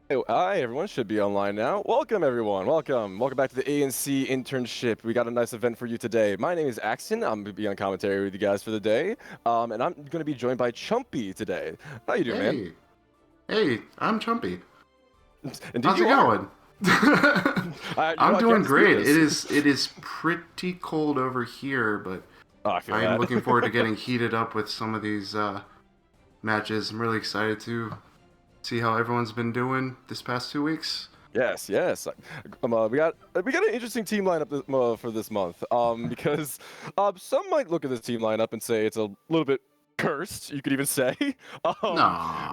Hey, hi, everyone should be online now. Welcome, everyone. Welcome back to the ANC Internship. We got a nice event for you today. My name is Axten. I'm gonna be on commentary with you guys for the day, and I'm gonna be joined by Chumpy today. How you doing, man? Hey, hey, I'm Chumpy. Indeed, How's you it are. going? I I'm can't doing dispute great. this. It is pretty cold over here, but Oh, I feel I am that. looking forward to getting heated up with some of these matches. I'm really excited to see how everyone's been doing this past 2 weeks. Yes, yes. We got an interesting team lineup for this month. Because some might look at this team lineup and say it's a little bit cursed. You could even say. Um, No, nah,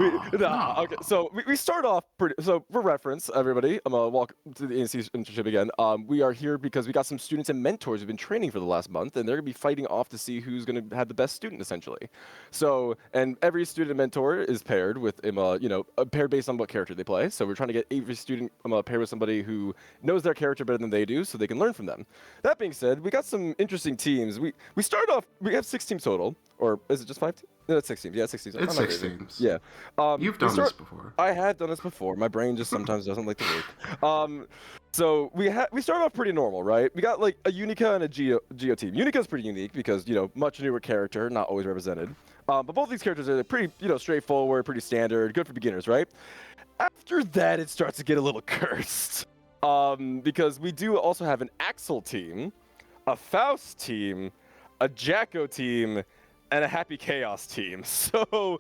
okay. no. So we start off pretty. So for reference, everybody, I'm gonna walk to the ANC internship again. We are here because we got some students and mentors who've been training for the last month, and they're gonna be fighting off to see who's gonna have the best student essentially. So, and every student mentor is paired with a pair based on what character they play. So we're trying to get every student paired with somebody who knows their character better than they do, so they can learn from them. That being said, we got some interesting teams. We started off. We have 6 teams total, or is it just 5 teams? No, it's 6 teams. Yeah, 6 teams. It's I'm not six crazy. teams. Yeah. You've We done this start. before. I had done this before. My brain just sometimes doesn't like to work. So we started off pretty normal, right? We got like a Unica and a Geo team. Unica's pretty unique because much newer character, not always represented. But both these characters are pretty straightforward, pretty standard, good for beginners, right? After that, it starts to get a little cursed. Because we do also have an Axel team, a Faust team, a Jacko team, and a Happy Chaos team. So,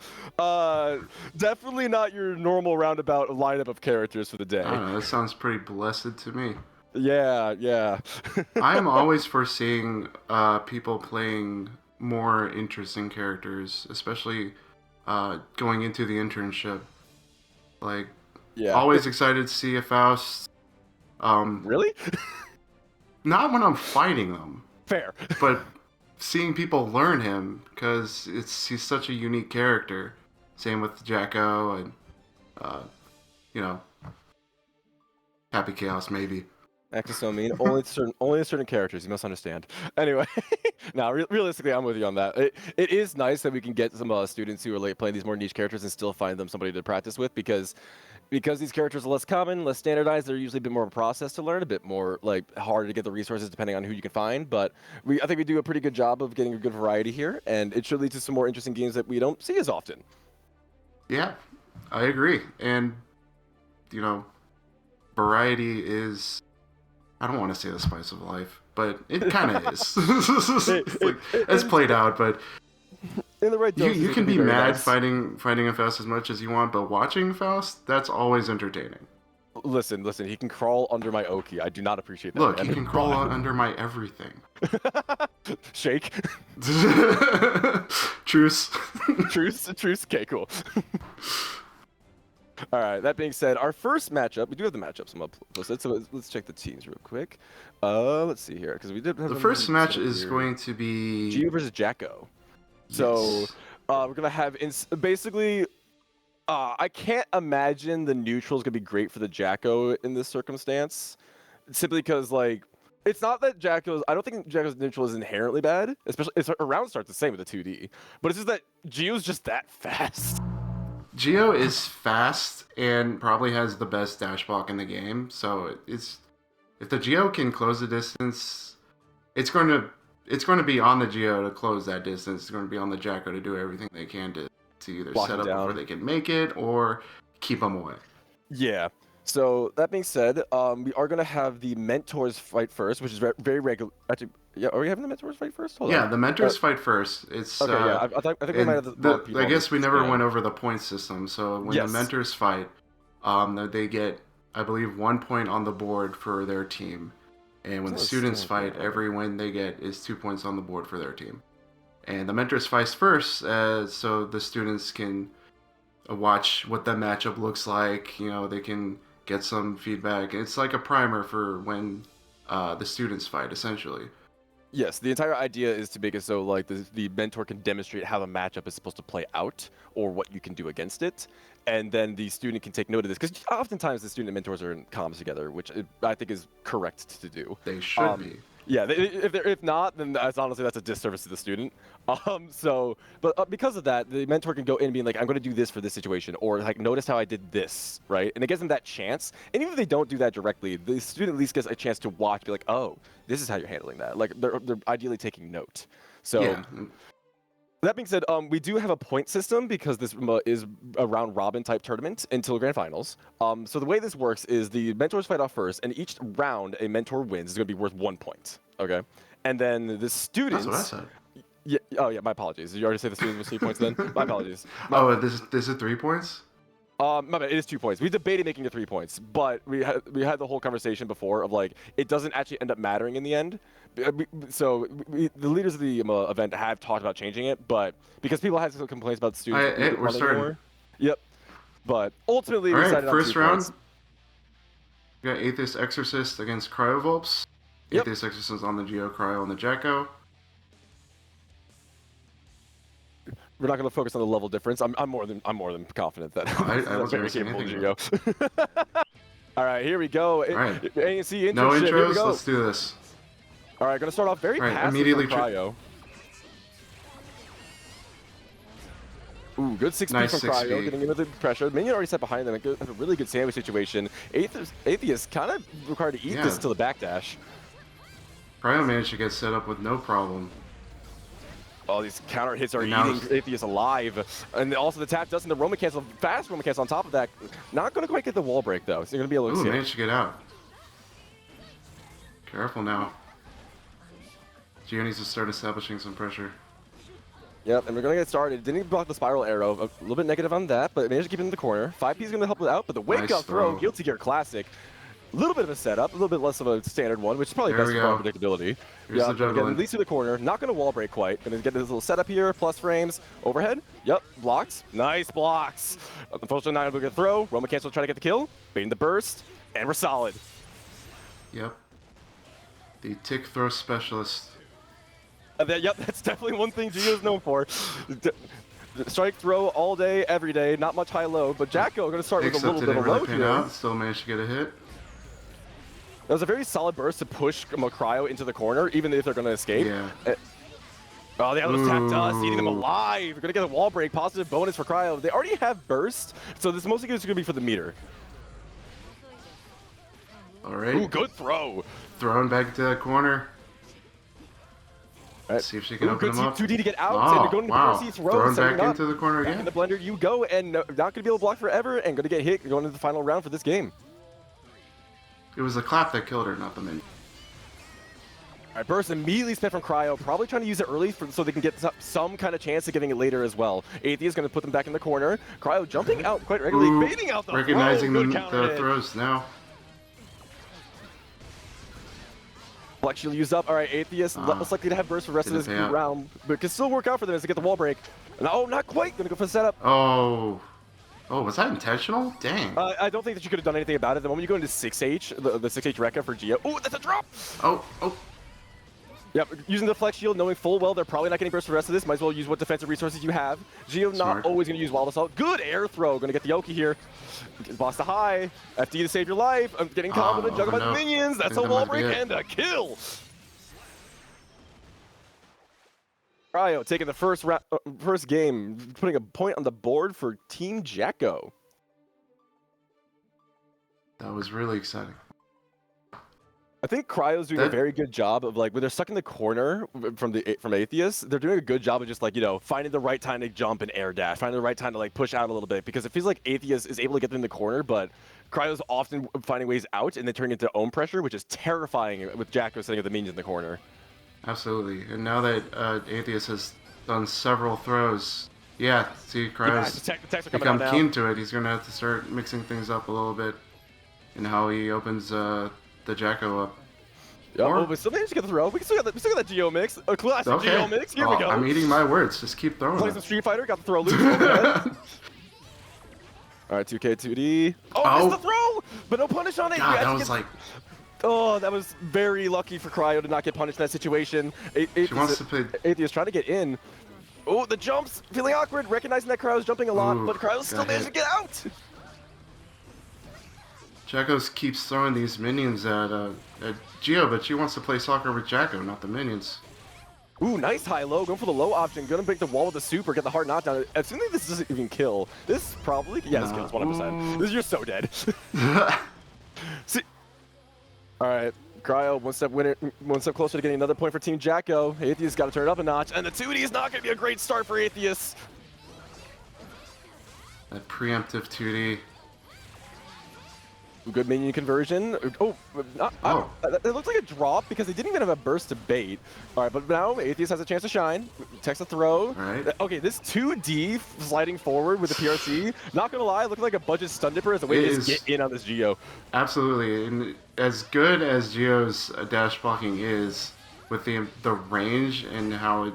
definitely not your normal roundabout lineup of characters for the I day. don't know. That sounds pretty blessed to me. Yeah, yeah. I am always foreseeing people playing more interesting characters, especially going into the internship. Like, Yeah. always excited to see a Faust. Um, Really? Not when I'm fighting them, Fair. but seeing people learn him because he's such a unique character. Same with Jacko and uh, you know Happy Chaos maybe. Act is so mean. Only certain characters. You must understand. Anyway, now realistically, I'm with you on that. It is nice that we can get some students who are like playing these more niche characters and still find them somebody to practice with because these characters are less common, less standardized. They're usually a bit more of a process to learn, a bit more like harder to get the resources depending on who you can find. But I think we do a pretty good job of getting a good variety here, and it should lead to some more interesting games that we don't see as often. Yeah, I agree. And you know, variety is, I don't want to say the spice of life, but it kind of is. It's like it's played out, but In the right doses, you it can can be be very mad nice. fighting a Faust as much as you want, but watching Faust, that's always entertaining. Listen. He can crawl under my Oki. I do not appreciate that Look, man. he can crawl But under my everything. shake. Truce. Truce. Okay, cool. All right. That being said, our first matchup, we do have the matchups. I'm up listed, so let's check the teams real quick. Let's see here because we did have The them first match set up is here. going to be Geo versus Jacko. So yes. we're gonna have basically. I can't imagine the neutral is gonna be great for the Jacko in this circumstance, simply because like it's not that Jacko's. I don't think Jacko's neutral is inherently bad, especially it's around starts the same with the 2D, but it's just that Geo's just that fast. Geo is fast and probably has the best dash block in the game. So it's if the Geo can close the distance, it's going to be on the Geo to close that distance. It's going to be on the Jacko to do everything they can to either Lock set him up before down. they can make it or keep them away. Yeah. So that being said, we are gonna have the mentors fight first, which is very regular. Actually, yeah, are we having the mentors fight first? Hold Yeah, on. the Uh, mentors fight first. It's okay, yeah. I think we might and have the wrong the I people on guess this we never span. went over the point system. So when the Yes. mentors fight, they get, I believe, 1 point on the board for their team, and when It's the not a students stand. fight, every win they get is 2 points on the board for their team. And the mentors fight first, so the students can watch what the matchup looks like. They can get some feedback. It's like a primer for when the students fight, essentially. Yes, the entire idea is to make it so like the mentor can demonstrate how the matchup is supposed to play out or what you can do against it, and then the student can take note of this because oftentimes the student and mentors are in comms together, which I think is correct to do. They should Um, be. Yeah, if not, then that's honestly that's a disservice to the student. But because of that, the mentor can go in and be like, I'm going to do this for this situation, or like, notice how I did this, right? And it gives them that chance. And even if they don't do that directly, the student at least gets a chance to watch, be like, oh, this is how you're handling that. Like they're ideally taking note. So. Yeah. That being said, we do have a point system because this is a round robin type tournament until grand finals. So the way this works is the mentors fight off first, and each round a mentor wins is going to be worth 1 point. Okay, and then the students. That's what I said. Yeah. Oh yeah. My apologies. Did you already say the students was 3 points then? My apologies. This is 3 points. My bad, it is 2 points. We debated making it 3 points, but we had the whole conversation before of like it doesn't actually end up mattering in the end. So the leaders of the event have talked about changing it, but because people had some complaints about students, We're starting. More. Yep. But ultimately, All we right, decided first on 2 round. points. We got Atheist Exorcist against Cryovolps. Yep. Atheist Exorcist on the Geo, Cryo on the Jacko. We're not going to focus on the level difference. I'm more than confident that I wasn't very saying capable anything. Geo. All right, here we go. All right. ANC internship. No Here we intros. go. Let's do this. All right, going to start off very All right, passive immediately from Cryo. Ooh, good 6 Nice from 6 Cryo, feet. getting into the pressure. Minion already set behind them. A really good sandwich situation. Atheist kind of required to eat this until the backdash. Cryo managed to get set up with no problem. Oh, these counter hits are And now eating Atheist alive. And also the tap dust and the Roman cancel, fast Roman cancel on top of that. Not going to quite get the wall break though, so you're going to be able to Ooh, see managed to get out. Careful now. Geo needs to start establishing some pressure. Yep, and we're going to get started. Didn't block the spiral arrow. A little bit negative on that, but managed to keep it in the corner. 5P is going to help it out, but the wake Nice up throw, throw. Guilty Gear Classic. A little bit of a setup, a little bit less of a standard one, which is probably There best we for our go. predictability. Here's Yeah, the juggling. at least to the corner. Not going to wall break quite. Going to get this little setup here, plus frames. Overhead. Yep, blocks. Nice blocks. Unfortunately, not able to get a throw. Roman cancel trying to get the kill. Baiting the burst. And we're solid. Yep. The tick throw specialist. Yep, that's definitely one thing Gio's known for. Strike throw all day, every day. Not much high-low, but Jacko going to start with a Except little bit didn't of really low pin here. out. Still managed to get a hit. That was a very solid burst to push Cryo into the corner, even if they're going to escape. Yeah. Oh, the other tapped us, eating them Ooh. alive. We're going to get a wall break, positive bonus for Cryo. They already have burst, so this mostly is going to be for the meter. All right. Ooh, good throw. Throwing back into that corner. Right. See if she can Ooh, open good him up. 2D to get out, Oh, and going into wow. the throw. Throwing setting back up. into the corner Back again. in the blender you go, and not going to be able to block forever, and going to get hit going into the final round for this game. It was the clap that killed her, not the minion. All right, burst immediately spent from Cryo, probably trying to use it early so they can get some kind of chance of getting it later as well. Atheist is going to put them back in the corner. Cryo jumping out quite regularly, Ooh, baiting out the recognizing throw. the Good counter hit. throws now. Flex shield used up. All right, Atheist less likely to have burst for the rest of this didn't pay out. round, but can still work out for them as they get the wall break. No, not quite. Going to go for the setup. Oh. Oh, was that intentional? Dang. I don't think that you could have done anything about it. The moment you go into 6H, the 6H Rekka for Geo. Oh, that's a drop! Oh. Yep, using the flex shield, knowing full well they're probably not getting burst for the rest of this. Might as well use what defensive resources you have. Geo Smart. not always going to use Wild Assault. Good air throw. Going to get the Oki here. Boss to high. FD to save your life. I'm getting comboed and juggled by the no. minions. That's I a think that wall might be break it. and a kill. Cryo taking the first game, putting a point on the board for Team Jacko. That was really exciting. I think Cryo's doing a very good job of like when they're stuck in the corner from Atheist, they're doing a good job of just like, finding the right time to jump and air dash, finding the right time to like push out a little bit, because it feels like Atheist is able to get them in the corner, but Cryo's often finding ways out and then turning into own pressure, which is terrifying with Jacko sitting at the minions in the corner. Absolutely. And now that Atheist has done several throws, yeah, see, Cryo's the techs are coming out become now. keen to it. He's going to have to start mixing things up a little bit in how he opens the Jacko up. Yep, Or- well, we still managed to get the throw. We still got that Geo mix. A classic Geo mix. Here we go. I'm eating my words. Just keep throwing Play them. some Street Fighter. Got the throw loose. Overhead. All right, 2K, 2D. Oh, missed the throw, but no punish on it. God, You that actually was get- like... Oh, that was very lucky for Cryo to not get punished in that situation. She wants to play... Atheist trying to get in. Oh, the jumps. Feeling awkward. Recognizing that Cryo's jumping a lot, Ooh, but Cryo still got managed hit. to get out. Jacko keeps throwing these minions at Geo, but she wants to play soccer with Jacko, not the minions. Ooh, nice high-low, going for the low option, gonna break the wall with the super, get the hard knockdown. As soon as this doesn't even kill, this probably, yeah, this kills 100%. This, you're so dead. See, all right, Cryo, one step closer to getting another point for Team Jacko. Atheist got to turn it up a notch, and the 2D is not gonna be a great start for Atheist. That preemptive 2D. Good minion conversion. Oh, it looks like a drop because they didn't even have a burst to bait. All right, but now Atheist has a chance to shine. Text a throw. All right. Okay, this 2D sliding forward with the PRC, not gonna lie, looking like a budget stun dipper as a way to just get in on this Geo. Absolutely, and as good as Geo's dash blocking is, with the range and how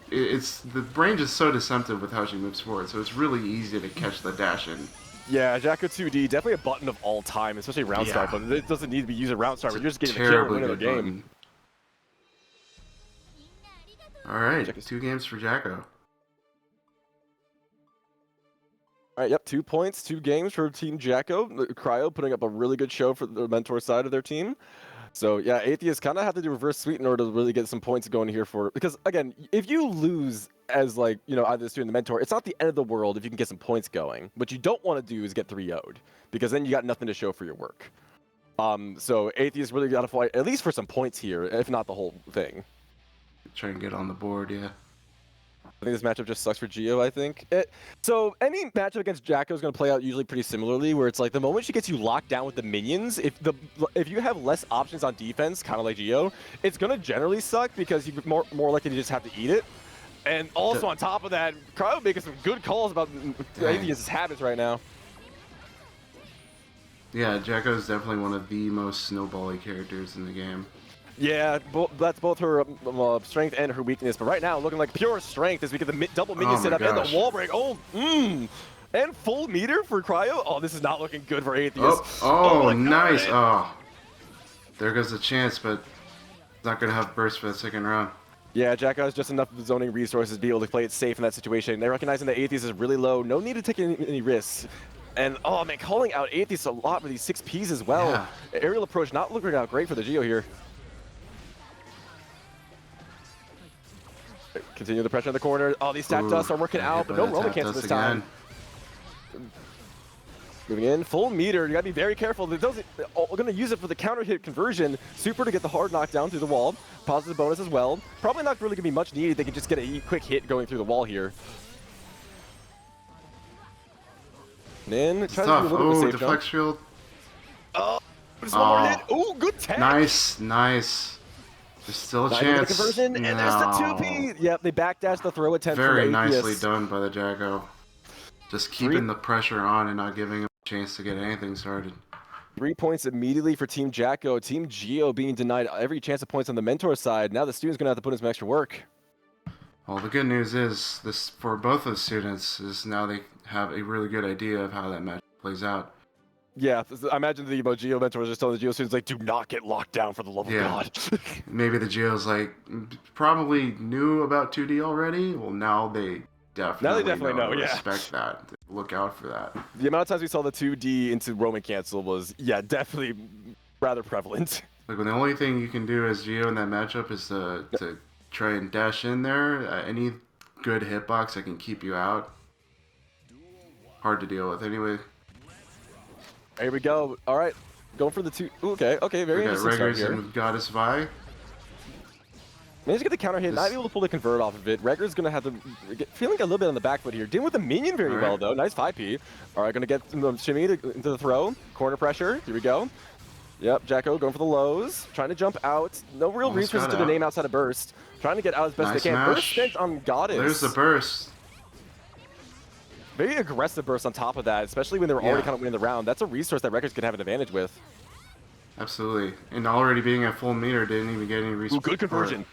the range is so deceptive with how she moves forward, so it's really easy to catch the dash in. Yeah, Jacko 2D, definitely a button of all time, especially round start, but it doesn't need to be used at round start, but you're just getting the kill and winning the game. Alright, 2 games for Jacko. Alright, yep, 2 points, 2 games for Team Jacko. Cryo putting up a really good show for the mentor side of their team. So yeah, Atheists kind of have to do reverse sweep in order to really get some points going here for, because again, if you lose as like, you know, either the student or the mentor, it's not the end of the world if you can get some points going. What you don't want to do is get 3-0'd, because then you got nothing to show for your work. So Atheists really got to fight at least for some points here, if not the whole thing. Try and get on the board, yeah. I think this matchup just sucks for Geo, I think. So any matchup against Jacko is going to play out usually pretty similarly, where it's like the moment she gets you locked down with the minions, if you have less options on defense, kind of like Geo, it's going to generally suck because you're more likely to just have to eat it. And also on top of that, Cryo making some good calls about Atheist's habits right now. Yeah, Jacko is definitely one of the most snowbally characters in the game. Yeah, that's both her strength and her weakness. But right now, looking like pure strength as we get the double minion setup and the wall break. Oh, and full meter for Cryo. Oh, this is not looking good for Atheist. Oh, nice. Oh, there goes the chance, but not going to have burst for the second round. Yeah, Jacko has just enough zoning resources to be able to play it safe in that situation. They're recognizing that Atheist is really low. No need to take any risks. And, oh, man, calling out Atheist a lot with these 6Ps as well. Yeah. Aerial approach not looking out great for the Geo here. Continue the pressure in the corner. Oh, these stat dusts are working out, but no Roman cancel this time. Moving in, full meter. You gotta be very careful. We're gonna use it for the counter hit conversion. Super to get the hard knockdown through the wall. Positive bonus as well. Probably not really gonna be much needed. They can just get a quick hit going through the wall here. And then try to do a little bit of safe deflect shield. Oh, just one more hit. Oh, good tag. Nice, nice. There's still a chance. Conversion, and there's the 2P. Yep, they backdash the throw attempt. Very nicely done by the Jacko. Just keeping the pressure on and not giving him a chance to get anything started. 3 points immediately for Team Jacko. Team Geo being denied every chance of points on the mentor side. Now the student's gonna have to put in some extra work. Well, the good news is this for both of the students is now they have a really good idea of how that match plays out. Yeah, I imagine the Geo mentor was just telling the Geo students, like, do not get locked down for the love of God. Maybe the Geo's like, probably knew about 2D already. Well, now they definitely know, respect that. Look out for that. The amount of times we saw the 2D into Roman cancel was, yeah, definitely rather prevalent. Like, when the only thing you can do as Geo in that matchup is to try and dash in there. Any good hitbox that can keep you out. Hard to deal with anyway. Here we go. All right, going for the 2. Ooh, okay, very interesting start here. And Goddess Vi. Managed to get the counter hit, not able to pull the convert off of it. Regger's going to have to feeling a little bit on the back foot here. Dealing with the minion very well, though. Nice 5P. All right, going to get shimmy into the throw. Corner pressure. Here we go. Yep, Jacko going for the lows. Trying to jump out. No real resources to the name outside of burst. Trying to get out as best they can. Burst spent on Goddess. There's the burst. Very aggressive burst on top of that, especially when they were already kind of winning the round. That's a resource that Records can have an advantage with. Absolutely. And already being at full meter, didn't even get any resources. Ooh, good conversion.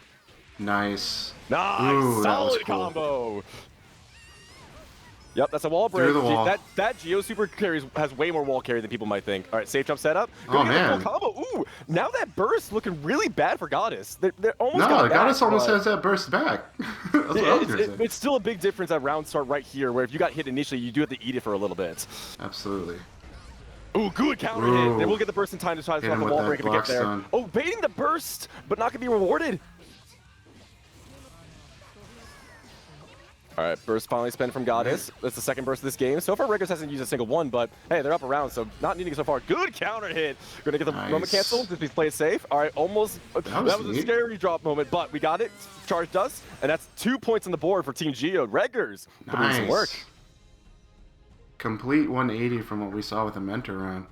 Nice. Nice. Ooh, solid combo. Yep, that's a wall break. Through the wall. That Geo super has way more wall carry than people might think. All right, safe jump setup. Oh, man. Combo. Ooh, now that burst looking really bad for Goddess. They're almost Goddess almost has that burst back. It's still a big difference at round start right here, where if you got hit initially, you do have to eat it for a little bit. Absolutely. Ooh, good counter hit. They will get the burst in time to try to Hit swap him the with wall that break if we block get there. stun. Oh, baiting the burst, but not gonna be rewarded. All right, burst finally spent from Goddess. That's the second burst of this game. So far, Reggers hasn't used a single one, but hey, they're up around, so not needing it so far. Good counter hit. Gonna get the moment cancel. Just be play it safe. All right, almost. That was a scary drop moment, but we got it. Charged us, and that's 2 points on the board for Team Geo. Reggers putting some work. Complete 180 from what we saw with the mentor run.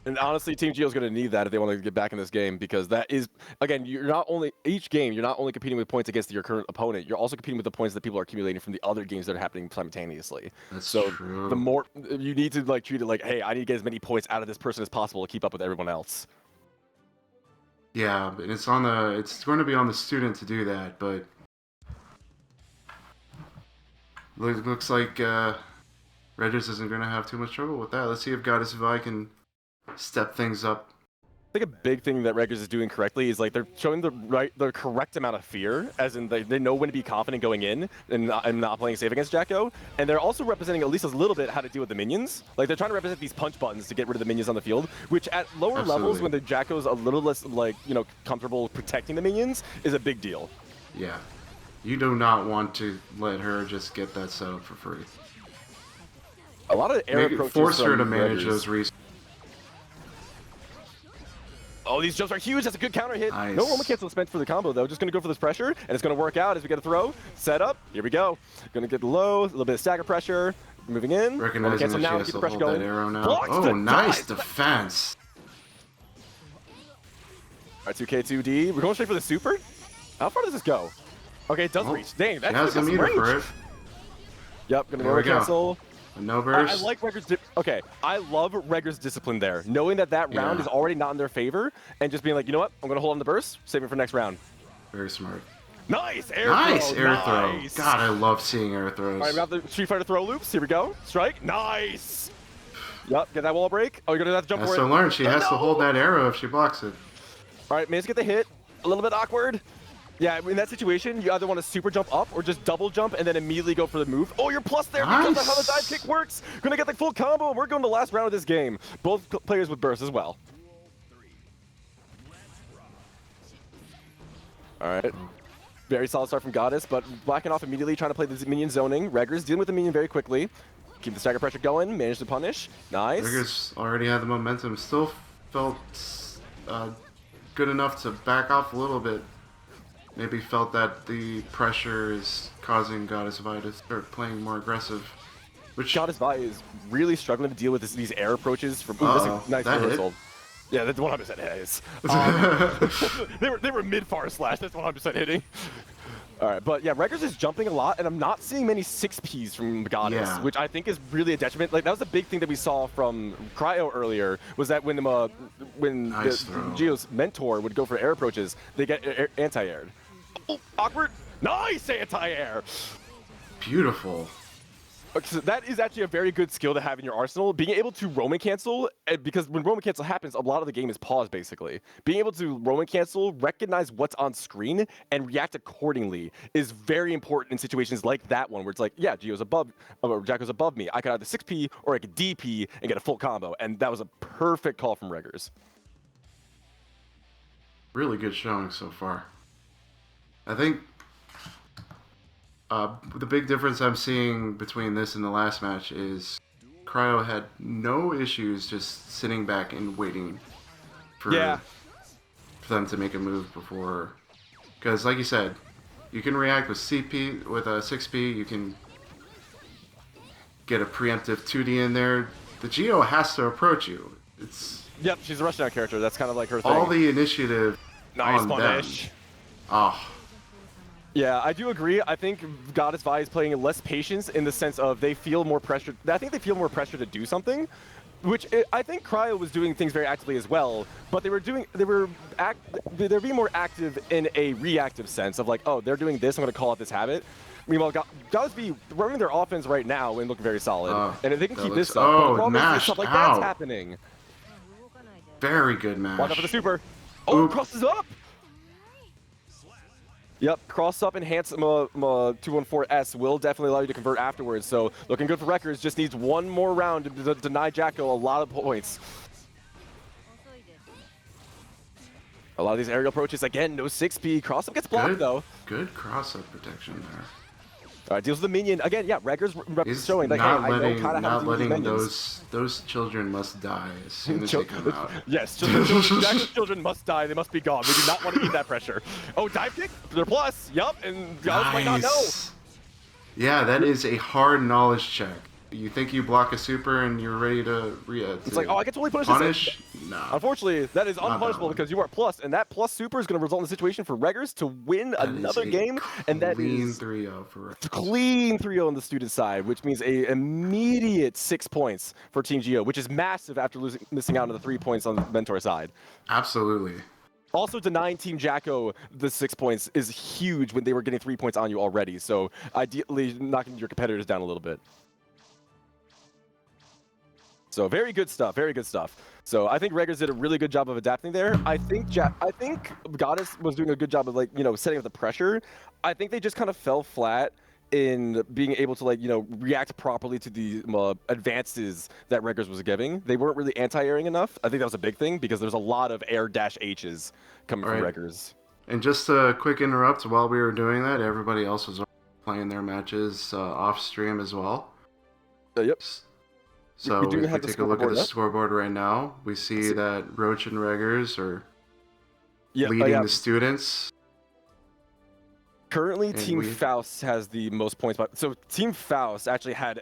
And honestly, Team Geo's going to need that if they want to get back in this game, because that is, again, you're not only, each game, you're not only competing with points against your current opponent, you're also competing with the points that people are accumulating from the other games that are happening simultaneously. That's true. The more, you need to like treat it like, hey, I need to get as many points out of this person as possible to keep up with everyone else. Yeah, it's on the, it's going to be on the student to do that, but looks like Reggers isn't going to have too much trouble with that. Let's see if Goddess Vi can step things up. I think a big thing that Reggers is doing correctly is like they're showing the correct amount of fear, as in they know when to be confident going in and not playing safe against Jacko. And they're also representing at least a little bit how to deal with the minions. Like they're trying to represent these punch buttons to get rid of the minions on the field, which at lower levels when the Jacko's a little less like, you know, comfortable protecting the minions is a big deal. Yeah. You do not want to let her just get that set up for free. A lot of air approaches force her to from manage Reggers. those resources. Oh, these jumps are huge. That's a good counter hit. Nice. No moment cancel spent for the combo, though. Just going to go for this pressure, and it's going to work out as we get a throw. Set up. Here we go. Going to get low, a little bit of stagger pressure. Moving in. Recognizing that she has to hold that arrow now. Blocks oh, nice defense. All right, 2K2D. We're going straight for the super? How far does this go? Okay, it does reach. Dang, that's has the meter for it. Yep, going to go cancel. No burst. I like Reggers. Okay, I love Reggers' discipline there. Knowing that round is already not in their favor, and just being like, you know what? I'm gonna hold on the burst, save it for next round. Very smart. Nice air nice throw. Air nice. throw. God, I love seeing air throws. All right, we got the Street Fighter throw loops. Here we go. Strike. Nice. Yep. Get that wall break. Oh, you're gonna have to jump for it. Has to learn. She has to hold that arrow if she blocks it. All right, managed to get the hit. A little bit awkward. Yeah, in that situation, you either want to super jump up or just double jump and then immediately go for the move. Oh, you're plus there because of how the dive kick works. Gonna get the full combo, and we're going to the last round of this game. Both players with burst as well. All right. Very solid start from Goddess, but blacking off immediately, trying to play the minion zoning. Reggers dealing with the minion very quickly. Keep the stagger pressure going, managed to punish. Nice. Reggers already had the momentum. Still felt good enough to back off a little bit. Maybe felt that the pressure is causing Goddess Vi to start playing more aggressive. Which Goddess Vi is really struggling to deal with these air approaches from that's a nice reversal. Yeah, that's 100% hits. They were mid-far slash. That's 100% hitting. All right, but yeah, Reggers is jumping a lot, and I'm not seeing many 6Ps from Goddess, which I think is really a detriment. Like that was a big thing that we saw from Cryo earlier, was that when Geo's mentor would go for air approaches, they get anti-aired. Oh, awkward. Nice anti-air. Beautiful. So that is actually a very good skill to have in your arsenal. Being able to Roman cancel, because when Roman cancel happens, a lot of the game is paused, basically. Being able to Roman cancel, recognize what's on screen, and react accordingly is very important in situations like that one, where it's like, yeah, Jacko's above me. I could either 6P or I could DP and get a full combo, and that was a perfect call from Reggers. Really good showing so far. I think the big difference I'm seeing between this and the last match is Cryo had no issues just sitting back and waiting for them to make a move before. Because like you said, you can react with CP, with a 6P, you can get a preemptive 2D in there. The Geo has to approach you. Yep, she's a rushdown character. That's kind of like her thing. All the initiative on punish. Them. Oh. Yeah, I do agree. I think Goddess Vi is playing less patience in the sense of they feel more pressure. I think they feel more pressure to do something, which I think Cryo was doing things very actively as well. But they're being more active in a reactive sense of like, oh, they're doing this. I'm going to call out this habit. Meanwhile, Goddess Vi running their offense right now and looking very solid. And if they can keep this up, stuff like that's happening. Very good match. Watch out for the super. Oh, crosses up. Yep, cross up enhance 214S will definitely allow you to convert afterwards. So looking good for Wreckers. Just needs one more round to deny Jacko a lot of points. A lot of these aerial approaches, again, no 6P. Cross up gets blocked though. Good cross up protection there. All right, deals with the minion. Again, yeah, Wreckers He's showing like, hey, I know kind of how to deal with these letting minions. those children must die as soon as they come out. Yes, Jacko's children must die. They must be gone. We do not want to eat that pressure. Oh, dive kick. They're plus. Yup, and Gauss might not know. Yeah, that is a hard knowledge check. You think you block a super and you're ready to it's like, oh, I can totally punish? Nah. Unfortunately, that is unpunishable because you are plus, and that plus super is going to result in a situation for Reggers to win another game, and that is clean 3-0 for Reggers. Clean 3-0 on the student side, which means a immediate 6 points for Team Geo, which is massive after missing out on the 3 points on the mentor side. Absolutely. Also, denying Team Jacko the 6 points is huge when they were getting 3 points on you already. So ideally, knocking your competitors down a little bit. So very good stuff, very good stuff. So I think Reggers did a really good job of adapting there. I think Goddess was doing a good job of, like, you know, setting up the pressure. I think they just kind of fell flat in being able to, like, you know, react properly to the advances that Reggers was giving. They weren't really anti-airing enough. I think that was a big thing because there's a lot of air dash H's coming from Reggers. And just a quick interrupt, while we were doing that, everybody else was playing their matches off stream as well. Yep. So if we take a look at the scoreboard right now, we see that Roach and Reggers are leading the students. Currently, Team Faust has the most points. So Team Faust actually had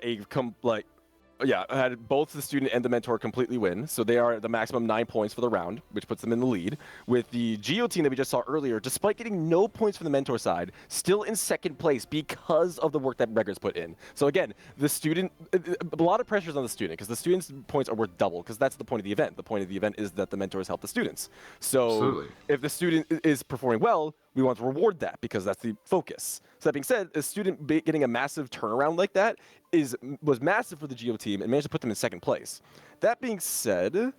had both the student and the mentor completely win. So they are at the maximum 9 points for the round, which puts them in the lead. With the Geo team that we just saw earlier, despite getting no points from the mentor side, still in second place because of the work that Reggers put in. So again, the student, a lot of pressures on the student because the student's points are worth double because that's the point of the event. The point of the event is that the mentors help the students. So if the student is performing well, we want to reward that because that's the focus. So that being said, a student getting a massive turnaround like that was massive for the Geo team and managed to put them in second place. That being said,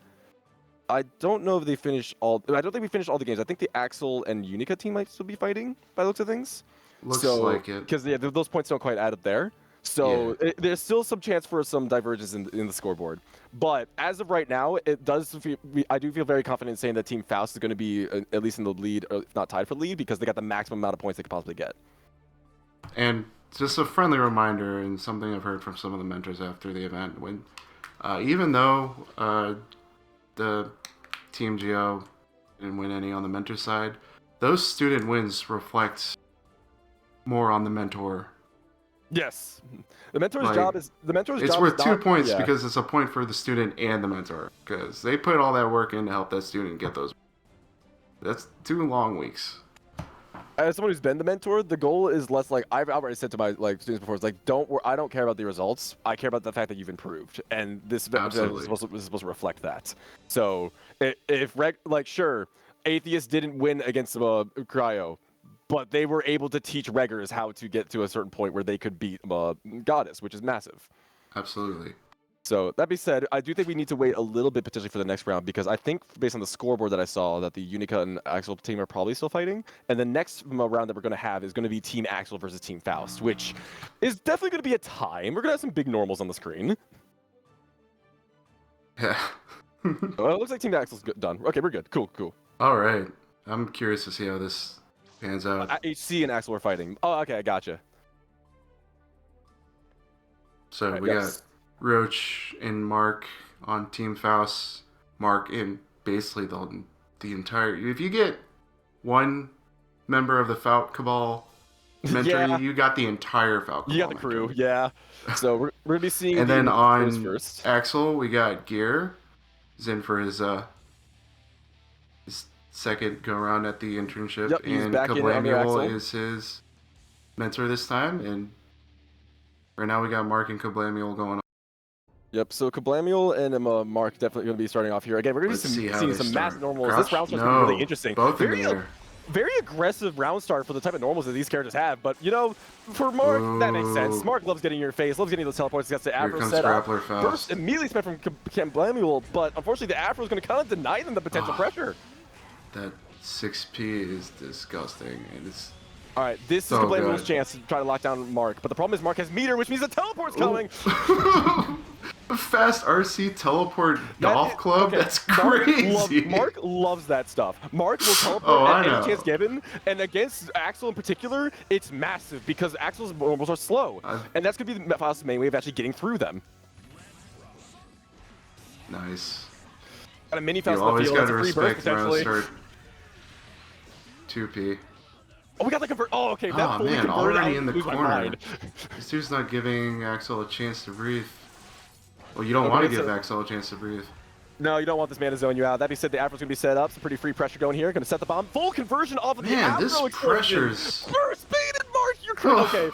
I don't know if they finished all. I don't think we finished all the games. I think the Axel and Unica team might still be fighting by the looks of things. Looks like it. Because those points don't quite add up there. So there's still some chance for some divergence in the scoreboard. But as of right now, I do feel very confident in saying that Team Faust is going to be at least in the lead, or if not tied for the lead, because they got the maximum amount of points they could possibly get. And just a friendly reminder, and something I've heard from some of the mentors after the event, when even though the Team Geo didn't win any on the mentor side, those student wins reflect more on the mentor. Yes, the mentor's job is It's worth 2 points because it's a point for the student and the mentor because they put all that work in to help that student get those. That's 2 long weeks. As someone who's been the mentor, the goal is less like I've already said to my students before. It's like I don't care about the results. I care about the fact that you've improved, and this is supposed to reflect that. So if sure, Atheist didn't win against Cryo, but they were able to teach Reggers how to get to a certain point where they could beat Goddess, which is massive. Absolutely. So that being said, I do think we need to wait a little bit potentially for the next round because I think based on the scoreboard that I saw that the Unica and Axel team are probably still fighting. And the next round that we're going to have is going to be Team Axel versus Team Faust, which is definitely going to be a tie. We're going to have some big normals on the screen. Yeah. Well, it looks like Team Axel's done. Okay, we're good. Cool. All right. I'm curious to see how this pans out. HC and Axel are fighting. Oh, okay, I gotcha. So we got Roach and Mark on Team Faust. Mark in basically the entire. If you get one member of the Falcon Cabal mentor, you got the entire Falcon. You got the crew, yeah. So we're gonna be seeing. And then on Axel, we got Gear. He's in for his second go around at the internship, and Kablamuel is his mentor this time. And right now we got Mark and Kablamuel going on. Yep, so Kablamuel and Mark definitely going to be starting off here. Again, we're going to be seeing some mass normals. This round start's going to be really interesting. Both in there. Very aggressive round start for the type of normals that these characters have. But, you know, for Mark, that makes sense. Mark loves getting in your face, loves getting those teleports. He's got the Afro set up. First, immediately spent from Kablamuel, but unfortunately the Afro is going to kind of deny them the potential pressure. That 6P is disgusting. And it's All right, this So is Kablamul's good. chance to try to lock down Mark, but the problem is Mark has meter, which means the teleport's coming. A fast RC teleport golf club? Okay, That's crazy. Mark loves that stuff. Mark will teleport Oh, I at any know. chance given, and against Axel in particular, it's massive because Axel's normals are slow, and that's going to be the fastest main way of actually getting through them. Nice. Got a mini You fast in the always field, got that's to a free burst respect round potentially. start 2P. Oh, we got the convert. Oh, okay, that Oh fully man, converted. already I in the lose my corner. mind. This dude's not giving Axel a chance to breathe. Well, you don't Okay, want to so- give Axel a chance to breathe. No, you don't want this man to zone you out. That being said, the Afro's going to be set up. Some pretty free pressure going here. Going to set the bomb. Full conversion off of the Man, Afro this explosion. pressure's... Burst baited Mark. You're crazy. Okay.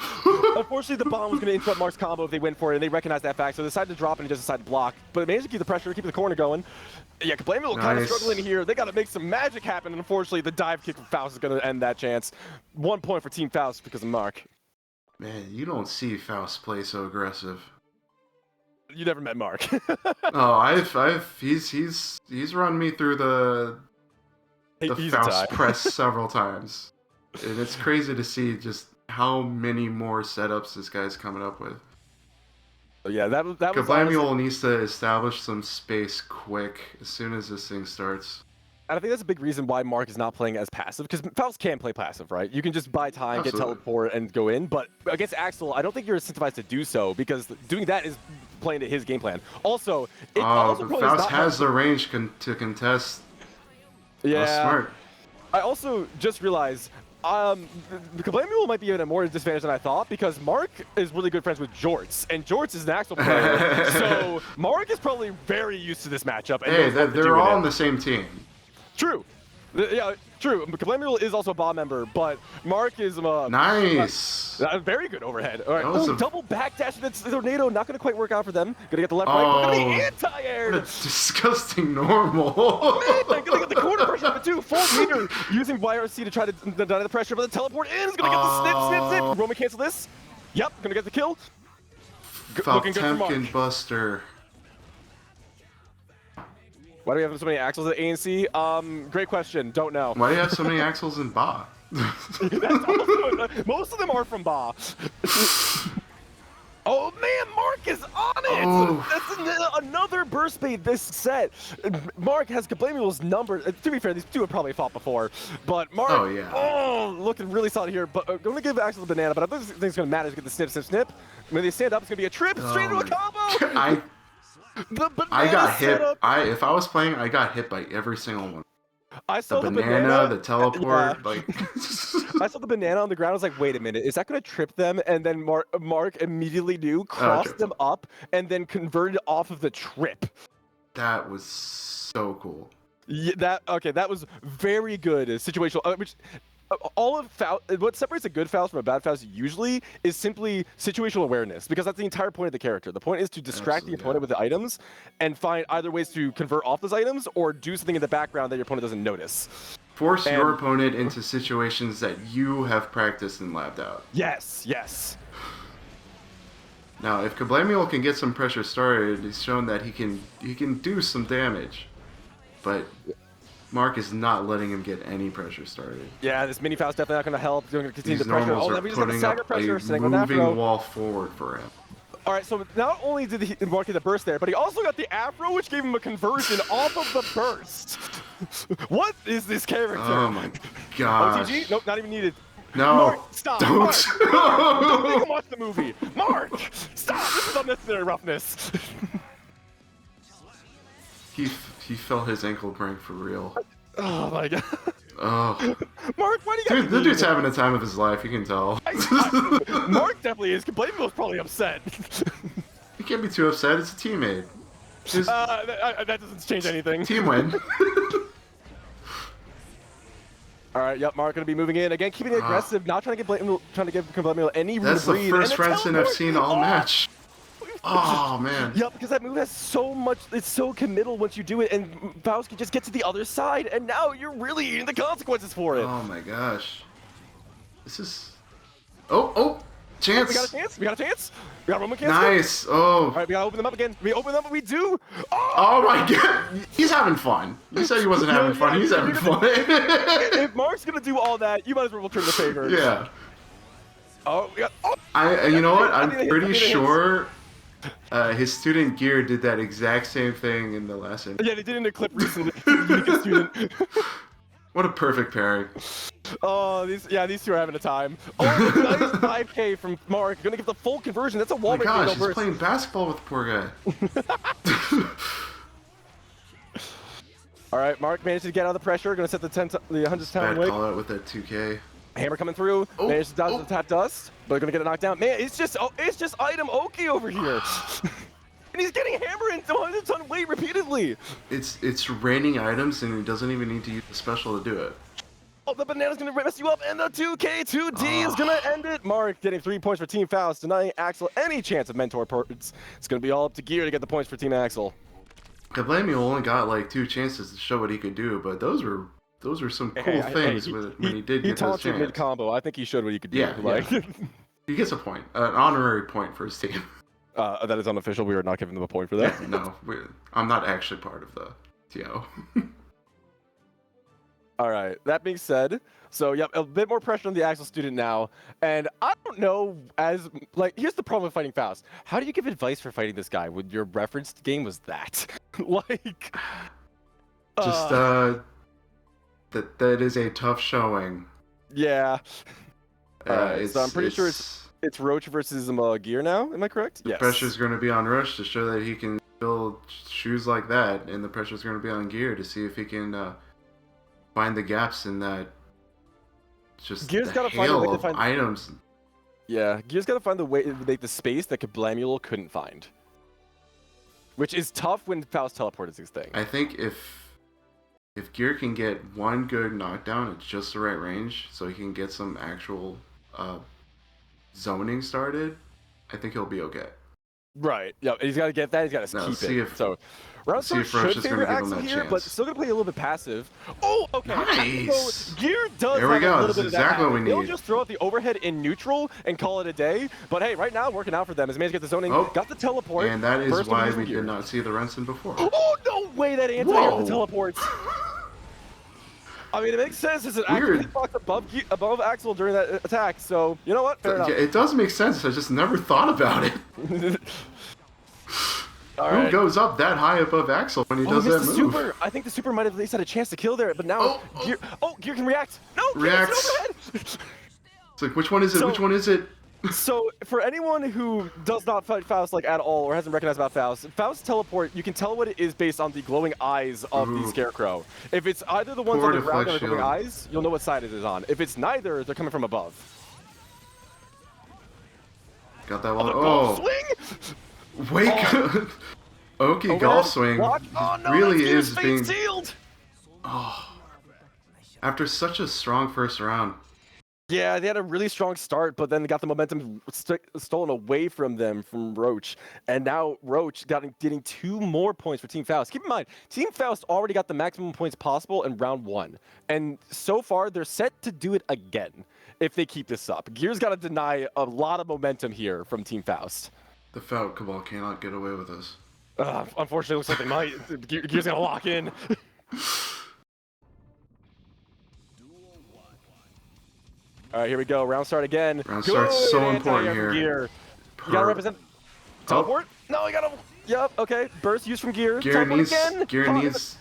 Unfortunately, the bomb was going to interrupt Mark's combo if they went for it, and they recognized that fact. So they decided to drop it and just decided to block. But it managed to keep the pressure, keep the corner going. Yeah, Kablamul kind of Nice. struggling here. They got to make some magic happen. And unfortunately, the dive kick from Faust is going to end that chance. 1 point for Team Faust because of Mark. Man, you don't see Faust play so aggressive. You never met Mark. Oh, he's run me through the He's a tie. Faust press several times. And it's crazy to see just how many more setups this guy's coming up with. Yeah, that was honestly- Kablamul needs to establish some space quick as soon as this thing starts. And I think that's a big reason why Mark is not playing as passive, because Faust can play passive, right? You can just buy time, Absolutely. get teleport, and go in. But against Axel, I don't think you're incentivized to do so, because doing that is playing to his game plan. Also, it also But probably is Faust not has the range to contest. yeah. That's smart. I also just realized Kablamul might be in a more disadvantage than I thought, because Mark is really good friends with Jorts, and Jorts is an Axel player. So Mark is probably very used to this matchup. And Hey, knows what to do they're with all it. on the same team. True. Yeah, true. Kablamul is also a BA member, but Mark is Nice. very good overhead. All right, That was oh, a- double backdash. That's tornado. Not going to quite work out for them. Gonna get the left right. But gonna be What a anti-aired. disgusting normal. Man, gonna get the corner pressure of it too. Full meter using YRC to try to deny the pressure, but the teleport in is gonna get the snip. Roman cancel this. Yep, gonna get the kill. Looking good for Mark. Faltemkin Buster. Why do we have so many Axels at ANC? Great question. Don't know. Why do you have so many Axels in Ba? Most of them are from Ba. Oh man, Mark is on it! Oh. That's another burst bait this set. Mark has Kablamul's number. To be fair, these two have probably fought before. But Mark, Oh, yeah. Looking really solid here. But I'm going to give Axel the banana, but I don't think it's going to matter to get the snip. When they stand up, it's going to be a trip straight into a combo! The I got hit. setup. If I was playing, I got hit by every single one. I saw The the banana, the teleport, Yeah. like. I saw the banana on the ground. I was like, wait a minute, is that going to trip them? And then Mark immediately knew, crossed tripped them up, and then converted off of the trip. That was so cool. Yeah, that was very good situational. Which all of what separates a good Faust from a bad Faust usually is simply situational awareness, because that's the entire point of the character. The point is to distract Absolutely, the opponent with the items and find either ways to convert off those items or do something in the background that your opponent doesn't notice. Force your opponent into situations that you have practiced and labbed out. Yes. Now, if Kablamul can get some pressure started, he's shown that he can do some damage. But Mark is not letting him get any pressure started. Yeah, this mini Faust definitely not going to help. Going to continue These the pressure. normals Oh, are we just got the putting stagger up pressure. a Sitting on Afro. moving wall forward for him. All right, so not only did he Mark get the burst there, but he also got the Afro, which gave him a conversion off of the burst. What is this character? Oh my gosh. OTG? Nope, not even needed. No. Mark, stop. Don't. Mark, don't make him watch the movie. Mark, stop. This is unnecessary roughness. He felt his ankle break for real. Oh my god. Oh. Mark, why do you Dude, the dude's having the time of his life, you can tell. Mark definitely is. Kablamul's probably upset. You can't be too upset, it's a teammate. Just That doesn't change anything. team win. All right, yep, Mark gonna be moving in again, keeping it aggressive, not trying to give Kablamul any room That's to the breathe. first And a Frenson I've teleport! seen all match. Oh man. Yep, because that move has so much, it's so committal once you do it, and Faust can just get to the other side, and now you're really eating the consequences for it. Oh my gosh. This is... Oh! Chance. We got a chance. We got a chance. We got Roman cancel. Nice. Oh. All right, we gotta open them up again. We open them up. We do. Oh my god. He's having fun. You said he wasn't having fun. He's having fun. If Mark's gonna do all that, you might as well return the favor. Yeah. Oh, we got. Oh. You know what? I'm pretty sure his student Gear did that exact same thing in the last Yeah, they did in a clip recently. Unica student. What a perfect pairing. Oh, these two are having a time. Oh, nice 5K from Mark. Gonna get the full conversion. That's a wall Oh my break. gosh, he's playing basketball with the poor guy. All right, Mark managed to get out of the pressure. Gonna set the 100 Bad time wait. call out with that 2K. Hammer coming through. Oh, Managed to dodge the tap dust, but gonna get it knocked down. Man, it's just item Oki over here. And he's getting hammered into 100 ton weight repeatedly. It's raining items and he doesn't even need to use the special to do it. Oh, the banana's gonna mess you up, and the 2K 2D is gonna end it. Mark getting 3 points for Team Faust, denying Axel any chance of mentor points. It's gonna be all up to Gear to get the points for Team Axel. I blame you. Only got like 2 chances to show what he could do, but those were some cool things when he did get those chances. Mid combo. I think he showed what he could do. Yeah, like. yeah. He gets a point, an honorary point for his team. That is unofficial. We are not giving them a point for that. Yeah, no, I'm not actually part of the TO. All right. That being said, so yep, a bit more pressure on the Axel student now, and I don't know. Here's the problem with fighting Faust. How do you give advice for fighting this guy when your referenced game was that? Just that is a tough showing. Yeah. So I'm pretty sure it's Roach versus Gear now. Am I correct? The pressure's going to be on Roach to show that he can build shoes like that, and the pressure's going to be on Gear to see if he can find the gaps in that. Just Gear's got to find a way to find items. Yeah, Gear's got to find the way to make the space that Kablamulal couldn't find, which is tough when Faust teleport is his thing. I think if Gear can get one good knockdown at just the right range, so he can get some actual zoning started, I think he'll be okay. Right. Yeah. He's got to get that. He's got to keep it. So round start should favor Axel here, but still gonna play a little bit passive. Oh, okay. Nice. So Gear does there we have go. a little This bit is of exactly that. what we need. He'll just throw out the overhead in neutral and call it a day. But hey, right now working out for them. As managed to get the zoning, got the teleport. And that is why we did not see the Renson before. Oh no way! That anti-air the teleports. I mean, it makes sense. It's an actual hitbox above Axel during that attack. So you know what? Fair enough. It does make sense. I just never thought about it. Who goes up that high above Axel when he does that move? Super. I think the super might have at least had a chance to kill there, but now Gear can react. No, reacts. It's like, which one is it? Which one is it? So for anyone who does not fight Faust at all or hasn't recognized about Faust teleport, you can tell what it is based on the glowing eyes of the Scarecrow. If it's either the ones on the ground or the glowing eyes, you'll know what side it is on. If it's neither, they're coming from above. Got that one. Oh, swing! Wake Oki golf swing really is being sealed. After such a strong first round. Yeah, they had a really strong start, but then they got the momentum stolen away from them from Roach. And now Roach getting 2 more points for Team Faust. Keep in mind, Team Faust already got the maximum points possible in round 1. And so far, they're set to do it again if they keep this up. Gear's got to deny a lot of momentum here from Team Faust. The Faust Cabal cannot get away with us. Unfortunately, it looks like they might. Gear's gonna lock in. All right, here we go. Round start again. Round start's so important here. Gear. You gotta represent. Teleport? No, you gotta. Yep. Okay. Burst used from Gear. Gear needs.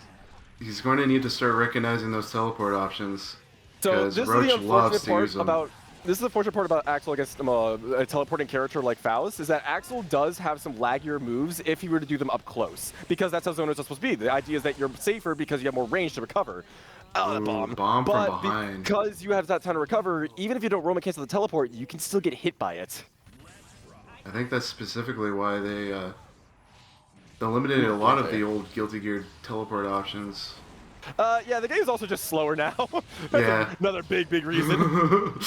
He's going to need to start recognizing those teleport options. So this is the unfortunate part about. This is the fortunate part about Axel against a teleporting character like Faust, is that Axel does have some laggier moves if he were to do them up close, because that's how zoners are supposed to be. The idea is that you're safer because you have more range to recover. Bomb but from behind. Because you have that time to recover, even if you don't Roman cancel the teleport, you can still get hit by it. I think that's specifically why they eliminated a lot of the old Guilty Gear teleport options. Yeah, the game's also just slower now. Yeah. Another big reason.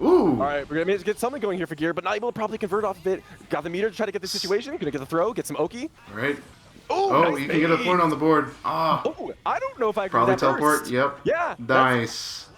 Ooh. All right, we're gonna get something going here for Gear, but not able to probably convert off of it. Got the meter to try to get the situation. Gonna get the throw, get some Oki. All right. Oh, nice you can get a point on the board. Oh, I don't know if I agree probably with that teleport. burst. Yep. Yeah. Nice.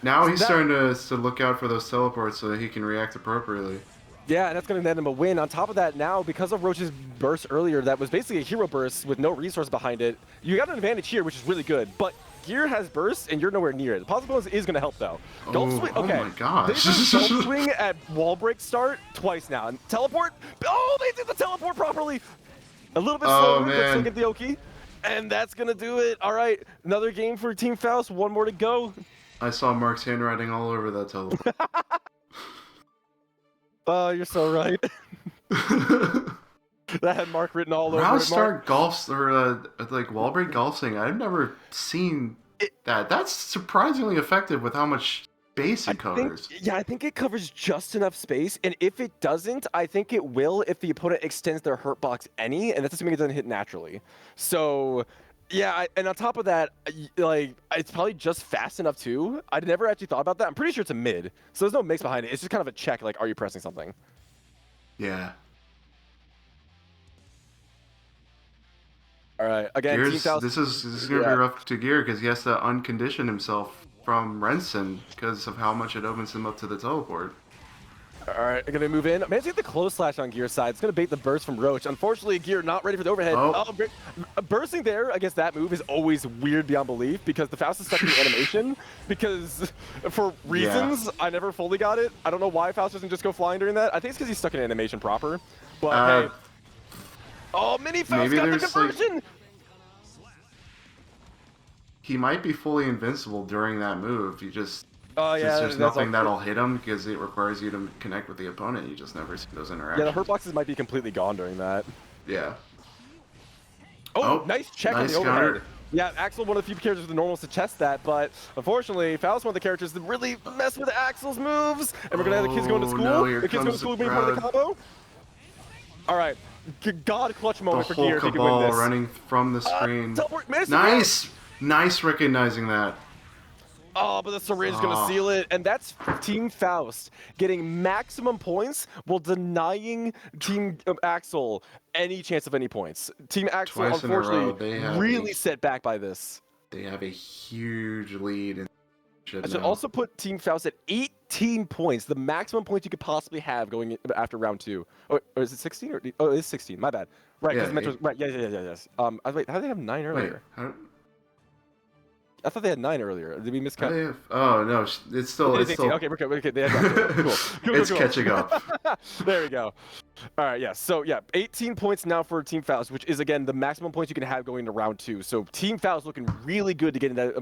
Now he's starting to look out for those teleports so that he can react appropriately. Yeah, and that's going to net him a win. On top of that, now, because of Roach's burst earlier, that was basically a hero burst with no resource behind it, you got an advantage here, which is really good. But Gear has burst, and you're nowhere near it. Positive bonus is going to help, though. Gulf swing, okay. Oh my gosh. They did Gulf swing at wall break start twice now. And teleport, oh, they did the teleport properly. A little bit slower, but still get the Oki. And that's going to do it. All right, another game for Team Faust. One more to go. I saw Mark's handwriting all over that teleport. Oh, you're so right. That had Mark written all over it. Start golfs or like wall break golfing. I've never seen that. That's surprisingly effective with how much space it covers. I think it covers just enough space, and if it doesn't, I think it will if the opponent extends their hurt box any, and that's assuming it doesn't hit naturally. So, yeah, and on top of that, like, it's probably just fast enough too. I never actually thought about that. I'm pretty sure it's a mid, so there's no mix behind it. It's just kind of a check, like, are you pressing something? Yeah. All right, again, this is gonna be rough to Gear because he has to uncondition himself from Renson because of how much it opens him up to the teleport. All right, I'm gonna move in. Managed to get the close slash on Gear's side. It's gonna bait the burst from Roach. Unfortunately, Gear not ready for the overhead. Oh. Bursting there against that move is always weird beyond belief because the Faust is stuck in the animation. Because for reasons, I never fully got it. I don't know why Faust doesn't just go flying during that. I think it's because he's stuck in animation proper. But hey. Oh, Mini Faust got the conversion! Like, he might be fully invincible during that move. You just... there's that's nothing that'll hit him because it requires you to connect with the opponent. You just never see those interactions. Yeah, the hurt boxes might be completely gone during that. Yeah. Oh, nice check on the overhead. Counter. Yeah, Axel, one of the few characters with the normals to test that, but unfortunately, Faust, one of the characters that really mess with Axel's moves. And we're going to have the kids going to school. No, the kids going to school being part of the combo. All right. God clutch moment for Gear if he can win this. Running from the screen. Nice recognizing that. Oh, but the syringe is going to seal it, and that's Team Faust getting maximum points while denying Team Axel any chance of any points. Team Axel, unfortunately, really set back by this. They have a huge lead. I should also put Team Faust at 18 points, the maximum points you could possibly have going after round 2. Or is it 16? Oh, it is 16. My bad. Right, because right. Yes. Wait, how did they have 9 earlier? Wait, I thought they had 9 earlier. Did we miscount? Oh no, it's still. Okay, we're good. Okay, they had 9. Cool. It's catching up. There we go. All right, yeah. So yeah, 18 points now for Team Faust, which is again the maximum points you can have going into round 2. So Team Faust looking really good to get in that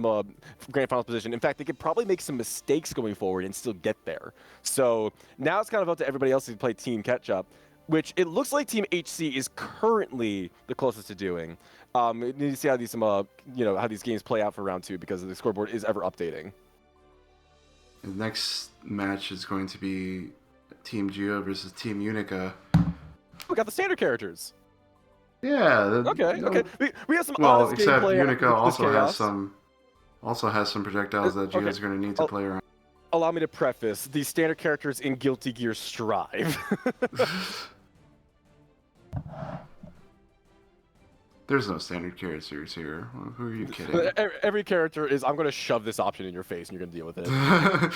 grand finals position. In fact, they could probably make some mistakes going forward and still get there. So now it's kind of up to everybody else to play Team Catch Up, which it looks like Team HC is currently the closest to doing. We need to see how these how these games play out for round 2 because the scoreboard is ever updating. The next match is going to be Team Geo versus Team Unica. We got the standard characters. Yeah. Okay. We have some well, honest except gameplay. Unica also has some projectiles that Geo is going to need to play around. Allow me to preface: these standard characters in Guilty Gear strive. There's no standard characters here. Who are you kidding? Every character is, I'm going to shove this option in your face and you're going to deal with it.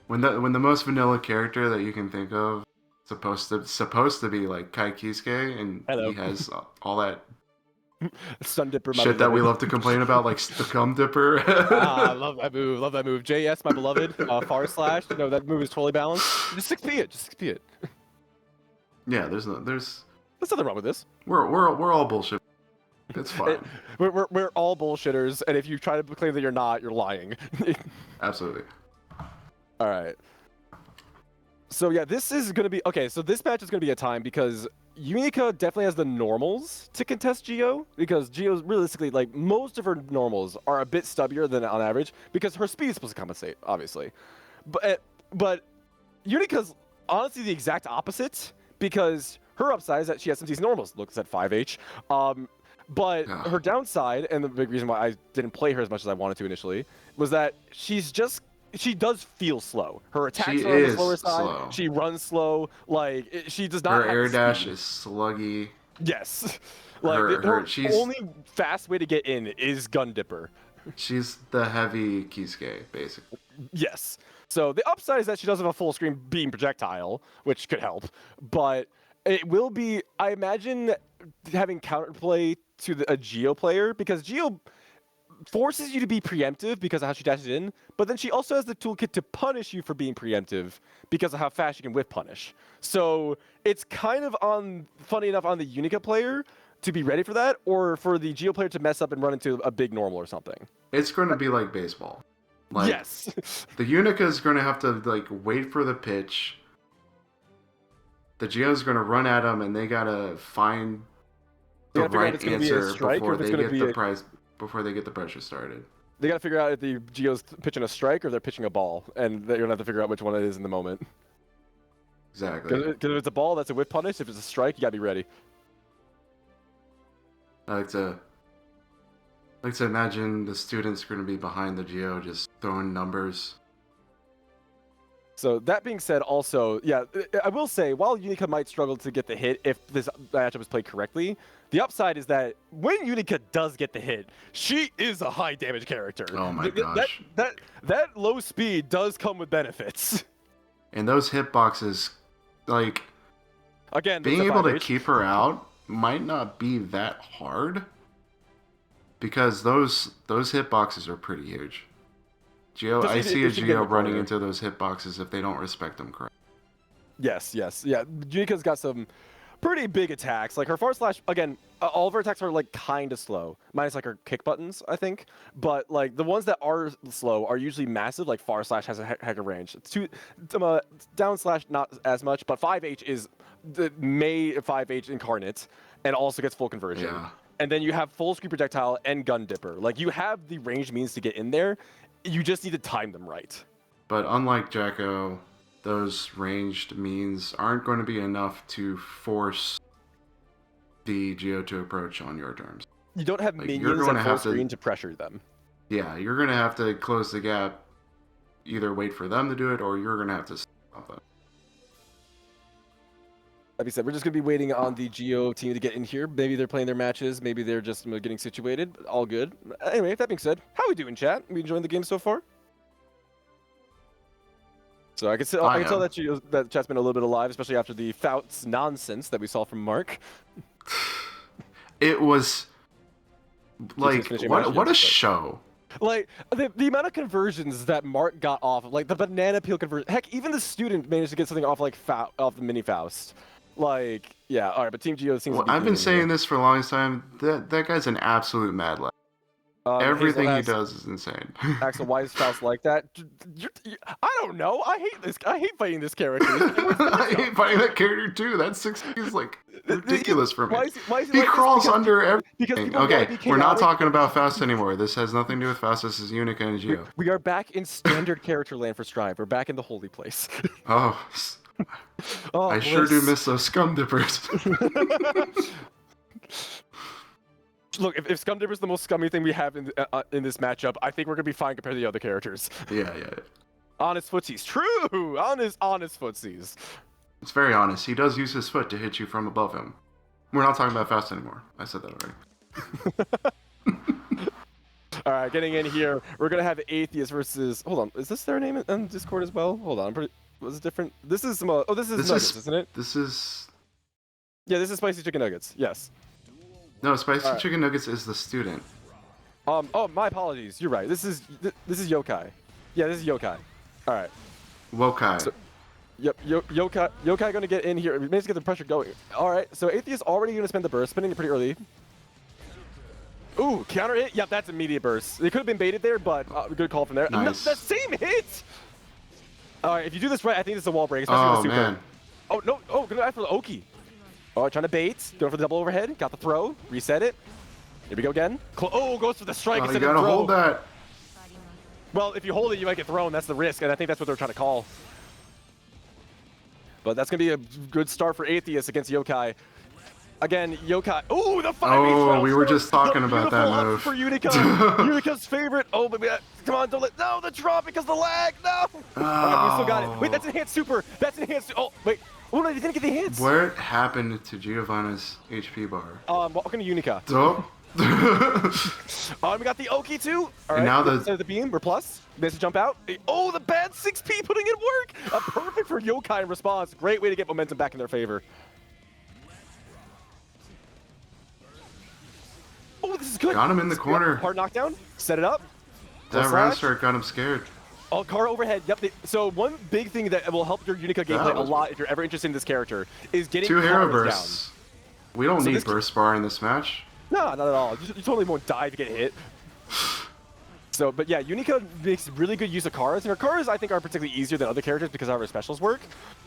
when the most vanilla character that you can think of supposed to be like Kai Kisuke, and he has all that Sun Dipper shit that we love to complain about, like the Cum Dipper. I love that move. Love that move. JS, my beloved. Far slash. No, that move is totally balanced. Just 6P it. Just 6P it. Yeah, there's nothing wrong with this. We're all bullshit. It's fine. We're all bullshitters, and if you try to claim that you're not, you're lying. Absolutely. All right. So yeah, this is gonna be okay. So this match is gonna be a time because Unica definitely has the normals to contest Geo, because Geo's realistically, like, most of her normals are a bit stubbier than on average because her speed is supposed to compensate, obviously. But Unica's honestly the exact opposite because her upside is that she has some decent normals, looks at 5H. But her downside, and the big reason why I didn't play her as much as I wanted to initially, was that she does feel slow. Her attacks are on the slower side. Slow. She runs slow. Like, she does not have air dash speed. is sluggy. Yes. Like, her only fast way to get in is Gun Dipper. She's the heavy Kisuke, basically. Yes. So the upside is that she doesn't have a full screen beam projectile, which could help. But it will be, I imagine, having counterplay to a Geo player, because Geo forces you to be preemptive because of how she dashes in, but then she also has the toolkit to punish you for being preemptive because of how fast she can whiff punish. So it's kind of funny enough, on the Unica player to be ready for that, or for the Geo player to mess up and run into a big normal or something. It's going to be like baseball. Like, yes. The Unica is going to have to like wait for the pitch. The Geo's going to run at them, and they got to find the right answer before they get the prize. Before they get the pressure started. They got to figure out if the Geo's pitching a strike or they're pitching a ball, and they're going to have to figure out which one it is in the moment. Exactly. Because if it's a ball, that's a whip punish. If it's a strike, you got to be ready. I like to imagine the students going to be behind the Geo just throwing numbers. So that being said, also, yeah, I will say, while Unica might struggle to get the hit if this matchup is played correctly, the upside is that when Unica does get the hit, she is a high damage character. Oh my gosh. That low speed does come with benefits. And those hitboxes, like, again, being able to keep her out might not be that hard, because those hitboxes are pretty huge. I see a Geo running into those hitboxes if they don't respect them correctly. Yes. Yeah, Unica's got some pretty big attacks. Like her forward slash, again, all of her attacks are like kind of slow, minus like her kick buttons, I think. But like the ones that are slow are usually massive. Like far slash has a heck of range. It's down slash not as much, but 5H is the May 5H incarnate and also gets full conversion. Yeah. And then you have full screen projectile and gun dipper. Like you have the ranged means to get in there. You just need to time them right. But unlike Jacko, those ranged means aren't going to be enough to force the Geo to approach on your terms. You don't have minions at full screen to pressure them. Yeah, you're going to have to close the gap, either wait for them to do it, or you're going to have to stop them. Like I said, we're just going to be waiting on the Geo team to get in here. Maybe they're playing their matches. Maybe they're just getting situated. All good. Anyway, that being said, how we doing, chat? We enjoying the game so far? So I can tell that chat's been a little bit alive, especially after the Fouts nonsense that we saw from Mark. It was like, what a show. Like, the amount of conversions that Mark got off, like the banana peel conversion. Heck, even the student managed to get something off like off the mini Faust. Like, yeah, all right, but Team Geo seems to be I've been saying this for the longest time. That guy's an absolute mad lad. Everything he does is insane. Axel, why is Faust like that? I don't know. I hate this. I hate fighting this character. I hate fighting that character too. That 60 is like ridiculous for me. Why is he like crawls under everything. Okay, we're not chaotic. talking about Faust anymore. This has nothing to do with Faust. This is Unica and Geo. We are back in standard character land for Strive. We're back in the holy place. Oh, I sure do miss those scum dippers. Look, if Scum Dipper's the most scummy thing we have in this matchup, I think we're gonna be fine compared to the other characters. Yeah. Honest footsies, true. Honest footsies. It's very honest. He does use his foot to hit you from above him. We're not talking about Faust anymore. I said that already. All right, getting in here, we're gonna have Atheist versus. Hold on, is this their name on Discord as well? Hold on, was it different? This is some. Oh, this is Nuggets, isn't it? This is. Yeah, this is Spicy Chicken Nuggets. Yes. No, Spicy Chicken Nuggets is the student. Oh, my apologies. You're right. This is Yokai. Yeah, this is Yokai. All right. Wokai. So, yep, Yokai gonna get in here. We managed to get the pressure going. All right, so Atheist already gonna spend the burst, spending it pretty early. Ooh, counter hit. Yep, that's immediate burst. They could have been baited there, but good call from there. Nice. That same hit. All right, if you do this right, I think this is a wall break, especially with the super. Man. Oh no! Oh, gonna ask for the Oki. Oh, trying to bait. Going for the double overhead. Got the throw. Reset it. Here we go again. Goes for the strike Oh, you instead of gotta throw. hold that. Well, if you hold it, you might get thrown. That's the risk, and I think that's what they're trying to call. But that's gonna be a good start for Atheist against Yokai. Again, Yokai. Ooh, the 5H. Oh, we were just talking about that move. For Unica. Unica's favorite. Oh, but come on, don't let. No, the drop because the lag. No. Oh. All right, we still got it. Wait, that's enhanced super. That's enhanced. Oh, wait. Oh no, they didn't get the hits. What happened to Giovanna's HP bar? Welcome to Unica. Oh. Oh, we got the Oki too. All right, and now the beam. We're plus. Managed to jump out. Oh, the bad 6P putting in work. Perfect for Yokai in response. Great way to get momentum back in their favor. Oh, this is good. Got him in the corner. Hard knockdown. Set it up. That round start got him scared. Oh, Kara overhead. Yep. So one big thing that will help your Unica gameplay a lot if you're ever interested in this character is getting 2 hero Karas bursts. down. We don't need burst bar in this match. No, not at all. You totally won't die if you get hit. So, but yeah, Unica makes really good use of Karas, and her Karas I think are particularly easier than other characters because of how her specials work.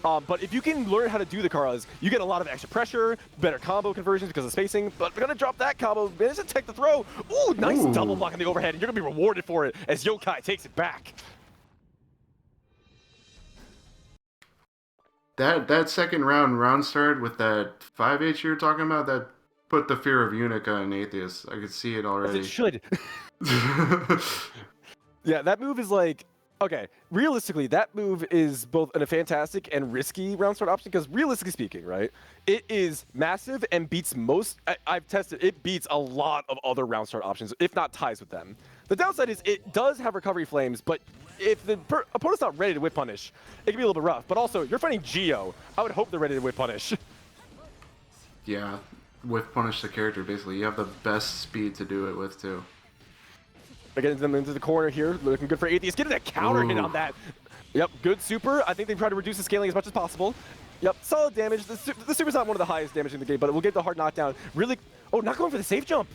But if you can learn how to do the Karas, you get a lot of extra pressure, better combo conversions because of spacing. But we're gonna drop that combo, manage to take the throw. Ooh, nice double block on the overhead, and you're gonna be rewarded for it as Yokai takes it back. That second round start with that 5H you were talking about, that put the fear of Unica and Atheist. I could see it already. As it should. Yeah, that move is like, okay, realistically, that move is both a fantastic and risky round start option because realistically speaking, right, it is massive and beats most, I've tested, it beats a lot of other round start options, if not ties with them. The downside is it does have recovery flames, but if the opponent's not ready to whip punish, it can be a little bit rough. But also, you're fighting Geo. I would hope they're ready to whip punish. Yeah, whip punish the character, basically. You have the best speed to do it with, too. Getting them into the corner here, looking good for Atheist. Getting a counter hit on that. Yep, good super. I think they try to reduce the scaling as much as possible. Yep, solid damage. The super's not one of the highest damage in the game, but it will get the hard knockdown. Really, oh, not going for the safe jump.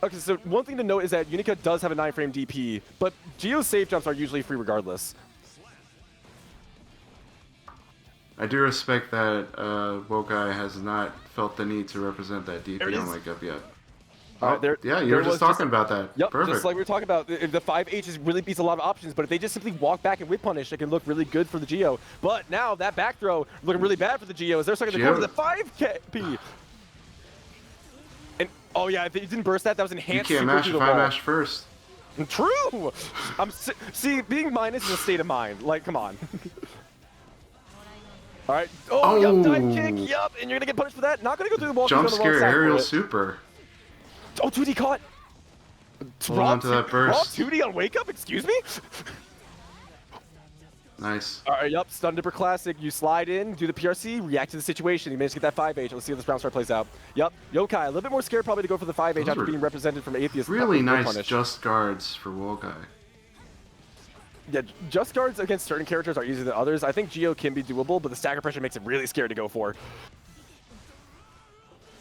Okay, so one thing to note is that Unica does have a 9-frame DP, but Geo's safe jumps are usually free regardless. I do respect that Wokai has not felt the need to represent that DP on Wake Up yet. Yeah, you were just talking about that. Yep, perfect. Just like we were talking about, the 5H really beats a lot of options, but if they just simply walk back and whip punish, it can look really good for the Geo. But now that back throw looking really bad for the Geo as they're stuck in the corner with the 5P. And oh yeah, if they didn't burst that, that was enhanced. You can't mash if I mash first. True. See, being minus is a state of mind. Like, come on. All right. Oh, yup, dive kick. Yup, and you're gonna get punished for that. Not gonna go through the wall. Jump scare aerial super. Oh, 2D caught. Hold on to that burst. 2D on wake up. Excuse me. Nice. All right, yup, Stun Dipper Classic. You slide in, do the PRC, react to the situation. You managed to get that 5H. Let's see how this round start plays out. Yup, Yokai, a little bit more scared probably to go for the 5H after being represented from Atheist. Really nice just guards for Wokai. Yeah, just guards against certain characters are easier than others. I think Geo can be doable, but the stagger pressure makes it really scary to go for.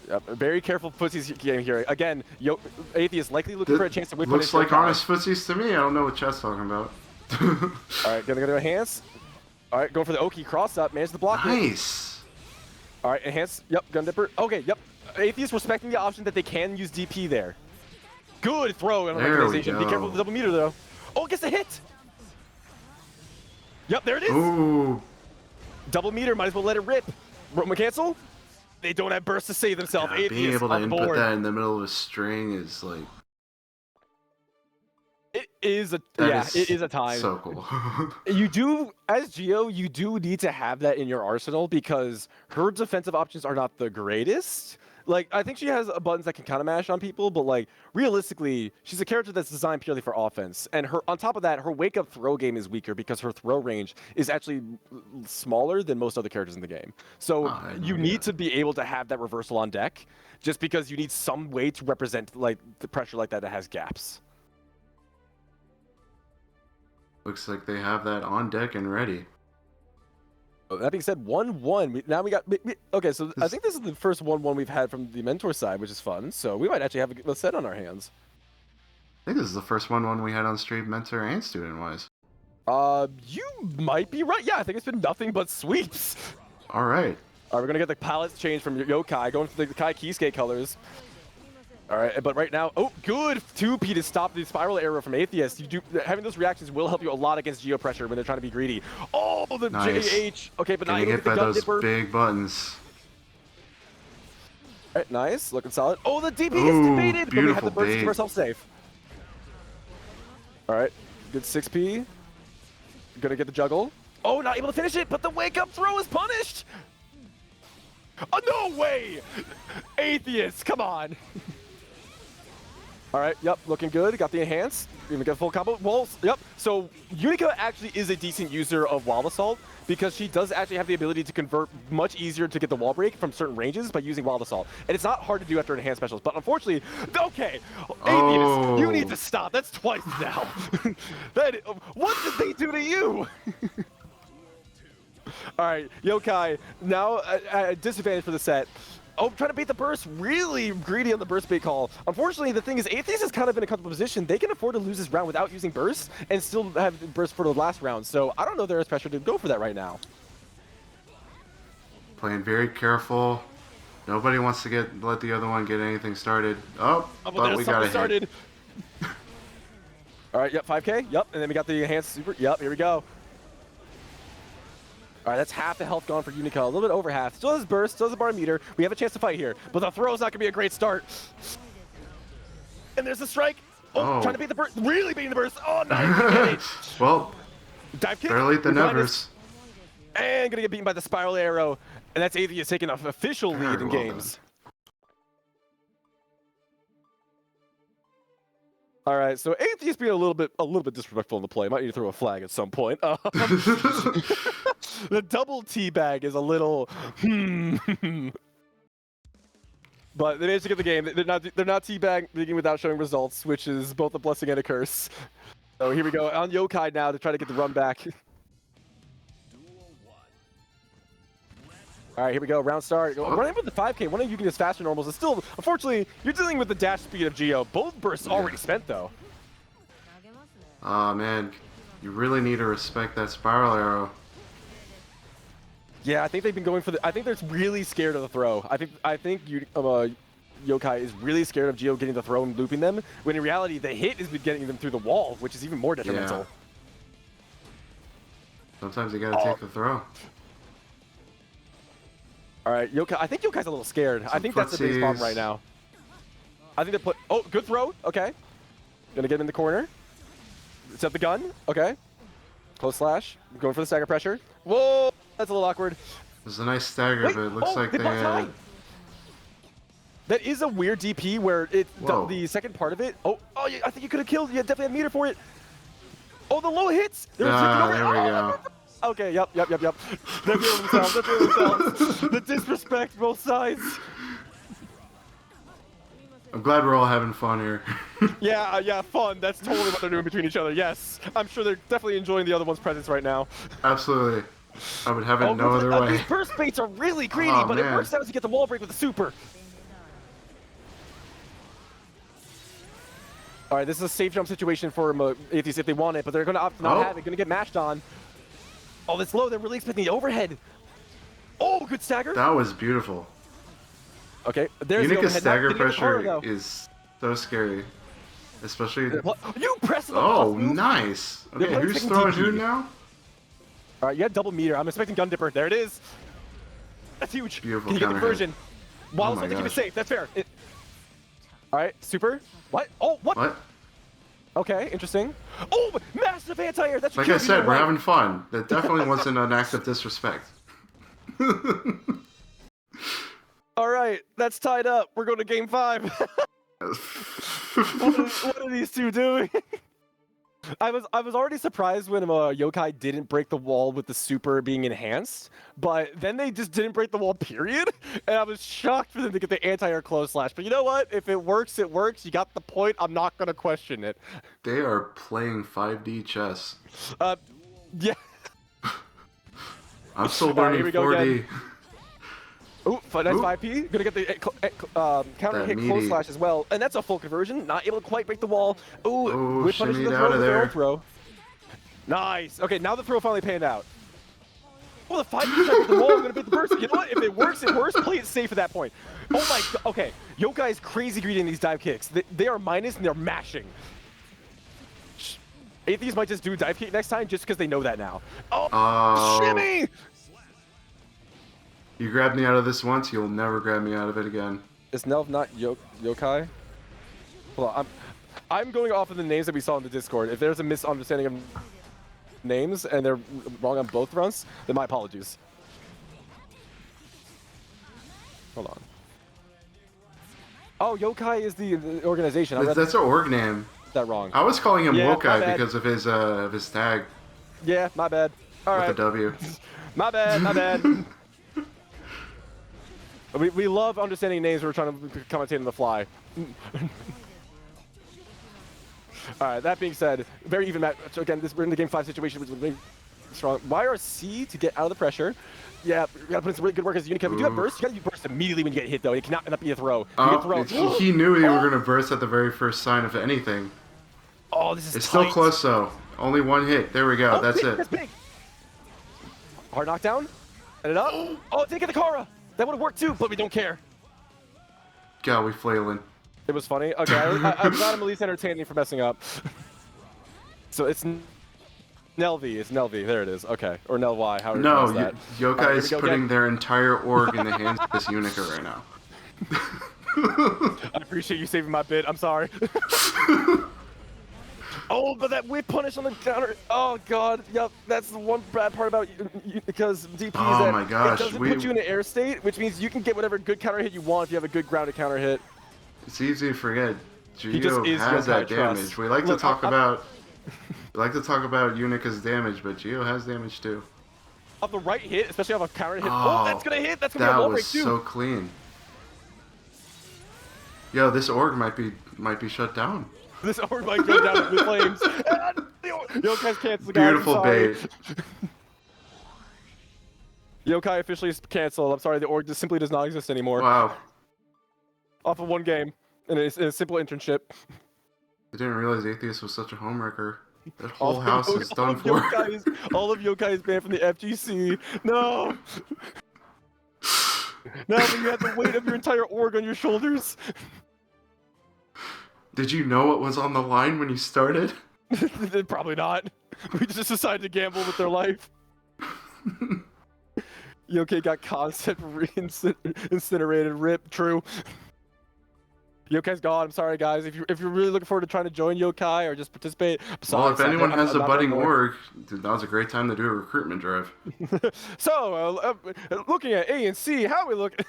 Yep, very careful footsies game here. Again, Atheist likely looking for a chance to whip punish. Looks like honest footsies to me. I don't know what Chet's talking about. Alright, gonna enhance. Alright, going for the Oki cross up, manage the block. Nice. Alright, enhance. Yep, Gun Dipper. Okay, yep. Atheist respecting the option that they can use DP there. Good throw on organization. Be careful with the double meter though. Oh, gets the hit. Yep, there it is. Ooh. Double meter, might as well let it rip. Roma cancel. They don't have burst to save themselves. Yeah, being able to input that in the middle of a string is like. It is a time. So cool. You do, as Geo, you do need to have that in your arsenal because her defensive options are not the greatest. Like, I think she has buttons that can counter mash on people, but like realistically, she's a character that's designed purely for offense. And her, on top of that, her wake up throw game is weaker because her throw range is actually smaller than most other characters in the game. So you need to be able to have that reversal on deck, just because you need some way to represent like the pressure like that has gaps. Looks like they have that on deck and ready. That being said, 1-1. Now we got... Okay, so I think this is the first 1-1 we've had from the mentor side, which is fun. So we might actually have a set on our hands. I think this is the first 1-1 we had on stream, mentor and student-wise. You might be right. Yeah, I think it's been nothing but sweeps. All right. All right, we're going to get the palettes changed from Yokai, going for the Kai Keyskate colors. All right, but right now, oh, good 2P to stop the spiral arrow from Atheist. Having those reactions will help you a lot against Geo pressure when they're trying to be greedy. Oh, the nice. JH. Okay, but now you get by those big buttons. All right, nice, looking solid. Oh, the DP gets debated, but we have the burst to keep ourselves safe. All right, good 6P. Gonna get the juggle. Oh, not able to finish it, but the wake up throw is punished. Oh, no way! Atheist, come on. All right, yep, looking good. Got the enhance. Even get full combo. Walls, yep. So Unica actually is a decent user of Wall Assault because she does actually have the ability to convert much easier to get the wall break from certain ranges by using Wall Assault. And it's not hard to do after enhanced specials. But unfortunately, okay, Atheist, you need to stop. That's twice now. What did they do to you? All right, Yokai, now at a disadvantage for the set. Oh, trying to bait the burst, really greedy on the burst bait call. Unfortunately, the thing is, Atheist is kind of in a comfortable position. They can afford to lose this round without using burst and still have burst for the last round. So I don't know if there is pressure to go for that right now. Playing very careful. Nobody wants to let the other one get anything started. Oh, but we got it started. All right, yep, 5K, yep, and then we got the enhanced super, yep, here we go. All right, that's half the health gone for Unica, a little bit over half. Still has burst, still has a bar meter. We have a chance to fight here, but the throw's not gonna be a great start. And there's the strike. Oh, trying to beat the burst, really beating the burst. Oh, nice. Well, dive kick. Better late than never. And gonna get beaten by the spiral arrow. And that's Atheist taking an official lead in games. All right, so Atheist being a little bit disrespectful in the play. Might need to throw a flag at some point. The double teabag is a little but they managed to get the game. They're not teabagging without showing results, which is both a blessing and a curse. So here we go on Yokai now to try to get the run back. All right, here we go. Round start. Running with the 5K. One of you can just faster normals. It's still, unfortunately, you're dealing with the dash speed of Geo. Both bursts already spent, though. Oh, man. You really need to respect that spiral arrow. Yeah, I think they've been going for the... I think they're really scared of the throw. I think Yokai is really scared of Geo getting the throw and looping them, when in reality, the hit is getting them through the wall, which is even more detrimental. Yeah. Sometimes you gotta take the throw. All right, Yokai. I think Yokai's a little scared. I think that's the biggest problem right now. I think they put... Oh, good throw. Okay. Gonna get him in the corner. Set the gun. Okay. Close slash. Going for the stagger pressure. Whoa! That's a little awkward. There's a nice stagger, but it looks like they had... That is a weird DP where the second part of it... Oh, yeah, I think you could have killed. You definitely had meter for it. Oh, the low hits! There we go. Okay, yep. They're feeling themselves. The disrespect, both sides. I'm glad we're all having fun here. Yeah, fun. That's totally what they're doing between each other. Yes, I'm sure they're definitely enjoying the other one's presence right now. Absolutely. I would have it no other way. These burst baits are really greedy, but it works out to get the wall break with the super. All right, this is a safe jump situation for Atheist if they want it, but they're going to opt to not have it. Going to get mashed on. Oh, that's low. They're really expecting the overhead. Oh, good stagger. That was beautiful. Okay, there's the overhead. Stagger pressure is so scary. Especially... You press the nice. Okay, who's throwing who now? All right, you had double meter. I'm expecting Gun Dipper. There it is. That's huge. Beautiful. Can you get the conversion? While to keep it safe. That's fair. All right, super. What? Oh, what? What? Okay, interesting. Oh, massive anti-air. That's like I said, we're having fun. That definitely wasn't an act of disrespect. All right, that's tied up. We're going to game 5. What are these two doing? I was already surprised when Yokai didn't break the wall with the super being enhanced, but then they just didn't break the wall, period. And I was shocked for them to get the anti-air close slash. But you know what? If it works, it works. You got the point. I'm not gonna question it. They are playing 5D chess. Yeah. I'm still learning 4D. Ooh, nice 5P. Gonna get the counter hit close slash as well. And that's a full conversion. Not able to quite break the wall. Ooh, whip punishes the throw. Nice. Okay, now the throw finally panned out. Oh, the 5P shot with the wall. I'm gonna beat the burst. You know what? If it works, it works. Play it safe at that point. Oh my god. Okay, Yokai is crazy greedy in these dive kicks. They are minus and they're mashing. Atheist might just do dive kick next time just because they know that now. Oh, shimmy! You grabbed me out of this once, you'll never grab me out of it again. Is Nelv not Yokai? Hold on, I'm going off of the names that we saw in the Discord. If there's a misunderstanding of names and they're wrong on both fronts, then my apologies. Hold on. Oh, Yokai is the organization. I read That's an org name. that wrong. I was calling him Yeah, my Wokai bad. because of his tag Yeah, my bad. All with right. the W. My bad, my bad. We love understanding names. We're trying to commentate on the fly. All right, that being said, very even match. So again, we're in the game 5 situation, which is really strong. YRC to get out of the pressure. Yeah, we gotta put in some really good work as Unica. We do have burst. You gotta use burst immediately when you get hit, though. It cannot be a throw. You get throw. He knew you were gonna burst at the very first sign of anything. Oh, this is It's tight. still close though. Only one hit. There we go. That's big, it. That's big. Hard knockdown. Set it up. Oh, take it the Kara. That would have worked too, but we don't care. God, we flailing. It was funny. Okay, I'm glad I'm at least entertaining for messing up. So it's Nelvi. It's Nelvi. There it is. Okay, or Nelvi. How do you pronounce that? Yokai is putting their entire org in the hands of this Unica right now. I appreciate you saving my bit. I'm sorry. Oh, but that whip punish on the counter. Oh god. Yep. That's the one bad part about because DP is that my gosh, it doesn't put you in an air state, which means you can get whatever good counter hit you want if you have a good grounded counter hit. It's easy to forget. He just Gio is has that Yokai damage. trust. We like Look, to talk about Unica's damage, but Gio has damage too. Off the right hit, especially off a counter hit. Oh, that's gonna hit. That's gonna be a wall break too. That was so clean. Yo, this org might be shut down. This org might go down in flames. Yokai's canceled. Beautiful bait. Yokai officially is canceled. I'm sorry, the org just simply does not exist anymore. Wow. Off of one game, in a simple internship. I didn't realize Atheist was such a homewrecker. That whole house is done for. All of Yokai is banned from the FGC. No! Now that you have the weight of your entire org on your shoulders. Did you know what was on the line when you started? Probably not. We just decided to gamble with their life. Yokai got concept incinerated. Rip. True. Yokai's gone. I'm sorry, guys. If you're really looking forward to trying to join Yokai or just participate, well, if anyone has a budding org, that was a great time to do a recruitment drive. So, looking at A and C, how we look.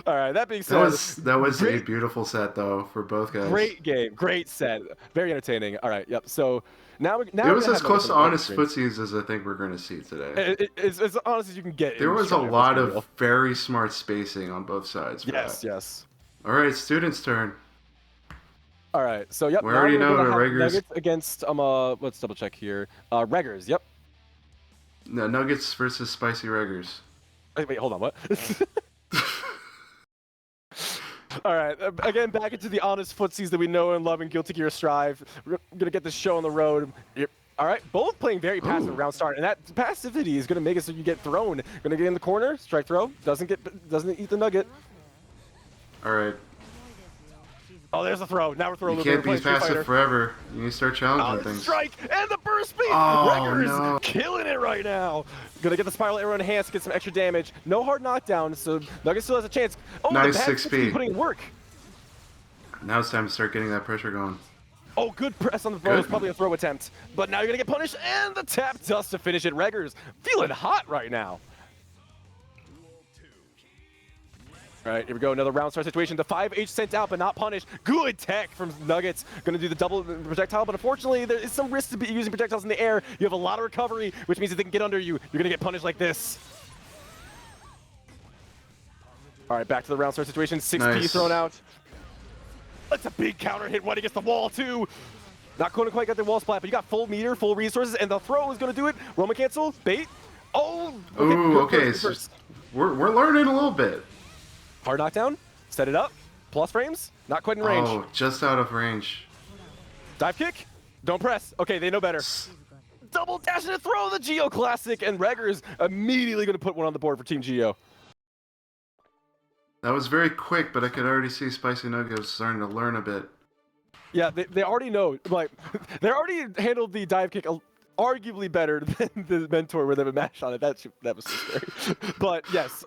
All right. That being said, that was a beautiful set though for both guys. Great game, great set, very entertaining. All right. Yep. So now it was as close to honest footsies as I think we're going to see today. It's as honest as you can get. There was a lot of very smart spacing on both sides. Yes. Yes. All right, students' turn. All right. So yep. We already know the Reggers Nuggets against let's double check here. Reggers. Yep. No, Nuggets versus Spicy Reggers. Wait, hold on. What? All right, again, back into the honest footsies that we know and love in Guilty Gear Strive. We're gonna get this show on the road. All right, both playing very passive round start, and that passivity is gonna make it so you get thrown. Gonna get in the corner, strike throw, doesn't eat the nugget. All right. Oh, there's the throw. Now we're throwing. You can't be passive forever. You need to start challenging things. Strike and the burst speed. No. Killing it right now. Gonna get the spiral arrow enhanced, get some extra damage. No hard knockdown, so Nugget still has a chance. Oh, nice the 6P. Putting in work. Now it's time to start getting that pressure going. Oh, good press on the throw. It was probably a throw attempt, but now you're gonna get punished, and the tap dust to finish it. Reggers feeling hot right now. All right, here we go. Another round start situation. The 5H sent out, but not punished. Good tech from Nuggets. Going to do the double projectile, but unfortunately, there is some risk to be using projectiles in the air. You have a lot of recovery, which means that they can get under you. You're going to get punished like this. All right, back to the round start situation. 6P thrown out. That's a big counter hit right against the wall, too. Not going to quite get the wall splat, but you got full meter, full resources, and the throw is going to do it. Roman cancel, bait. Oh, okay. Ooh, okay. So we're learning a little bit. Hard knockdown, set it up, plus frames, not quite in range. Oh, just out of range. Dive kick, don't press. Okay, they know better. Double dash and a throw, the Geo Classic, and Reggers immediately going to put one on the board for Team Geo. That was very quick, but I could already see Spicy Nuggets starting to learn a bit. Yeah, they already know, like, they already handled the dive kick arguably better than the mentor where they would mash on it. That was so scary. But yes,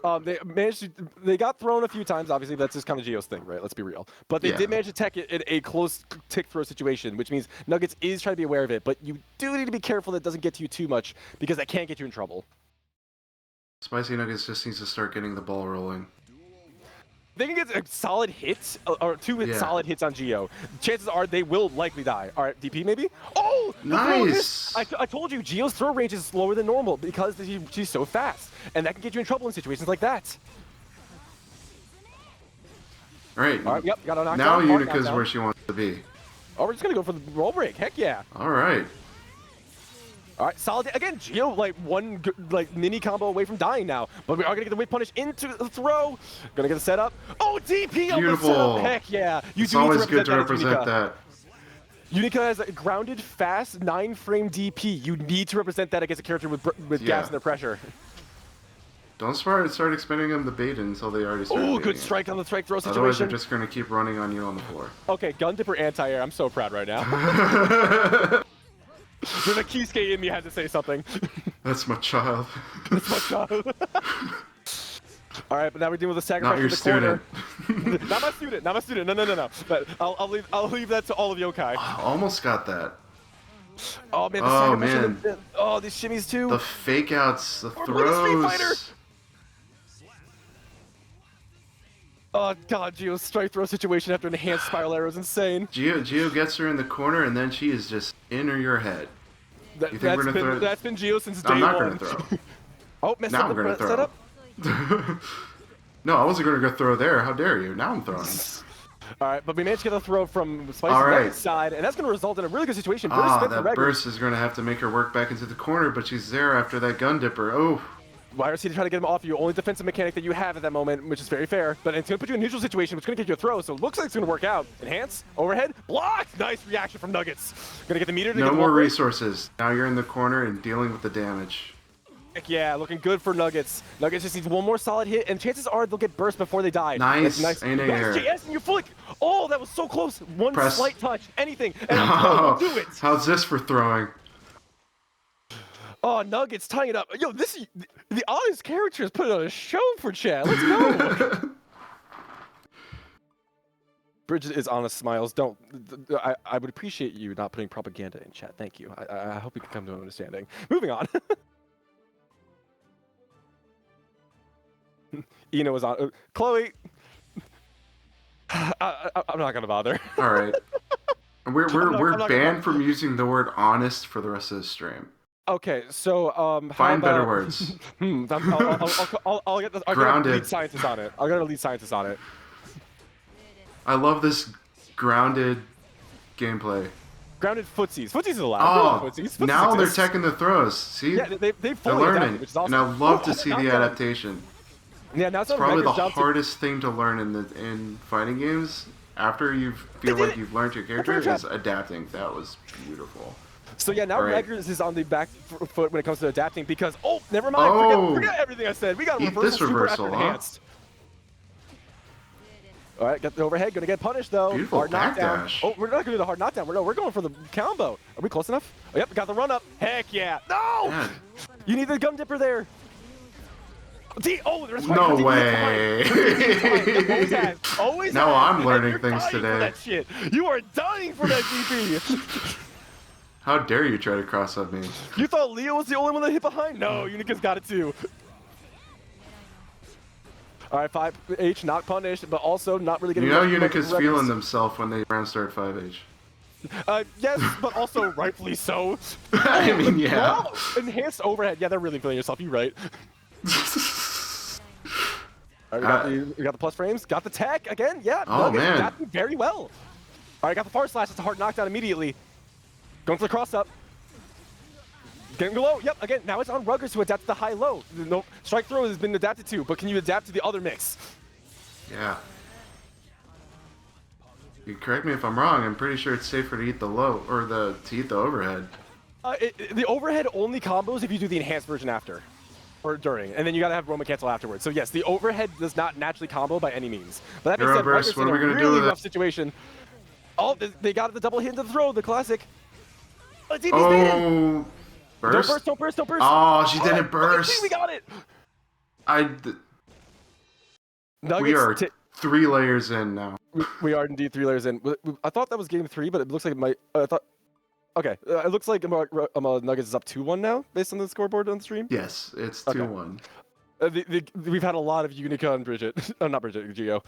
they got thrown a few times. Obviously, that's just kind of Geo's thing, right? Let's be real. But they did manage to tech it in a close tick throw situation, which means Nuggets is trying to be aware of it. But you do need to be careful that it doesn't get to you too much because that can get you in trouble. Spicy Nuggets just needs to start getting the ball rolling. they can get a solid hit or two Yeah. solid hits on Geo, chances are they will likely die. All right, DP maybe? Oh! The throw Nice! missed. I told you, Geo's throw range is slower than normal because she's so fast. And that can get you in trouble in situations like that. All right. Yep, got a knockdown. Now Hard Unica's knockdown. where she wants to be. Oh, we're just going to go for the roll break. Heck yeah. All right. All right, solid. Again, Geo, like, one mini combo away from dying now. But we are going to get the whip punish into the throw. Going to get the setup. Oh, DP on the setup. Heck yeah. It's always good to represent that. Unica has a grounded, fast, 9-frame DP. You need to represent that against a character with gas and their pressure. Don't start expending them the bait until they already start. Oh, good strike on the strike throw situation. Otherwise, they're just going to keep running on you on the floor. Okay, gun dipper anti-air. I'm so proud right now. There's a Kisuke in me had to say something. That's my child. That's my child. All right, but now we're dealing with a sacrifice Not your in the student. corner. Not my student. Not my student. No. But I'll leave that to all of yokai. Almost got that. Oh man. Oh man. Oh, these shimmies too. The fake outs, the Like a throws. Street Fighter. Oh god, Geo's strike throw situation after enhanced spiral arrow is insane. Geo gets her in the corner, and then she is just in your head. That's been Geo since day one. I'm not going to throw. Oh, messed now up I'm going to throw. setup. No, I wasn't going to go throw there. How dare you? Now I'm throwing. All right, but we managed to get a throw from Spice's right side, and that's going to result in a really good situation. That burst is going to have to make her work back into the corner, but she's there after that gun dipper. Oh. YRC to try to get him off you. Only defensive mechanic that you have at that moment, which is very fair. But it's going to put you in a neutral situation, which is going to get you a throw, so it looks like it's going to work out. Enhance, overhead, block! Nice reaction from Nuggets. Going to get the meter to No get more resources. Now you're in the corner and dealing with the damage. Heck yeah, looking good for Nuggets. Nuggets just needs one more solid hit, and chances are they'll get burst before they die. Nice. Air. JS and your flick. Oh, that was so close. One slight touch, anything, and oh, do it. How's this for throwing? Oh, Nuggets tying it up. Yo, the honest characters put on a show for chat. Let's go. Bridget is honest smiles. Don't. I would appreciate you not putting propaganda in chat. Thank you. I hope we can come to an understanding. Moving on. Ina was on. Chloe. I'm not gonna bother. All right. We're banned from using the word honest for the rest of the stream. Okay, so find better words. I'll get a lead scientist on it. I'll get a lead scientist on it. I love this grounded gameplay. Grounded footsies. Footsies is allowed. Footsies now exist. They're teching the throws. See? Yeah, they're learning, adapted, which is awesome. And I love to see the adaptation. Yeah, now it's probably the hardest thing to learn in fighting games. After you feel like you've learned your character, is adapting. That was beautiful. So yeah, now Reggers is on the back foot when it comes to adapting because never mind. Forget everything I said. We got a reversal, super enhanced. All right, got the overhead. Gonna get punished though. Beautiful hard knockdown. Dash. Oh, we're not gonna do the hard knockdown. We're going for the combo. Are we close enough? Oh, yep, got the run up. Heck yeah. No! Man. You need the gum dipper there. There's no way. Always now I'm learning things today. That shit. You are dying for that DP. How dare you try to cross up me? You thought Leo was the only one that hit behind? No, Unica's got it too. All right, 5H not punished, but also not really getting. You know Unica's feeling themselves when they round start 5H. Yes, but also rightfully so. I mean, yeah. No, enhanced overhead. Yeah, they're really feeling yourself. You're right. All right, we got the plus frames. Got the tech again. Yeah. Oh man. Got very well. All right, got the far slash. It's a hard knockdown immediately. Going for the cross up. Getting low. Yep. Again, now it's on Ruggers to adapt to the high-low. No strike throw has been adapted to, but can you adapt to the other mix? Yeah. You correct me if I'm wrong. I'm pretty sure it's safer to eat the low or to eat the overhead. The overhead only combos if you do the enhanced version after or during, and then you gotta have Roma cancel afterwards. So yes, the overhead does not naturally combo by any means. But that being said, Ruggers in a really rough situation. Oh, they got the double hit into the throw, the classic. Oh, burst? Don't burst. Oh, she didn't burst. We got it. We are 3 layers in now. We are indeed 3 layers in. I thought that was game 3, but it looks like it might. Okay, it looks like Nuggets is up 2-1 now, based on the scoreboard on the stream. Yes, it's 2-1. We've had a lot of Unica and Bridget. Not Bridget, Geo.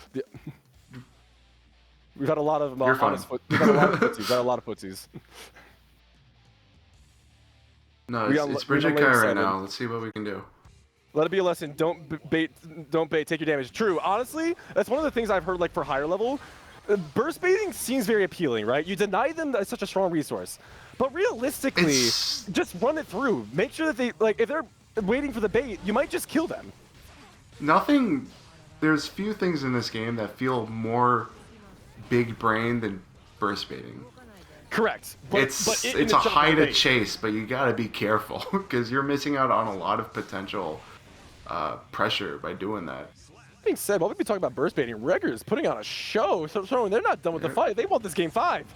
We've had a lot of You're fine. we've had a lot of footsies. We've had a lot of footsies. No, We got- it's we got Bridget lane Kai right 7. now. Let's see what we can do. Let it be a lesson. Don't bait. Take your damage. True. Honestly, that's one of the things I've heard like for higher level. Burst baiting seems very appealing, right? You deny them such a strong resource, but realistically, just run it through. Make sure that they like if they're waiting for the bait, you might just kill them. Nothing. There's few things in this game that feel more big brain than burst baiting. Correct. It's a high to chase, but you gotta be careful because you're missing out on a lot of potential pressure by doing that. That being said, while we've been talking about burst baiting, Regger is putting on a show. So they're not done with the fight. They want this game 5.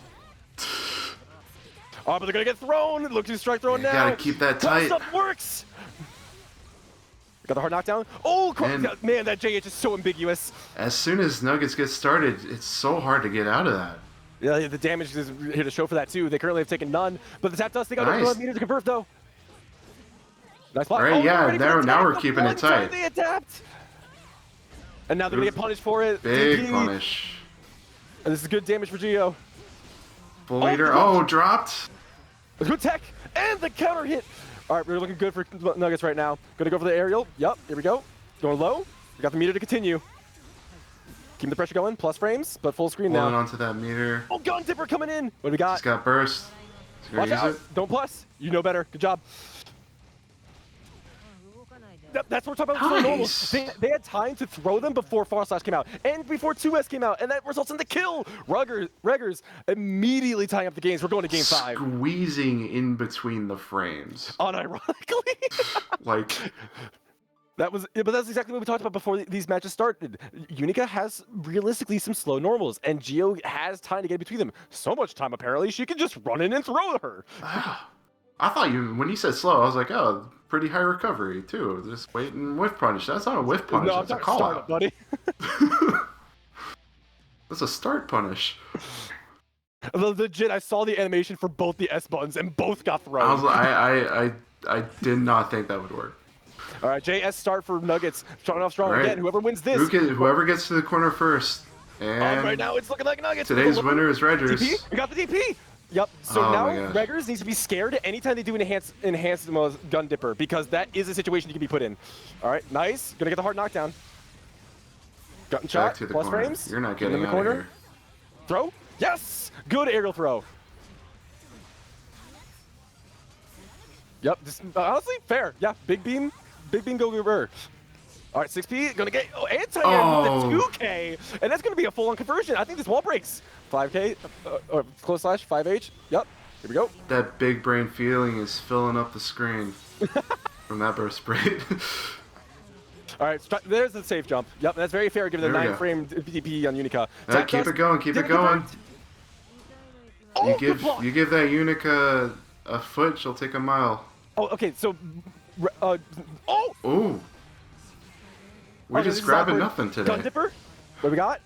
Oh, but they're gonna get thrown. Look to strike thrown now. Gotta keep that tight. Stuff works. Got the hard knockdown. Oh, man, that JH is so ambiguous. As soon as Nuggets get started, it's so hard to get out of that. Yeah, the damage is here to show for that too. They currently have taken none, but the tap dust, they got a meter to convert though. Nice block. Right, yeah, now we're keeping it tight. They adapt. And now they're gonna get punished for it. Big punish. And this is good damage for Geo. Full leader. Oh, dropped. Good tech and the counter hit. All right, we're looking good for Nuggets right now. Gonna go for the aerial. Yup, here we go. Going low. We got the meter to continue. Keep the pressure going. Plus frames, but full screen now. Holding onto that meter. Oh, Gun Dipper coming in. What do we got? He's got burst. Watch out. Don't plus. You know better. Good job. That's what we're talking about. Nice. They had time to throw them before Far Slash came out and before 2S came out, and that results in the kill. Reggers immediately tying up the games. We're going to game 5. Squeezing in between the frames. Unironically. Like. But that's exactly what we talked about before these matches started. Unica has realistically some slow normals, and Geo has time to get between them. So much time, apparently, she can just run in and throw her. I thought when you said slow, I was like, oh, pretty high recovery, too. Just wait and whiff punish. That's not a whiff punish, No, that's a call out. Buddy. That's a start punish. Legit, I saw the animation for both the S buttons, and both got thrown. I did not think that would work. All right, JS start for Nuggets. Starting off strong right. again. Whoever wins this. Whoever gets to the corner first. And right now, it's looking like Nuggets. Today's winner is Reggers. DP? We got the DP. Yep. So now Reggers needs to be scared anytime they do an enhanced Gun Dipper, because that is a situation you can be put in. All right, nice. Gonna get the hard knockdown. Gun shot. To the Plus corner. frames. You're not getting in the out corner. of here. Throw. Yes. Good aerial throw. Yep. Honestly, fair. Yeah. Big beam. Big beam go over. All right, 6P, gonna get anti-air with the 2K, and that's gonna be a full-on conversion. I think this wall breaks. 5K, or close slash, 5H, yep, here we go. That big brain feeling is filling up the screen from that burst braid. All right, there's the safe jump. Yep, that's very fair given the 9-frame DP on Unica. Keep it going, keep it going. You give that Unica a foot, she'll take a mile. Oh, okay, so, Ooh. We're just grabbing nothing today. Gun Dipper, what we got?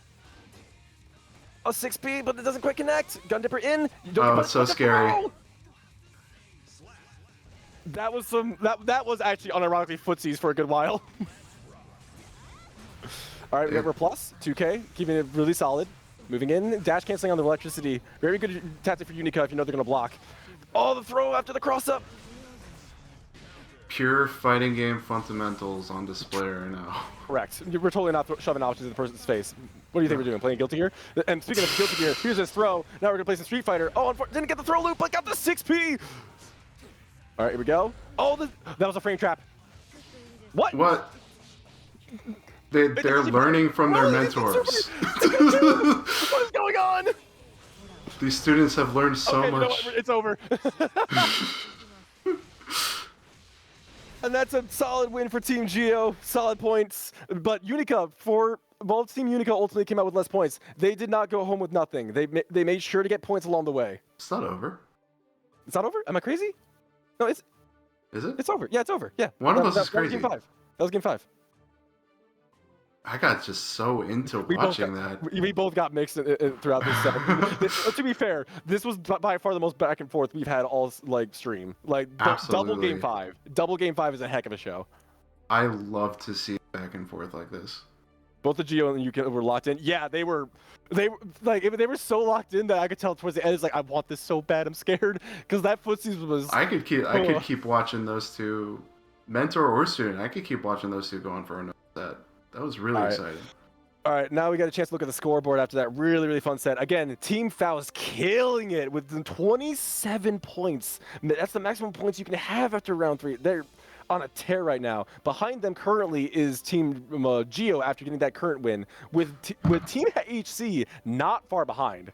A 6P, but it doesn't quite connect. Gun Dipper in. Oh, it's so scary. That was that was actually unironically footsies for a good while. All right, we have our plus 2K, keeping it really solid. Moving in, dash canceling on the electricity. Very good tactic for Unica if you know they're gonna block. Oh, the throw after the cross up. Pure fighting game fundamentals on display right now. Correct. We're totally not shoving options in the person's face. What do you think we're doing? Playing Guilty Gear? And speaking of Guilty Gear, here's this throw. Now we're gonna play some Street Fighter. Oh, didn't get the throw loop, but got the 6P. All right, here we go. Oh, that was a frame trap. What? What? They're learning from their mentors. What is going on? These students have learned so much. You know what? It's over. And that's a solid win for Team Geo. Solid points. But Unica, Team Unica ultimately came out with less points. They did not go home with nothing. They made sure to get points along the way. It's not over. It's not over? Am I crazy? No, Is it? It's over. Yeah, it's over. Yeah. One of those is crazy. That was game 5. That was game 5. I got just so into watching that. We both got mixed throughout this set. To be fair, this was by far the most back and forth we've had all stream. Like double game 5. Double game 5 is a heck of a show. I love to see back and forth like this. Both the Geo and UK were locked in. Yeah, they were so locked in that I could tell towards the end. It's like, I want this so bad. I'm scared because that footsies was. I could keep watching those two, mentor or student. I could keep watching those two going for another set. That was really exciting. All right, now we got a chance to look at the scoreboard after that really fun set. Again, Team Faust killing it with 27 points. That's the maximum points you can have after round 3. They're on a tear right now. Behind them currently is Team Geo after getting that current win, with Team HC not far behind.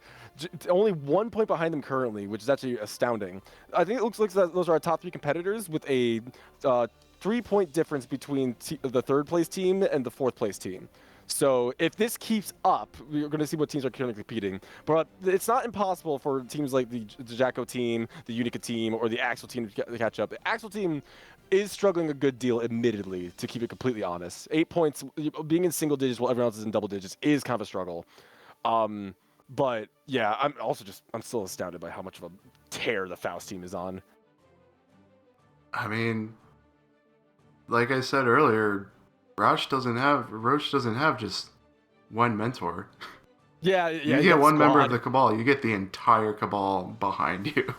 Only 1 point behind them currently, which is actually astounding. I think it looks like those are our top 3 competitors with a 3-point difference between the 3rd place team and the 4th place team. So if this keeps up, we're going to see what teams are currently competing. But it's not impossible for teams like the Jacko team, the Unica team, or the Axel team to catch up. The Axel team is struggling a good deal, admittedly, to keep it completely honest. 8 points, being in single digits while everyone else is in double digits is kind of a struggle. But yeah, I'm still astounded by how much of a tear the Faust team is on. I mean, like I said earlier, Roche doesn't have just one mentor. Yeah. You get one member of the Cabal, you get the entire Cabal behind you.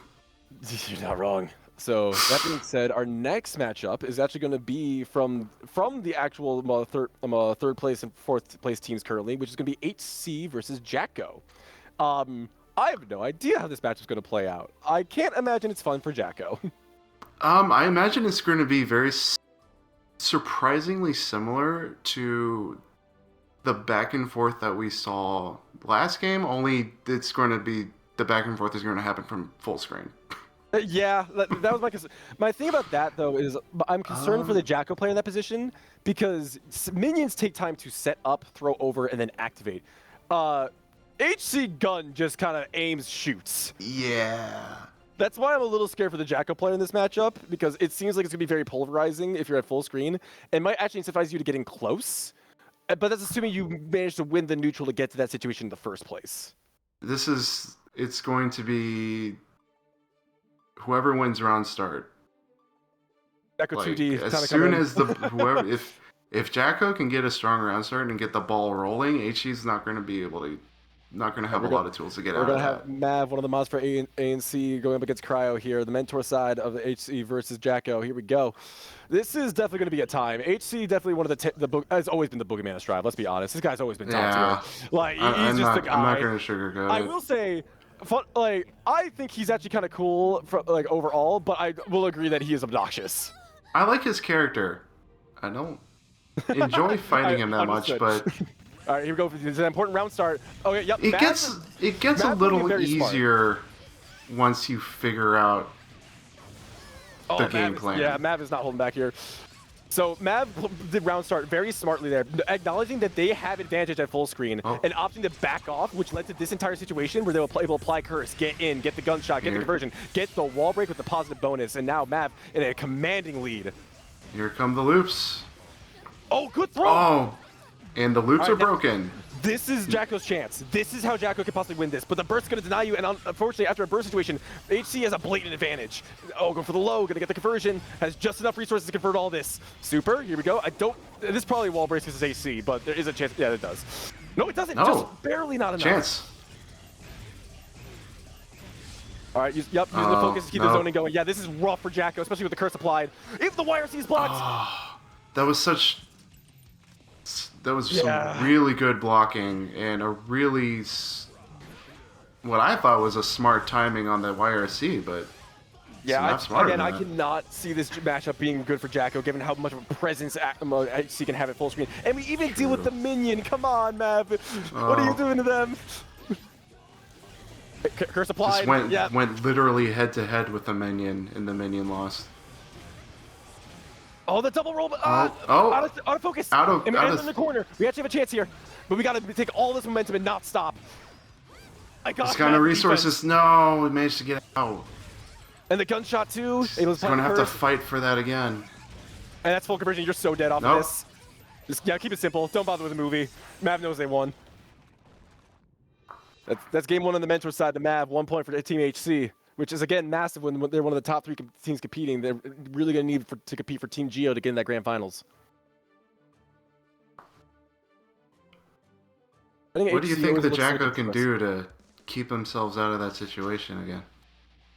You're not wrong. So that being said, our next matchup is actually going to be from the actual third place and 4th place teams currently, which is going to be HC versus Jacko. I have no idea how this match is going to play out. I can't imagine it's fun for Jacko. I imagine it's going to be very surprisingly similar to the back and forth that we saw last game, only it's going to be the back and forth is going to happen from full screen. Yeah, that was my thing about that, though, is I'm concerned for the Jacko player in that position because minions take time to set up, throw over, and then activate. HC gun just kind of aims, shoots. Yeah. That's why I'm a little scared for the Jacko player in this matchup, because it seems like it's going to be very polarizing if you're at full screen. It might actually incentivize you to getting close, but that's assuming you manage to win the neutral to get to that situation in the first place. It's going to be whoever wins round start. Jacko 2D. As soon as if Jacko can get a strong round start and get the ball rolling, HC's not going to have a lot of tools to get out of that. We're going to have Mav, one of the mods for A and C, going up against Cryo here, the mentor side of the HC versus Jacko. Here we go. This is definitely going to be a time. HC definitely one of has always been the boogeyman of Strive. Let's be honest. This guy's always been top tier. Like, he's just the guy. I'm not going to sugarcoat it. I will say, I think he's actually kind of cool overall, but I will agree that he is obnoxious. I like his character. I don't enjoy fighting him that much, but... All right, here we go. This is an important round start. Okay, yep. It gets a little easier once you figure out the game plan. Yeah, Mav is not holding back here. So Mav did round start very smartly there, acknowledging that they have advantage at full screen and opting to back off, which led to this entire situation where they were able to apply curse, get in, get the gunshot, get the conversion, get the wall break with the positive bonus, and now Mav in a commanding lead. Here come the loops. Oh, good throw! Oh, and the loops are broken. This is Jacko's chance. This is how Jacko could possibly win this, but the burst's going to deny you, and unfortunately, after a burst situation, HC has a blatant advantage. Oh, go for the low, going to get the conversion, has just enough resources to convert all this. Super, here we go. This probably wall breaks because it's AC, but there is a chance. Yeah, it does. No, it doesn't. No. Just barely not enough. Chance. All right, using the focus to keep the zoning going. Yeah, this is rough for Jacko, especially with the curse applied. If the YRC is blocked. That was some really good blocking and a really, what I thought was a smart timing on the YRC, but again, I cannot see this matchup being good for Jacko, given how much of a presence he can have at full screen. And we even deal with the minion. Come on, Mav. What are you doing to them? Curse applied. Just went literally head to head with the minion, and the minion lost. Oh, the double roll! Out of focus. Out of in the corner. We actually have a chance here, but we got to take all this momentum and not stop. He's got no resources. No, we managed to get out. And the gunshot too. He's gonna have to fight for that again. And that's full conversion. You're so dead off of this. Just keep it simple. Don't bother with the movie. Mav knows they won. That's game 1 on the mentor side to Mav. 1 point for Team HC, which is again massive when they're one of the top 3 teams competing. They're really gonna need to compete for Team Geo to get in that grand finals. think What do you HC think always the looks so Jacko can dangerous. do to keep themselves out of that situation again?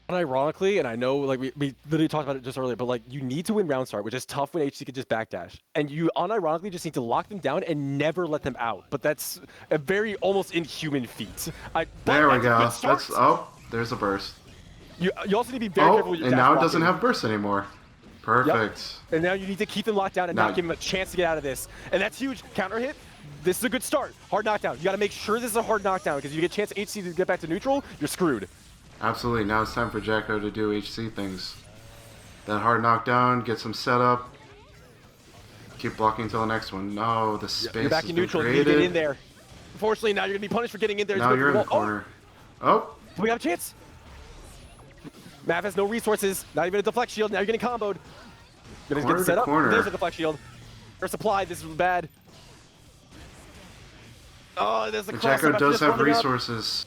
Unironically, and I know like we literally talked about it just earlier, but like you need to win round start, which is tough when HC could just backdash. And you unironically just need to lock them down and never let them out. But that's a very almost inhuman feat. There we that's a go. good start. That's oh, there's a burst. You also need to be very careful with your and dash now it blocking. doesn't have burst anymore. Perfect. Yep. And now you need to keep them locked down and Now- not give them a chance to get out of this. And that's huge. Counter hit. This is a good start. Hard knockdown. You got to make sure this is a hard knockdown because if you get a chance HC to get back to neutral, you're screwed. Absolutely. Now it's time for Jacko to do HC things. That hard knockdown, get some setup. Keep blocking until the next one. No, the space You're back has in been neutral. You need to created. get in there. Unfortunately, now you're going to be punished for getting in there. Now you're in the corner. Oh, We got a chance. Mav has no resources. Not even a deflect shield. Now you're getting comboed. Gonna Corner get set to up. corner. There's a deflect shield. Or supply. This is bad. Oh, there's a cross. Jacko does have resources.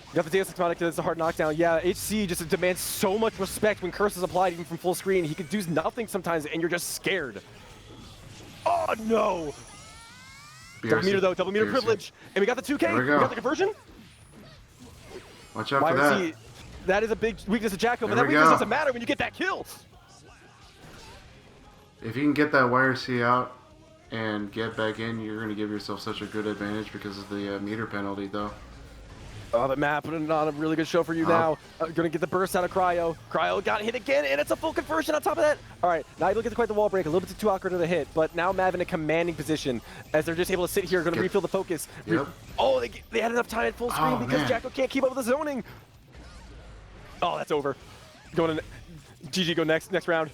You got the Deus Ex Machina. It's a hard knockdown. Yeah, HC just demands so much respect when curse is applied, even from full screen. He could do nothing sometimes, and you're just scared. Oh no! Double meter though. Double meter BRC. privilege, and we got the 2K. There we go. got the conversion. Watch out for that. That is a big weakness of Jacko, but There that we weakness go. doesn't matter when you get that kill. If you can get that YRC out and get back in, you're going to give yourself such a good advantage because of the meter penalty, though. Oh, but Matt putting on a really good show for you now. Gonna get the burst out of Cryo. Cryo got hit again, and it's a full conversion on top of that. All right, now you look at quite the wall break, a little bit too awkward of the hit, but now Mav in a commanding position as they're just able to sit here, gonna refill the focus. Yep. Oh, they had enough time at full screen because man. Jacko can't keep up with the zoning. Oh, that's over. Going to GG, go next round.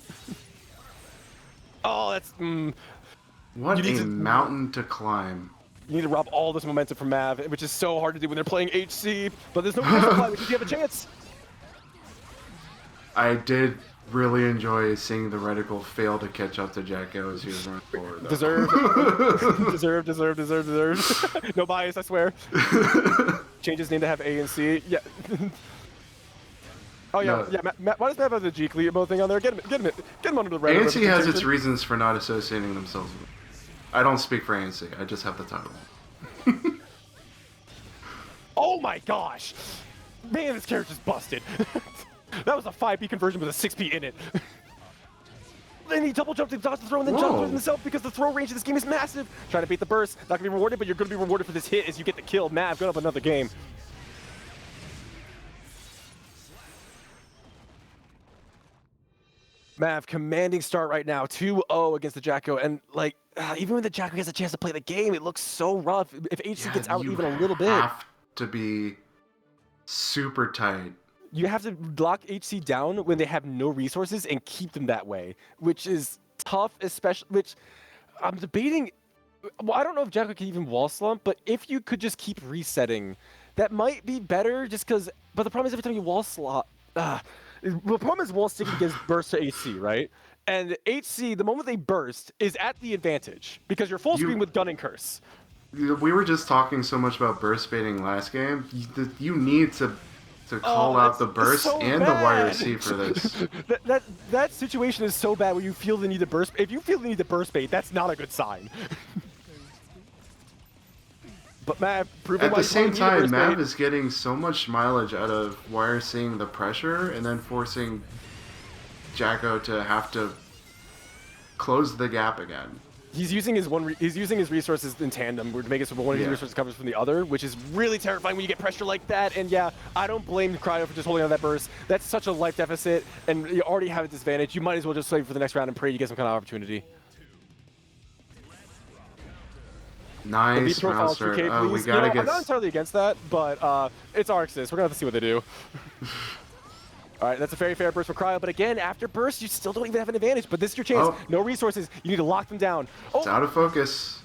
Oh, that's What You need a to- mountain to climb. You need to rob all this momentum from Mav, which is so hard to do when they're playing HC, but there's no reason why because you have a chance. I did really enjoy seeing the reticle fail to catch up to Jacko as he was running forward. though. Deserved. No bias, I swear. Change his name to have A and C. Yeah. Oh yeah, No. yeah. Matt, why does Matt have the G Cleat thing on there? Get him under the red. ANC has its reasons for not associating themselves with. I don't speak for ANC. I just have the title. Oh my gosh, man, this character's busted. That was a 5B conversion with a 6B in it. Then he double jumped and dodged the throw and then jumped with himself because the throw range of this game is massive. Trying to beat the burst, not gonna be rewarded, but you're gonna be rewarded for this hit as you get the kill. Mav, good up another game. Mav, commanding start right now, 2-0 against the Jacko, and like, even when the Jacko gets a chance to play the game, it looks so rough. If HC gets out even a little bit. You have to be super tight. You have to lock HC down when they have no resources and keep them that way, which is tough, especially, which I'm debating. Well, I don't know if Jacko can even wall slump, but if you could just keep resetting, that might be better just because, but the problem is every time you wall slot, the problem is wall sticking gives burst to HC, right? And HC, the moment they burst, is at the advantage because you're full screen with gun and curse. We were just talking so much about burst baiting last game. You need to call out the burst so and bad. the YRC for this. that situation is so bad where you feel the need to burst. If you feel the need to burst bait, that's not a good sign. But Mav, At the same time, Mav is getting so much mileage out of YRCing the pressure and then forcing Jacko to have to close the gap again. He's using his resources in tandem to make it so one of his resources covers from the other, which is really terrifying when you get pressure like that. And yeah, I don't blame Cryo for just holding on that burst. That's such a life deficit, and you already have a disadvantage. You might as well just wait for the next round and pray you get some kind of opportunity. Nice round start. Oh, we gotta get. I'm not entirely against that, but it's Arxis. We're gonna have to see what they do. All right, that's a very fair burst for Cryo, but again, after burst, you still don't even have an advantage. But this is your chance. No resources. You need to lock them down. It's out of focus.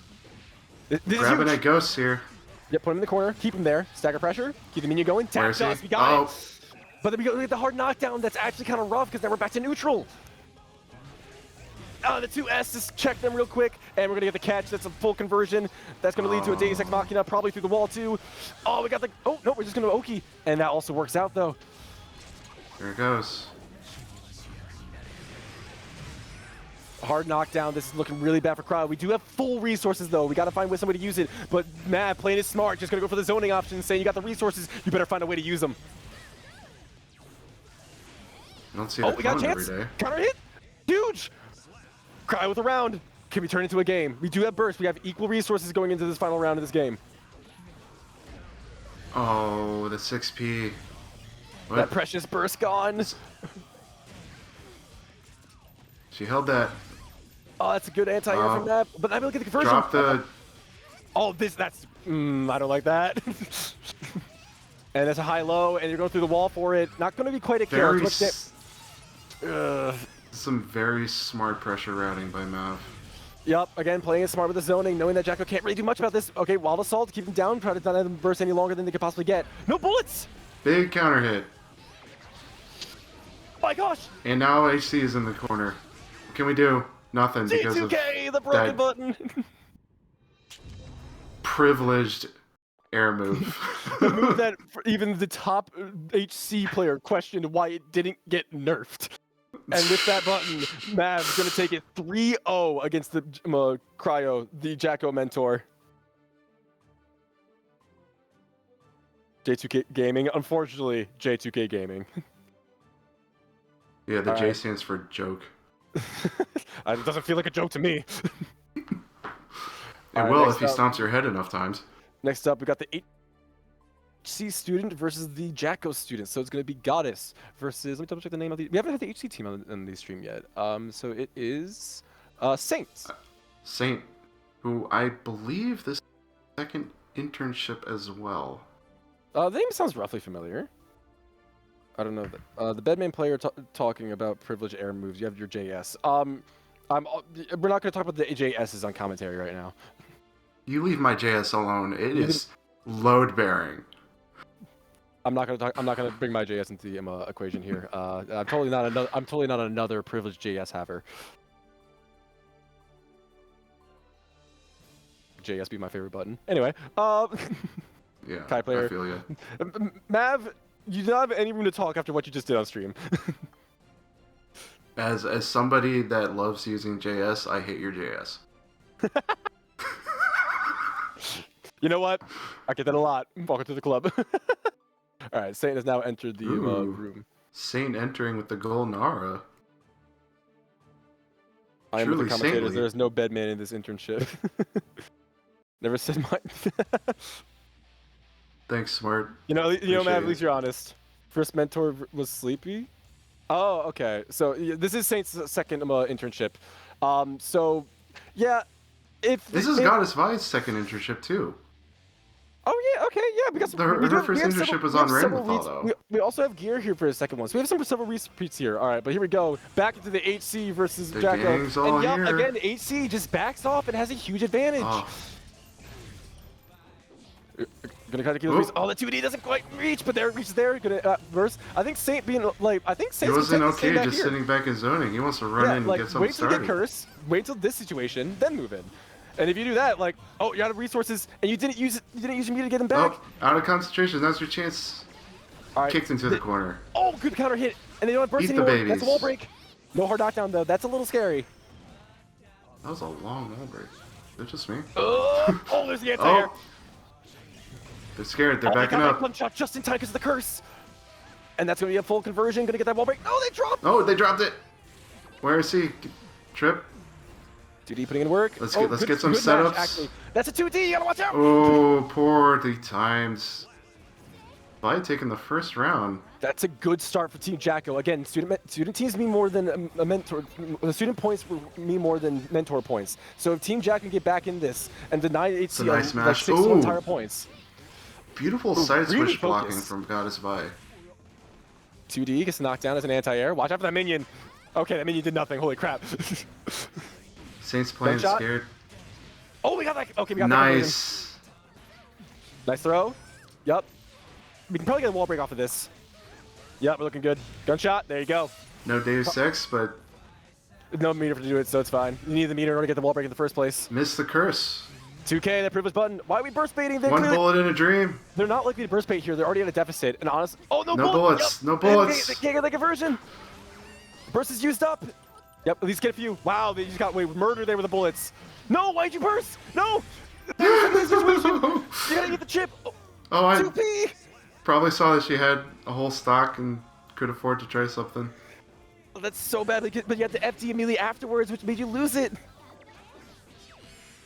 This Grabbing is at Ghosts here. Yep, put him in the corner. Keep him there. Stagger pressure. Keep the minion going. Tap Where's dust. he? We got it. But then we get the hard knockdown. That's actually kind of rough because now we're back to neutral. The two S's, check them real quick, and we're gonna get the catch. That's a full conversion. That's gonna lead to a Deus Ex Machina, probably through the wall too. Oh, we got the. Oh no, we're just gonna Oki, and that also works out though. There it goes. Hard knockdown. This is looking really bad for Crowd. We do have full resources, though. We got to find some way to use it. But Mav, playing it smart, just going to go for the zoning option, saying you got the resources, you better find a way to use them. I don't see Oh, that we got a phone chance. every day. Counter hit. Huge. Crowd with a round. Can we turn into a game? We do have burst. We have equal resources going into this final round of this game. Oh, the 6P. What? That precious burst gone. She held that. Oh, that's a good anti-air from that. But I'm able to get the conversion. Drop the... Oh, that's... I don't like that. And that's a high-low, and you're going through the wall for it. Not going to be quite a kill. Some very smart pressure routing by Mav. Yep, again, playing it smart with the zoning, knowing that Jacko can't really do much about this. Okay, Wild Assault, keep him down, try to not let them burst any longer than they could possibly get. No bullets! Big counter hit. Oh my gosh! And now HC is in the corner. What can we do? Nothing because of G2K, the broken that button! privileged air move. The move that even the top HC player questioned why it didn't get nerfed. And with that button, Mav's going to take it 3-0 against the Cryo, the Jacko mentor. J2K Gaming. Unfortunately, J2K Gaming. Yeah, the All J right. stands for joke. It doesn't feel like a joke to me. It All right, will next if he up. stomps your head enough times. Next up, we got the HC student versus the Jacko student. So it's going to be Goddess versus, let me double check the name of the, we haven't had the HC team on the stream yet. So it is Saints. Saint, who I believe this second internship as well. The name sounds roughly familiar. I don't know. The Bedman player talking about privileged air moves. You have your JS. We're not going to talk about the JSs on commentary right now. You leave my JS alone. It is load bearing. I'm not gonna bring my JS into the equation here. I'm totally not another privileged JS haver. JS be my favorite button. Anyway, Yeah, Kai player. I feel you. Mav, you don't have any room to talk after what you just did on stream. As somebody that loves using JS, I hate your JS. You know what? I get that a lot. Welcome to the club. All right, Saint has now entered the room. Saint entering with the golden aura. I am with the Truly commentators. saintly. There is no bedman in this internship. Never said my. Thanks, Smart. Mav, Appreciate at it. least you're honest. First mentor was sleepy. Oh, okay. So this is Saint's second internship. So yeah, This is Goddess Vi's second internship too. Oh yeah, okay, yeah. Because Her first internship was on Randall, though. We also have Gear here for his second one, so we have several repeats here. All right, but here we go. Back into the HC versus The Jacko. gang's all And here. again, HC just backs off and has a huge advantage. Oh, Gonna try to kill the Oh, the 2D doesn't quite reach, but there it reaches there. Gonna verse. I think Saint being like, I think he Saint's wasn't gonna stay okay back just here. sitting back and zoning. He wants to run in and like, get something wait till you get started. curse, wait till this situation, then move in. And if you do that, like, oh, you're out of resources, and you didn't use your meter to get him back. Oh, out of concentration. That's your chance. All right. Kicked into the corner. Oh, good counter hit, and they don't have burst Eat the anymore. That's a babies. wall break. No hard knockdown though. That's a little scary. That was a long wall break. Is it just me? Oh, there's the anti-air. Oh. They're scared. They're Oh, backing they got up. that punch shot just in time because of the curse. And that's gonna be a full conversion. Gonna get that wall break. Oh, they dropped. Oh, they dropped it. Where is he? Trip. 2D putting in work. Let's Oh, get some good setups. match, actually. That's a 2D. You gotta watch out. Oh, poor the times. I had taken the first round. That's a good start for Team Jacko. Again, student teams mean more than a mentor. The student points mean more than mentor points. So if Team Jacko can get back in this and deny HC nice like match. 6 Ooh. entire points. Beautiful Ooh, side really switch blocking focused. from Goddess Vi. 2D gets knocked down as an anti-air. Watch out for that minion. Okay, that minion did nothing. Holy crap. Saints playing Gunshot. scared. Oh, we got that. Okay, we got that. conversion. Nice. Nice throw. Yup. We can probably get a wall break off of this. Yep, we're looking good. Gunshot. There you go. No Deus Ex, but No meter to do it, so it's fine. You need the meter in order to get the wall break in the first place. missed the curse. 2K, that privilege button. Why are we burst baiting? They're, One clearly, bullet in a dream. they're not likely to burst bait here. They're already at a deficit. And honest. Oh, no, No bullet. bullets. Yup. No bullets. They can't get the conversion. Burst is used up. Yep, at least get a few. Wow, they just got murdered there with the bullets. No, why'd you burst? No! You gotta get the chip. Oh, I 2P! probably saw that she had a whole stock and could afford to try something. Oh, that's so bad, but you had the FD immediately afterwards, which made you lose it.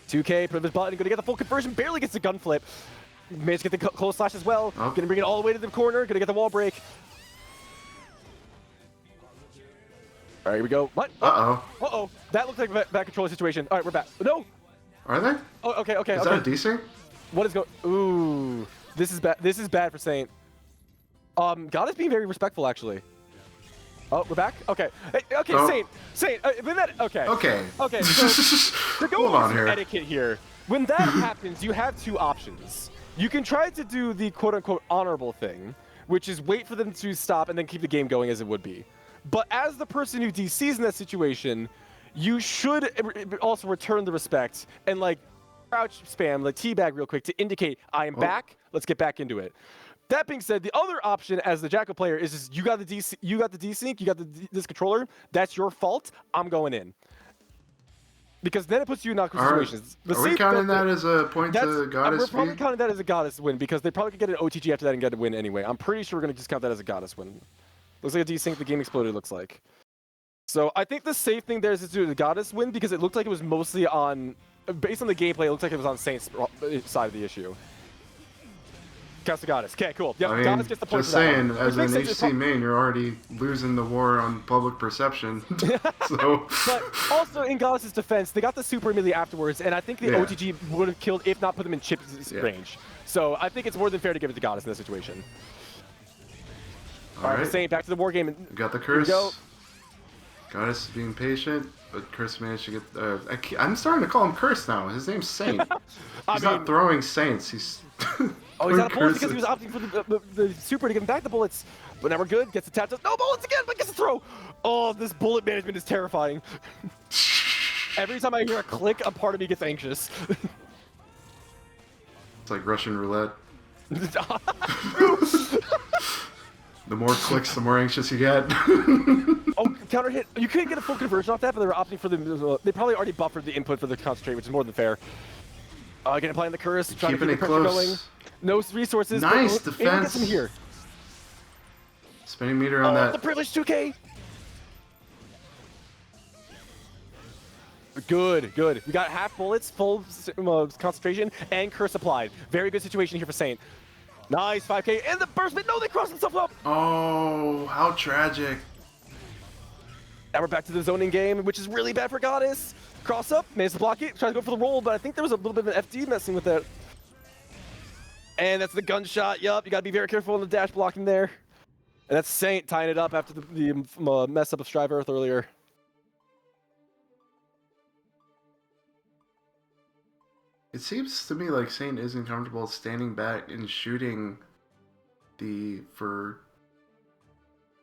2K, put up his button, gonna get the full conversion, barely gets the gun flip. Managed to get the close slash as well. Oh. Gonna bring it all the way to the corner, gonna get the wall break. All right, here we go. What? Uh-oh. Uh-oh. That looked like a back control situation. All right, we're back. No! Are they? Oh, okay. Is that a desync? What is going? Ooh, this is bad. This is bad for Saint. God is being very respectful, actually. Oh, we're back. Okay. Hey, okay, Oh. Saint. When that. Okay. Okay. Okay. So to go Hold on over here. etiquette here, when that happens, you have two options. You can try to do the quote-unquote honorable thing, which is wait for them to stop and then keep the game going as it would be. But as the person who DCs in that situation, you should also return the respect and like crouch spam, like teabag real quick to indicate I am back. Let's get back into it. That being said, the other option as the Jackal player is just, you got the desync, you got this controller. That's your fault. I'm going in. Because then it puts you in awkward situations. Are we counting that as a point to Goddess? We're probably counting that as a Goddess win because they probably could get an OTG after that and get a win anyway. I'm pretty sure we're going to just count that as a Goddess win. Looks like a desync, the game exploded, looks like. So I think the safe thing there is to do the Goddess win because it looked like it was mostly on, based on the gameplay, it looks like it was on Saint's side of the issue. Counts the Goddess. Okay, cool. Yep, I mean, Goddess gets the point just for that saying, one. as an HC main, you're already losing the war on public perception. So. But also, in Goddess's defense, they got the super immediately afterwards, and I think the OTG would have killed if not put them in chip range. So I think it's more than fair to give it to Goddess in this situation. All right, Saint, back to the war game. We got the curse. Goddess is being patient, but Curse managed to get. I'm starting to call him Curse now. His name's Saint. He's not throwing Saints. He's. Oh, he's out of bullets because he was opting for the super to give him back the bullets. But now we're good. Gets the tap. No bullets again, but gets a throw. Oh, this bullet management is terrifying. Every time I hear a click, a part of me gets anxious. It's like Russian roulette. The more clicks, the more anxious you get. Oh, counter hit. You couldn't get a full conversion off that, but they were opting for the. They probably already buffered the input for the concentrate, which is more than fair. Again, applying the curse, trying to keep the pressure going. No resources. Nice but defense. Get some here. Spinning meter on that. The privilege 2K. Good, good. We got half bullets, full concentration, and curse applied. Very good situation here for Saint. Nice 5K, and the burst, but no, they crossed themselves up. Oh, how tragic. Now we're back to the zoning game, which is really bad for Goddess. Cross up, managed to block it, trying to go for the roll, but I think there was a little bit of an FD messing with it. And that's the gunshot. Yup, you gotta be very careful on the dash blocking there. And that's Saint tying it up after the mess up of Strive Earth earlier. It seems to me like Saint isn't comfortable standing back and shooting for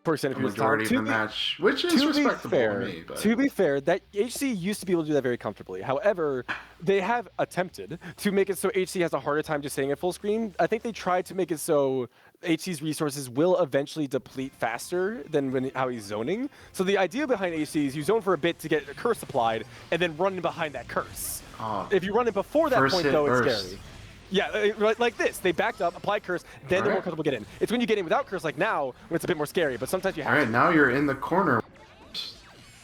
Percentage a majority of the match, which is respectable to me. But. To be fair, that HC used to be able to do that very comfortably. However, they have attempted to make it so HC has a harder time just staying at full screen. I think they tried to make it so HC's resources will eventually deplete faster than how he's zoning. So the idea behind HC is you zone for a bit to get a curse applied, and then run in behind that curse. Oh, if you run it before that point, though, it's burst. scary. Yeah, like this. They backed up, applied curse, then they're more comfortable getting in. It's when you get in without curse, like now, when it's a bit more scary, but sometimes you have to. All right, now you're in the corner.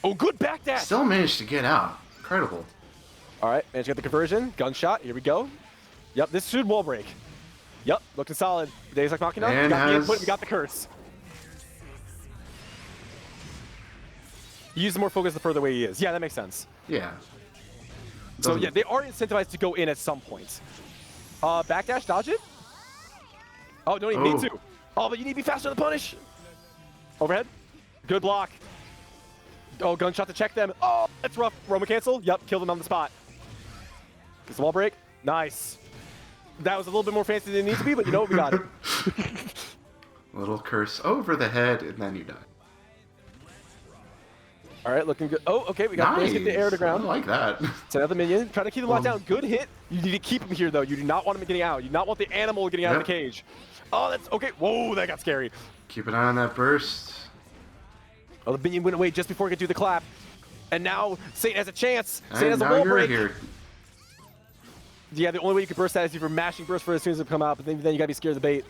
Oh, good back dash. Still managed to get out. Incredible. All right, managed to get the conversion. Gunshot, here we go. Yep, this should wall break. Yep, looking solid. Days like Machina, we got the input, we got the curse. He uses more focus the further away he is. Yeah, that makes sense. Yeah. So yeah, they are incentivized to go in at some point. Backdash, dodge it. Oh, don't even need to. Oh, but you need to be faster than the punish. Overhead. Good block. Oh, gunshot to check them. Oh, that's rough. Roma cancel. Yep, kill them on the spot. Gets the wall break. Nice. That was a little bit more fancy than it needs to be, but you know what? We got it. Little curse over the head, and then you die. All right, looking good. Oh, okay, we got to get the air to ground. I like that. Send out the minion. Trying to keep the lock down. Good hit. You need to keep him here, though. You do not want him getting out. You do not want the animal getting out of the cage. Oh, that's okay. Whoa, that got scary. Keep an eye on that burst. Oh, the minion went away just before he could do the clap. And now Saint has a chance. Saint And has a now wall you're break. here. Yeah, the only way you can burst that is if you're mashing burst for it as soon as it come out, but then you gotta be scared of the bait.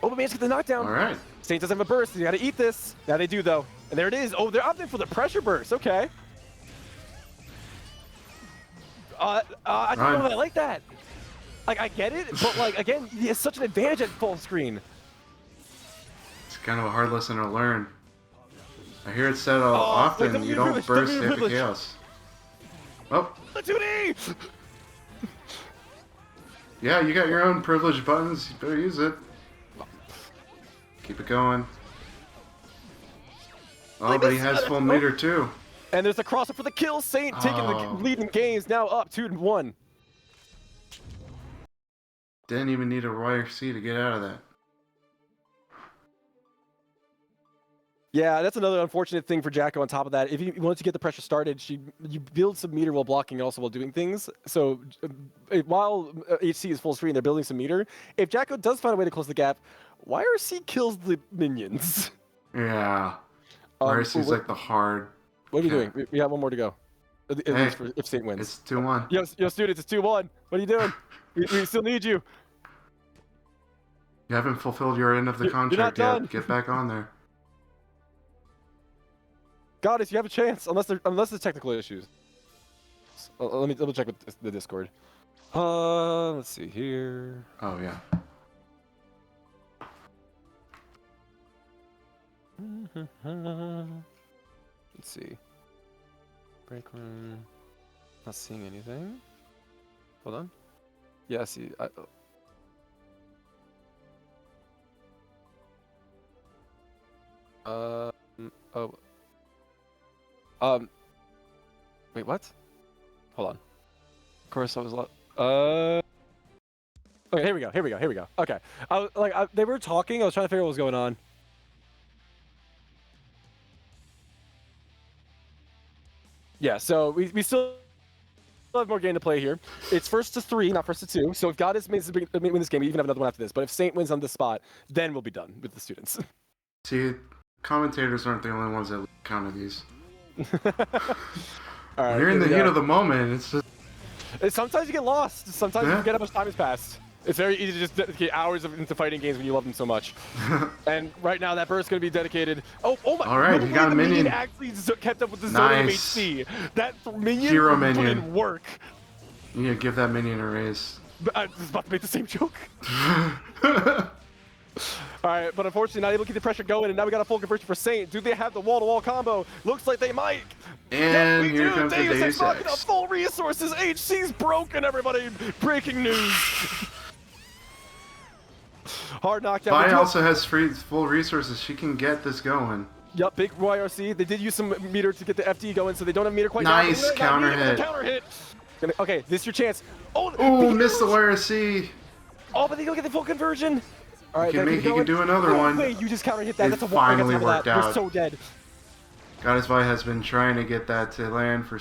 Oh, but man's get the knockdown. All right. Saint doesn't have a burst. You gotta eat this. Now they do though. And there it is. Oh, they're opting for the pressure burst. Okay. I don't know if I like that. Like, I get it, but like, again, he has such an advantage at full screen. It's kind of a hard lesson to learn. I hear it said often, wait, you don't burst after privilege. chaos. Oh. The 2D! Yeah, you got your own privileged buttons. You better use it. Keep it going. Oh, Like but he this- has full meter too. And there's a crosser for the kill. Saint taking the lead in games, now up 2-1. Didn't even need a YRC to get out of that. Yeah, that's another unfortunate thing for Jacko on top of that. If you wanted to get the pressure started, you build some meter while blocking and also while doing things. So while HC is full screen, they're building some meter. If Jacko does find a way to close the gap, YRC kills the minions. Yeah. YRC is like the hard... What are you doing? We got one more to go. At least for, if Saint wins. It's 2-1. Yo, students, it's 2-1. What are you doing? we still need you. You haven't fulfilled your end of the contract yet. Get back on there. Goddess, you have a chance, unless there's technical issues. Let me double check with the Discord. Let's see here. Oh yeah. Let's see. Break room. Not seeing anything. Hold on. Yeah, I see. Wait, what? Hold on. Of course, I was okay, here we go. Okay, they were talking. I was trying to figure out what was going on. Yeah, so we still have more game to play here. It's 1-3, not 1-2. So if Goddess win this game, we even have another one after this. But if Saint wins on this spot, then we'll be done with the students. See, commentators aren't the only ones that counter these. All right, when you're in the heat of the moment, it's just... Sometimes you get lost. Sometimes you forget how much time has passed. It's very easy to just dedicate hours into fighting games when you love them so much. And right now, that burst's going to be dedicated. Oh my! All right, he got a minion. Actually kept up with the Zodium HC. That minion put in work. You need to give that minion a raise. I was about to make the same joke. All right, but unfortunately, not able to get the pressure going, and now we got a full conversion for Saint. Do they have the wall-to-wall combo? Looks like they might. And yes, here comes the Deus Ex. Full resources. HC's broken, everybody. Breaking news. Hard knockdown. Vi also has full resources. She can get this going. Yup, big YRC. They did use some meter to get the FD going, so they don't have meter quite nice now. counter hit. Counter hit. Okay, this is your chance. Oh, missed the YRC. Oh, but they don't get the full conversion. All right, he can do another one. Wait, you just counter hit that. It That's a finally worked out. We're so dead. Goddess Vi has been trying to get that to land for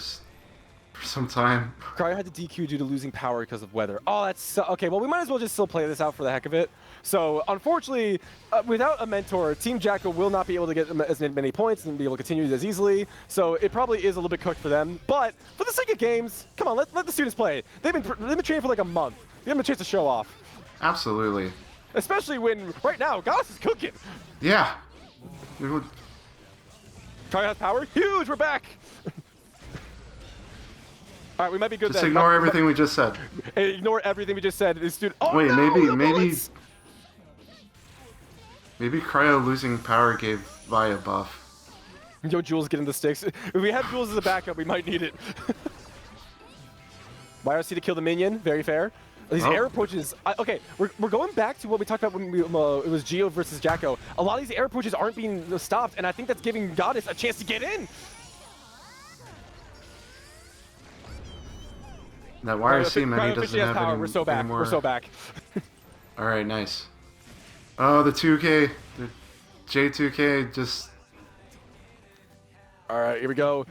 some time. Cryo had to DQ due to losing power because of weather. Oh, that's so, okay. Well, we might as well just still play this out for the heck of it. So, unfortunately, without a mentor, Team Jacko will not be able to get as many points and be able to continue as easily. So, it probably is a little bit cooked for them. But for the sake of games, come on, let the students play. They've been training for like a month. Give them a chance to show off. Absolutely. Especially when right now Goddess is cooking. Yeah. Cryo has power. Huge. We're back. All right, we might be good just then. Ignore everything we just said. Ignore everything we just said. Oh, wait, no, maybe Cryo losing power gave Vi a buff. Yo, Jules getting the sticks. If we have Jules as a backup, we might need it. YRC to kill the minion. Very fair. These air approaches. Okay, we're going back to what we talked about when it was Geo versus Jacko. A lot of these air approaches aren't being stopped, and I think that's giving Goddess a chance to get in. That YRC man, he doesn't have power. any We're so back. anymore. We're so back. All right, nice. Oh, the 2K, the J2K just. All right, here we go.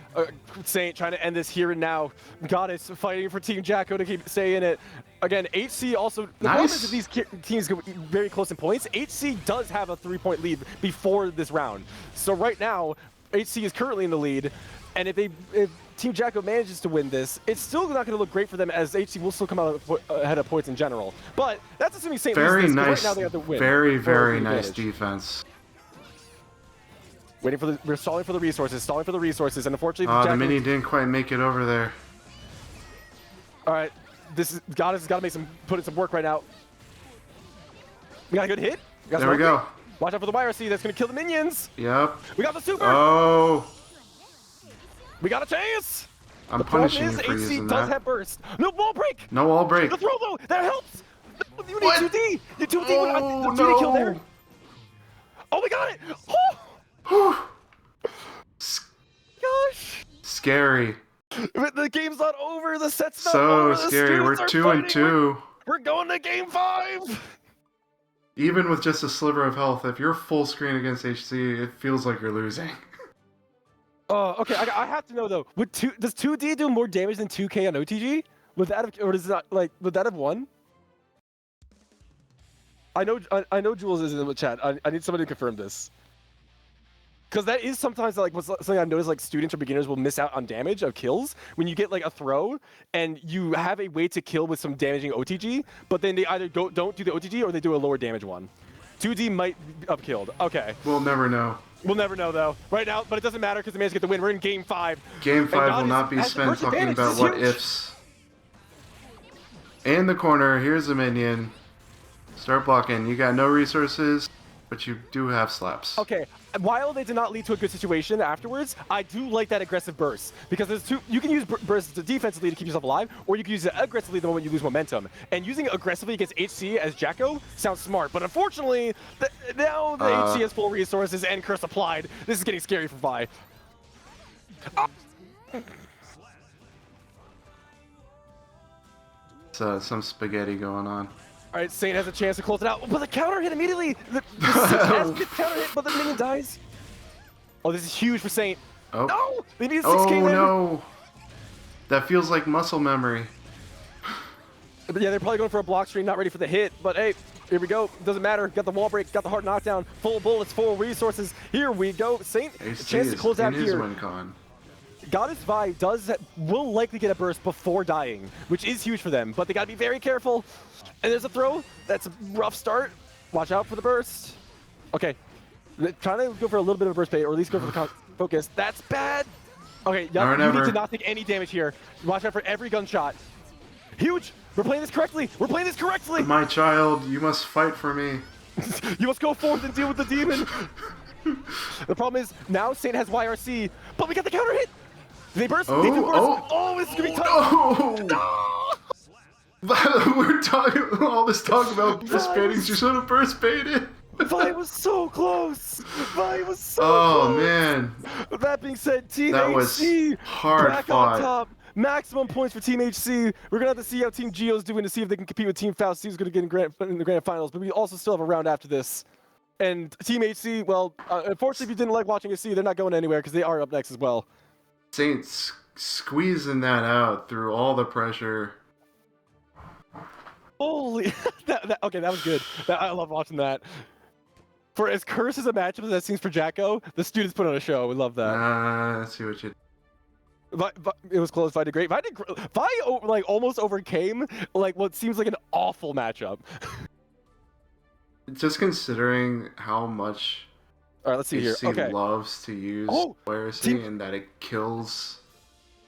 Saint trying to end this here and now. Goddess fighting for Team Jacko to stay in it. Again, HC also. The problem is that these teams go very close in points. HC does have a 3-point lead before this round. So right now, HC is currently in the lead. And if Team Jacko manages to win this, it's still not going to look great for them, as HC will still come out ahead of points in general. But that's assuming St. Very loses this, nice. right now they have to win. Very nice defense. We're stalling for the resources, and unfortunately, The minion didn't quite make it over there. All right, got to put in some work right now. We got a good hit. There we go. Watch out for the YRC. That's going to kill the minions. Yep. We got the super. Oh. We got a chance. I'm punishing you for HC using does that. have burst. No wall break. No wall break. The throw though, that helps. You need What? 2D. You 2D. Oh, the 2D kill no. there. Oh, we got it. Oh. Gosh. Scary. The game's not over. The set's not So over. scary. We're 2-2. We're going to game 5. Even with just a sliver of health, if you're full screen against HC, it feels like you're losing. Oh, okay. I have to know though. Does 2D do more damage than 2K on OTG? Would that have won? I know Jules is in the chat. I need somebody to confirm this. Because that is sometimes like something I've noticed, like students or beginners will miss out on damage of kills when you get like a throw and you have a way to kill with some damaging OTG, but then they either don't do the OTG or they do a lower damage one. 2D might be upkilled. Okay. We'll never know. We'll never know though. Right now, but it doesn't matter because the man's get the win. We're in game 5. Game 5 will not be spent talking about what ifs. In the corner, here's a minion. Start blocking. You got no resources, but you do have slaps. Okay, while they did not lead to a good situation afterwards, I do like that aggressive burst because there's you can use burst defensively to keep yourself alive, or you can use it aggressively the moment you lose momentum. And using it aggressively against HC as Jacko sounds smart, but unfortunately, now the HC has full resources and curse applied. This is getting scary for Vi. Some spaghetti going on. All right, Saint has a chance to close it out, but the counter hit immediately. The 6 has gets counter hit, but the minion dies. Oh, this is huge for Saint. Oh. No, they need a 6K there. No. That feels like muscle memory. But yeah, they're probably going for a block stream, not ready for the hit. But hey, here we go. Doesn't matter. Got the wall break, got the hard knockdown, full bullets, full resources. Here we go. Saint, a chance to close out here. Goddess Vi will likely get a burst before dying, which is huge for them, but they gotta be very careful. And there's a throw. That's a rough start. Watch out for the burst. Okay, trying to go for a little bit of a burst bait, or at least go for the focus. That's bad. Okay, you need to not take any damage here. Watch out for every gunshot. Huge. We're playing this correctly. We're playing this correctly. My child, you must fight for me. You must go forth and deal with the demon. The problem is now Saint has YRC, but we got the counter hit. They burst. They do burst. Oh, this is gonna be tough. No. We're talking all this talk about burst baiting. You should have burst baited. Vi was so close. Vi was so close. Oh man. That being said, Team that HC was hard back fought. on top. Maximum points for Team HC. We're gonna have to see how Team Geo's doing to see if they can compete with Team Faust. Who's gonna get in the grand finals. But we also still have a round after this. And Team HC, well, unfortunately, if you didn't like watching HC, they're not going anywhere because they are up next as well. Saints squeezing that out through all the pressure. Holy, okay, that was good. I love watching that. For as cursed as a matchup as that seems for Jacko, the students put on a show. We love that. Let's see what you. It was close. Vi did great. Vi like almost overcame like what seems like an awful matchup. Just considering how much. All right, let's see here. Okay. Loves to use YRC and that it kills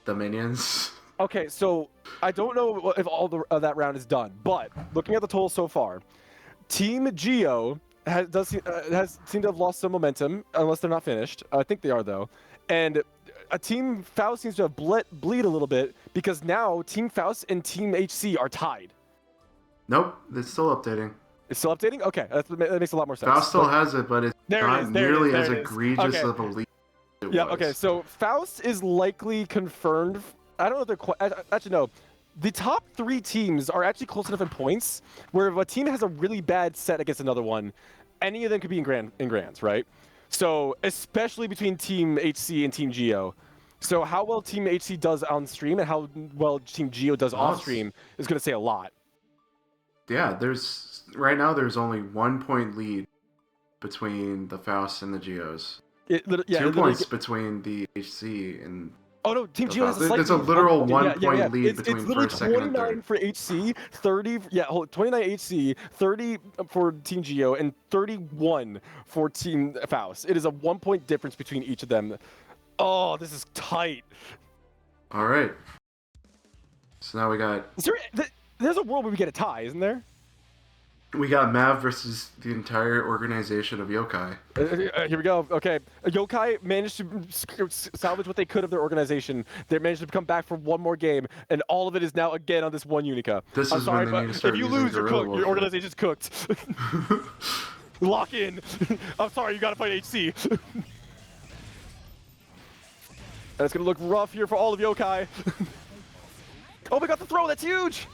the minions. Okay, so I don't know if all that round is done, but looking at the total so far, Team Geo has seemed to have lost some momentum, unless they're not finished. I think they are though, and Team Faust seems to have bleed a little bit because now Team Faust and Team HC are tied. Nope, it's still updating. It's still updating? Okay, that makes a lot more sense. Faust still has it, but it's not nearly as egregious of a lead as it was. Okay, so Faust is likely confirmed. I don't know if they're quite... Actually, no. The top 3 teams are actually close enough in points where if a team has a really bad set against another one, any of them could be in grands, right? So, especially between Team HC and Team Geo. So, how well Team HC does on stream and how well Team Geo does off stream is going to say a lot. Yeah, right now there's only 1 point lead between the Faust and the Geos. Yeah, 2 points between the HC and. Oh no, Team Geo has a slight There's a lead. literal Okay, 1 point lead It's between literally first, second, and 29 third. for HC, 30. Yeah, 29 HC, 30 for Team Geo, and 31 for Team Faust. It is a 1 point difference between each of them. Oh, this is tight. All right. So now we got. There's a world where we get a tie, isn't there? We got Mav versus the entire organization of Yokai. Here we go. Okay, Yokai managed to salvage what they could of their organization. They managed to come back for one more game, and all of it is now again on this one Unica. This I'm is sorry, when they need to but start if you using lose, you're guerrilla cooked. Your warfare. organization's cooked. Lock in. I'm sorry, you gotta fight HC. And it's gonna look rough here for all of Yokai. Oh, we got the throw. That's huge.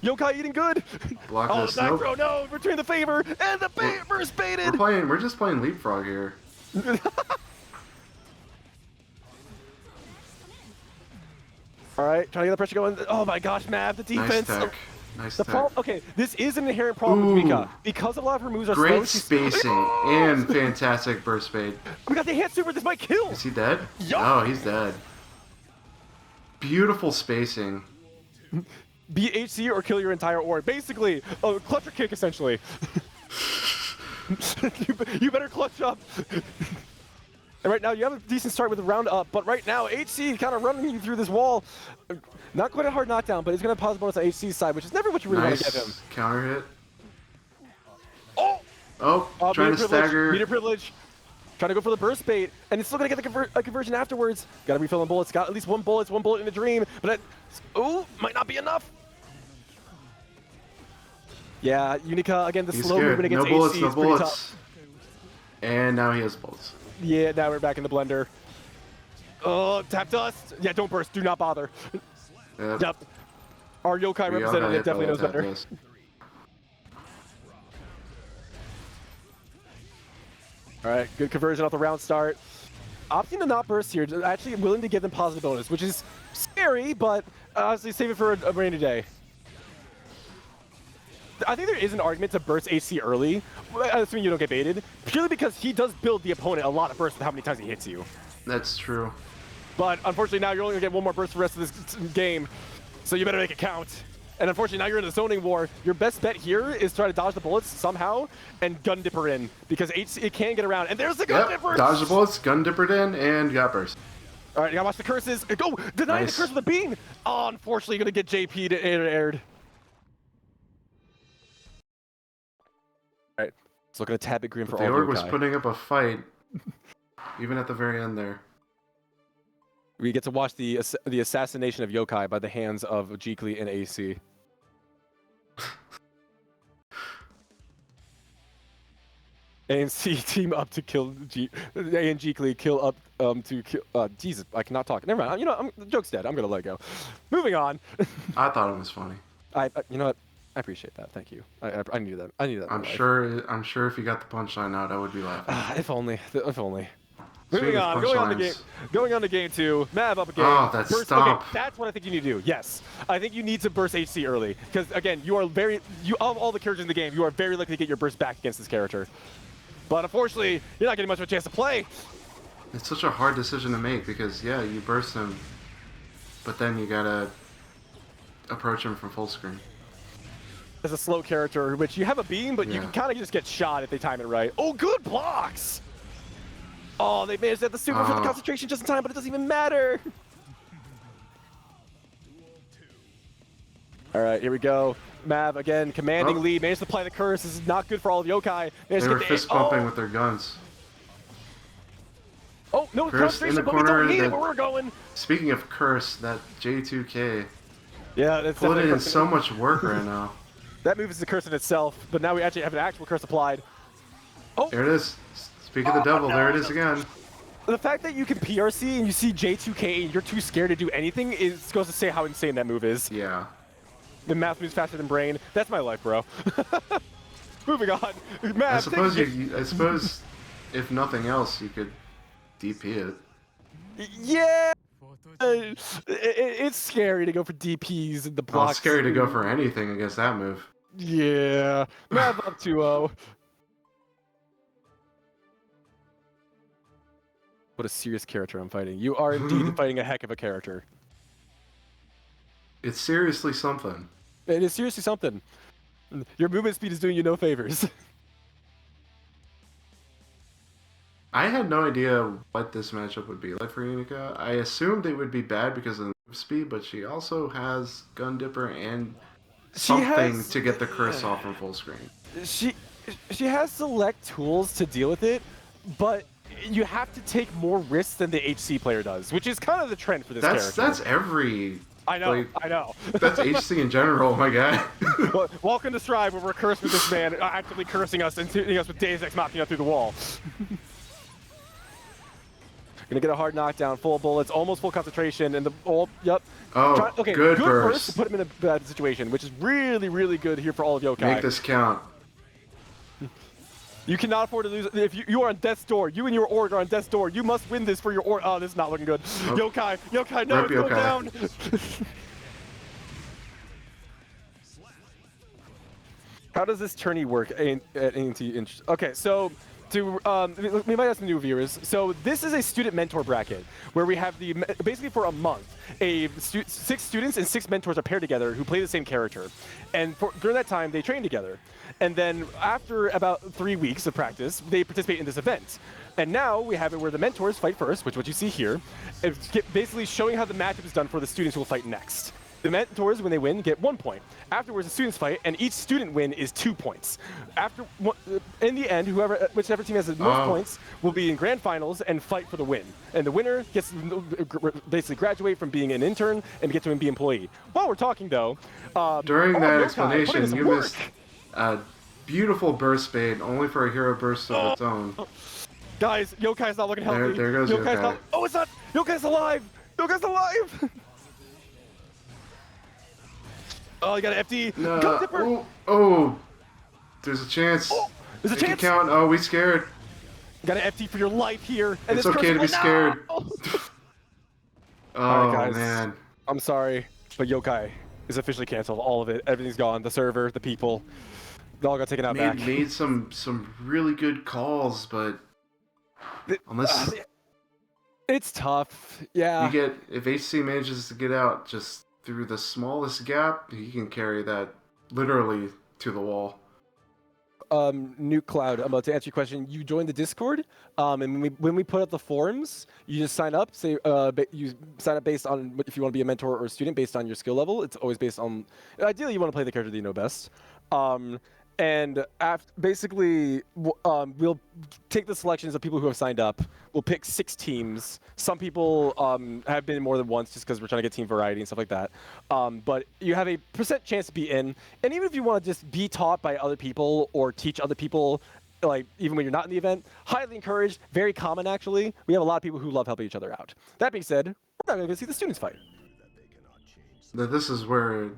Yokai eating good. Block Oh, this. the back Nope. throw, no, return the favor, and the favor's baited. We're just playing leapfrog here. All right, trying to get the pressure going. Oh my gosh, Mav, the defense. Nice tech. Nice The tech. problem, okay, this is an inherent problem with Mika. Because a lot of her moves are slow. Great spacing and fantastic burst fade. We got the hand super, this might kill. Is he dead? Yup. Oh, he's dead. Beautiful spacing. Beat HC or kill your entire orb. Basically, a clutch or kick, essentially. you better clutch up. And right now, you have a decent start with a round up, but right now, HC kind of running you through this wall. Not quite a hard knockdown, but he's going to pause bonus on HC's side, which is never what you really want to give him. Counter hit. Oh! Oh, trying to stagger. Meter privilege. Trying to go for the burst bait, and it's still going to get the conversion afterwards. Got to refill on bullets. Got at least one bullet. It's one bullet in a dream, but might not be enough. Yeah, Unica, again, the He's slow scared. movement against No bullets, HC no is pretty bullets. tough. And now he has bullets. Yeah, now we're back in the blender. Oh, tap dust. Yeah, don't burst. Do not bother. Yep. Our Yokai representative definitely knows better. All right, good conversion off the round start. Opting to not burst here, actually willing to give them positive bonus, which is scary, but honestly, save it for a rainy day. I think there is an argument to burst HC early, assuming you don't get baited, purely because he does build the opponent a lot of bursts with how many times he hits you. That's true. But unfortunately now you're only gonna get one more burst for the rest of this game, so you better make it count. And unfortunately now you're in the zoning war. Your best bet here is try to dodge the bullets somehow and gun dipper in, because HC it can get around. And there's the gun dipper! Dodge the bullets, gun dippered in, and got burst. All right, you gotta watch the curses. Go! Denying the curse with the beam! Oh, unfortunately you're gonna get JP'd and aired. All right, it's looking a tad bit green for all the of orc was Yokai. putting up a fight, even at the very end there. We get to watch the assassination of Yokai by the hands of Jeekly and AC. ANC team up to kill A and Jeekly kill up to kill. Jesus, I cannot talk. Never mind. You know, the joke's dead. I'm gonna let go. Moving on. I thought it was funny. You know what? I appreciate that. Thank you. I needed that. I needed that. I'm sure if you got the punchline out, I would be laughing. If only. If only. Speaking Moving of on, punchlines. going on to game 2. Mav up a game. Oh, that burst, stomp. Okay, that's what I think you need to do. Yes, I think you need to burst HC early because again, you are of all the characters in the game, you are very likely to get your burst back against this character. But unfortunately, you're not getting much of a chance to play. It's such a hard decision to make because yeah, you burst him, but then you gotta approach him from full screen. As a slow character, which you have a beam, but you can kind of just get shot if they time it right. Oh, good blocks! Oh, they managed to have the super for the concentration just in time, but it doesn't even matter. All right, here we go. Mav again, commanding lead, managed to apply the curse. This is not good for all of Yokai. They were fist bumping with their guns. Oh, no concentration, but we don't need it where we're going. Speaking of curse, that J2K. Yeah, that's put in so much work right now. That move is the curse in itself, but now we actually have an actual curse applied. Oh, there it is. Speak of the devil, there it is again. The fact that you can PRC and you see J2K and you're too scared to do anything goes to say how insane that move is. Yeah. The math moves faster than brain. That's my life, bro. Moving on. Math, I suppose if nothing else, you could DP it. Yeah. It's scary to go for DPs and the blocks. Well, it's scary to go for anything against that move. Yeah. Math up 2-0. what a serious character I'm fighting. You are indeed fighting a heck of a character. It's seriously something. It is seriously something. Your movement speed is doing you no favors. I had no idea what this matchup would be like for Unica. I assumed it would be bad because of the move speed, but she also has Gun Dipper and something to get the curse off from full screen. She has select tools to deal with it, but you have to take more risks than the HC player does, which is kind of the trend for this character. That's every... I know, like, I know. That's HC in general, my guy. Well, welcome to Strive, where we're cursed with this man actively cursing us and hitting us with Deus Ex Machina through the wall. Gonna get a hard knockdown, full bullets, almost full concentration, and yep. Oh, okay, good burst. First to put him in a bad situation, which is really, really good here for all of Yokai. Make this count. You cannot afford to lose. If you are on death's door, you and your org are on death's door. You must win this for your org. Oh, this is not looking good. Oh. Yokai, no, it's going down. How does this tourney work at A&T? Okay, so we might have some new viewers. So this is a student mentor bracket where we have basically for a month, 6 students and 6 mentors are paired together who play the same character, and during that time they train together. And then after about 3 weeks of practice, they participate in this event. And now we have it where the mentors fight first, which is what you see here, basically showing how the matchup is done for the students who will fight next. The mentors, when they win, get 1 point. Afterwards, the students fight, and each student win is 2 points. In the end, whichever team has the most points will be in grand finals and fight for the win. And the winner gets to basically graduate from being an intern and get to be an employee. While we're talking, though, during that explanation, you missed a beautiful burst bait, only for a hero burst of its own. Guys, Yokai's not looking healthy. There goes Yokai. Oh, it's not! Yokai's alive! Yokai's alive! Oh, you got an FD. No. Gun Dipper. Oh, there's a chance. Oh, there's a chance. Count. Oh, we scared. You got an FD for your life here. And it's okay to be scared. Oh, oh right, guys. Man. I'm sorry, but Yokai is officially canceled. All of it. Everything's gone. The server, the people, they all got taken out back. Made some really good calls, but unless it's tough. Yeah. If HC manages to get out just through the smallest gap, he can carry that literally to the wall. Nuke Cloud, I'm about to answer your question. You joined the Discord, and when we put up the forums, you just sign up. Say you sign up based on if you want to be a mentor or a student based on your skill level. It's always based on. Ideally, you want to play the character that you know best. And basically, we'll take the selections of people who have signed up. We'll pick 6 teams. Some people have been more than once just because we're trying to get team variety and stuff like that. But you have a % chance to be in. And even if you want to just be taught by other people or teach other people, like even when you're not in the event, highly encouraged, very common actually. We have a lot of people who love helping each other out. That being said, we're not going to see the students fight. This is where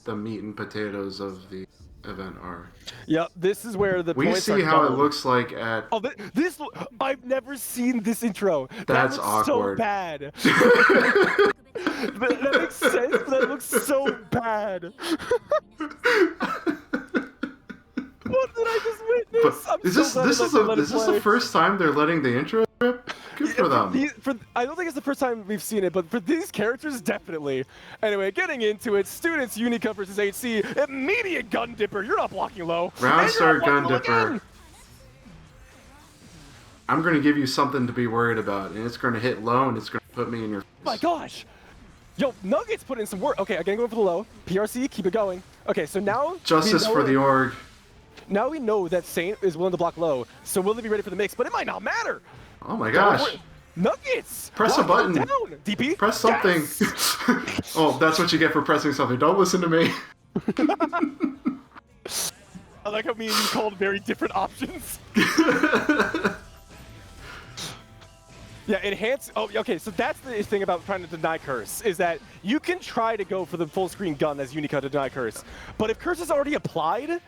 the meat and potatoes of the event are. Yep, this is where the we see how it looks like at. Oh, this I've never seen this intro. That's that awkward. So bad. that makes sense, but that looks so bad. What did I just witness? Is this the first time they're letting the intro trip? Good for them. I don't think it's the first time we've seen it, but for these characters, definitely. Anyway, getting into it, students Unica versus HC, immediate Gun Dipper. You're not blocking low. Round start Gun Dipper. I'm going to give you something to be worried about, and it's going to hit low, and it's going to put me in your face. Oh my gosh. Yo, Nuggets put in some work. Okay, again, going for the low. PRC, keep it going. Okay, so now... Justice for the org. Now we know that Saint is willing to block low, so will they be ready for the mix? But it might not matter. Oh my gosh. Nuggets! Press a button. Down. DP? Press something. Yes. Oh, that's what you get for pressing something. Don't listen to me. I like how me and you called very different options. Yeah, enhance. Oh, okay, so that's the thing about trying to deny curse, is that you can try to go for the full screen gun as Unica to deny curse. But if curse is already applied,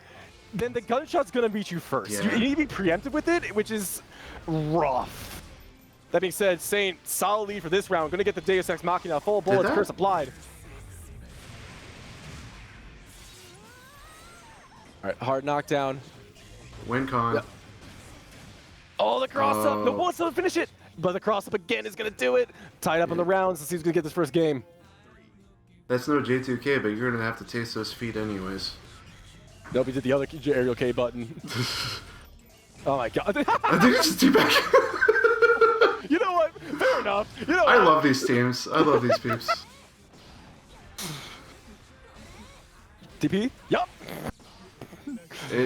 then the gunshot's gonna reach you first. Yeah. You need to be preemptive with it, which is rough. That being said, Saint, solid lead for this round. Gonna get the Deus Ex Machina, full bullets, curse applied. All right, hard knockdown. Win con. Yep. Oh, the cross up. The bullets don't finish it. but the cross up again is gonna do it. Tied up in the rounds. Let's see who's gonna get this first game. That's no J2K, but you're gonna have to taste those feet anyways. Nope, he did the other aerial K button. Oh my god. I think it's a teabag. You know what? Fair enough. You know I what? love these teams. I love these peeps. DP? Yup.